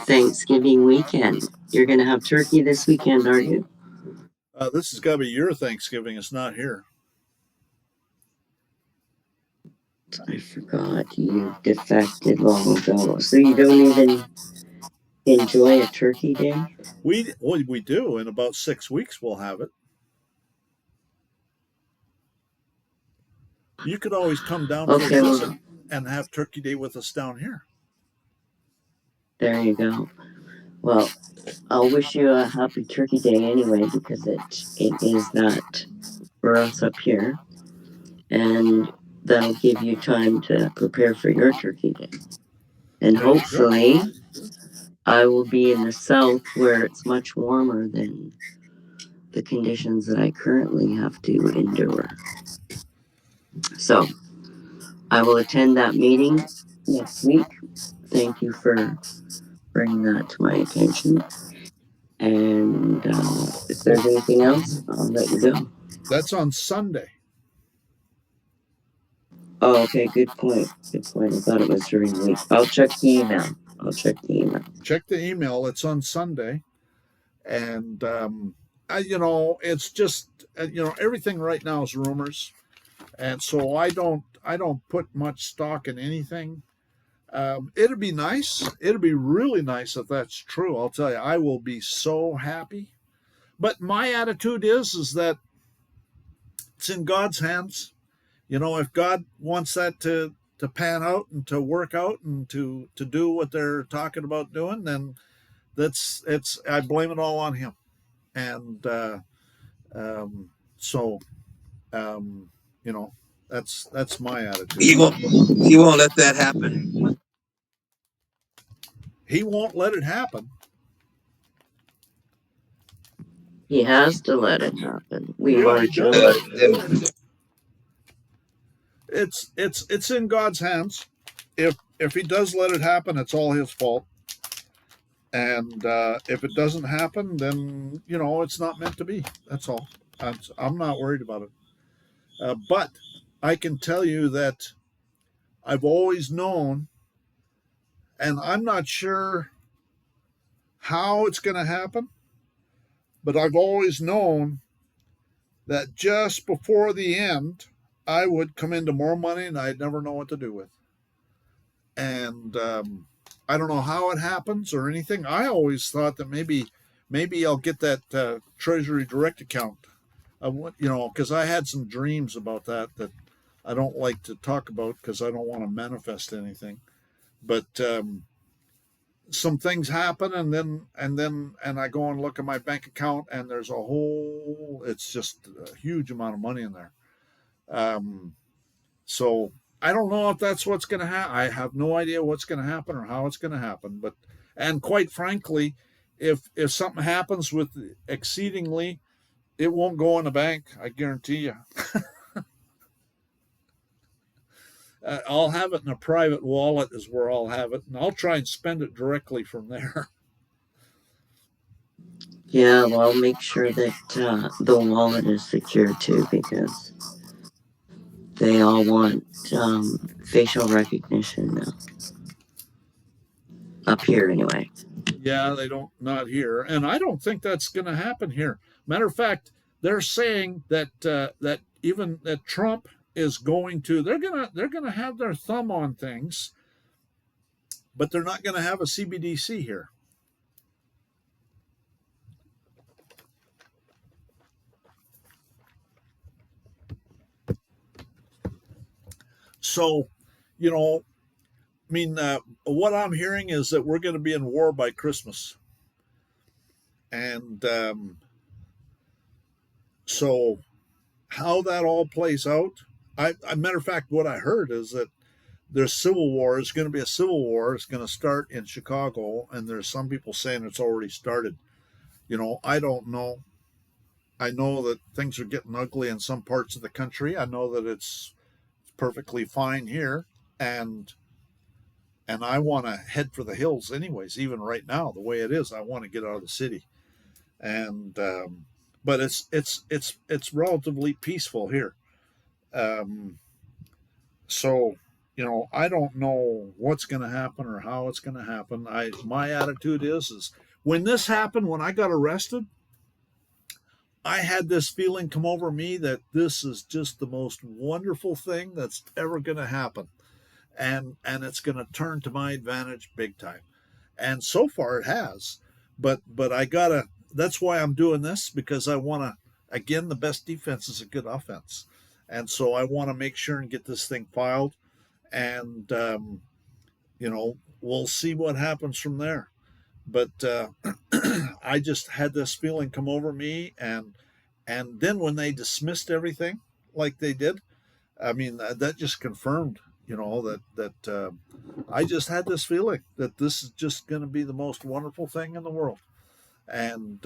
Thanksgiving weekend. You're gonna have turkey this weekend, aren't you? This has got to be your Thanksgiving. It's not here. I forgot you defected long ago, so you don't even enjoy a turkey day. We do. In about 6 weeks, we'll have it. You could always come down for a visit and have Turkey Day with us down here. There you go. Well, I'll wish you a happy Turkey Day anyway, because it is that for us up here, and that'll give you time to prepare for your Turkey Day. And hopefully, I will be in the south where it's much warmer than the conditions that I currently have to endure. So I will attend that meeting next week. Thank you for bringing that to my attention. And if there's anything else, I'll let you go. That's on Sunday. Oh, okay. Good point. Good point. I thought it was during the week. I'll check the email. Check the email. It's on Sunday. And, it's just, everything right now is rumors. And so I don't put much stock in anything. It'd be nice. It'd be really nice if that's true. I'll tell you, I will be so happy. But my attitude is that it's in God's hands. If God wants that to pan out and to work out and to do what they're talking about doing, then I blame it all on Him. And so um, you know that's my attitude. He won't let that happen. He won't let it happen. He has to let it happen. We Yeah, march he on. does. It's in God's hands. If He does let it happen, it's all His fault. And if it doesn't happen, then it's not meant to be. That's all. I'm not worried about it. But I can tell you that I've always known, and I'm not sure how it's going to happen, but I've always known that just before the end, I would come into more money and I'd never know what to do with. And I don't know how it happens or anything. I always thought that maybe I'll get that Treasury Direct account. Because I had some dreams about that I don't like to talk about because I don't want to manifest anything. But some things happen, and I go and look at my bank account, and there's it's just a huge amount of money in there. So I don't know if that's what's going to happen. I have no idea what's going to happen or how it's going to happen. And quite frankly, if something happens with exceedingly, it won't go in the bank. I guarantee you. I'll have it in a private wallet is where I'll have it, and I'll try and spend it directly from there. Yeah, well, I'll make sure that the wallet is secure too, because they all want facial recognition now. Up here, anyway. Yeah, they don't, not here, and I don't think that's going to happen here. Matter of fact, they're saying that even that Trump is going to they're gonna have their thumb on things, but they're not going to have a CBDC here. So, what I'm hearing is that we're going to be in war by Christmas, and so how that all plays out. Matter of fact, what I heard is that there's civil war. It's going to be a civil war. It's going to start in Chicago, and there's some people saying it's already started. I don't know. I know that things are getting ugly in some parts of the country. I know that it's perfectly fine here, and I want to head for the hills anyways. Even right now, the way it is, I want to get out of the city, and but it's relatively peaceful here. So I don't know what's going to happen or how it's going to happen. My attitude is when this happened, when I got arrested, I had this feeling come over me that this is just the most wonderful thing that's ever going to happen, and it's going to turn to my advantage big time. And so far it has, but I gotta. That's why I'm doing this, because I want to. Again, the best defense is a good offense, and so I want to make sure and get this thing filed, and we'll see what happens from there. But I just had this feeling come over me, and then when they dismissed everything like they did, I mean that just confirmed You know, that I just had this feeling that this is just going to be the most wonderful thing in the world. And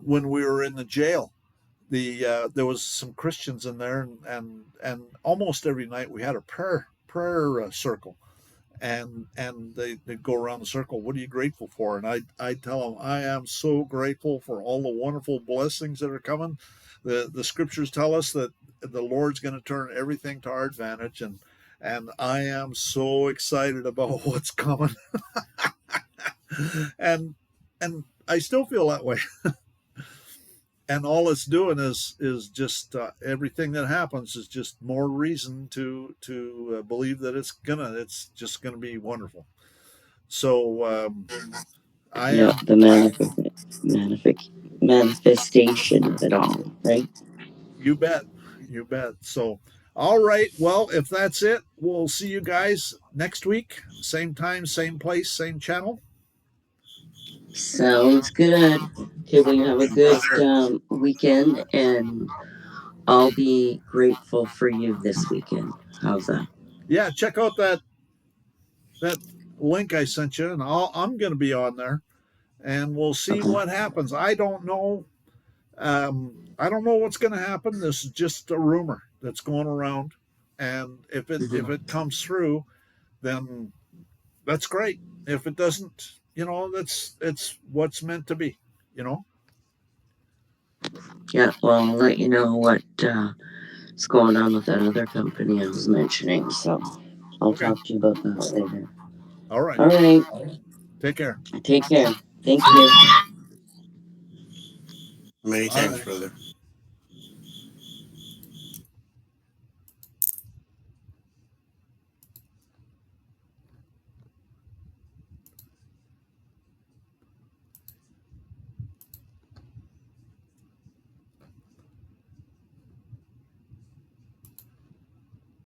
when we were in the jail, there was some Christians in there, and almost every night we had a prayer circle, and they go around the circle. What are you grateful for? And I tell them I am so grateful for all the wonderful blessings that are coming. The scriptures tell us that the Lord's going to turn everything to our advantage, and I am so excited about what's coming. and and I still feel that way. And all it's doing is just everything that happens is just more reason to believe that it's just gonna be wonderful. So I Yeah, am. the manifestation of it all, right? You bet. You bet. So, all right. Well, if that's it, we'll see you guys next week. Same time, same place, same channel. Sounds good. Okay, we have a good Brother, weekend, and I'll be grateful for you this weekend. How's that? Yeah, check out that link I sent you, and I'm going to be on there, and we'll see Okay. what happens. I don't know. I don't know what's going to happen. This is just a rumor that's going around, and if it comes through, then that's great. If it doesn't, that's it's what's meant to be. You know. Yeah, well, I'll let you know what is going on with that other company I was mentioning. So I'll Okay. talk to you about that later. All right. All right. Take care. Take care. Thank you. many All thanks, right. brother.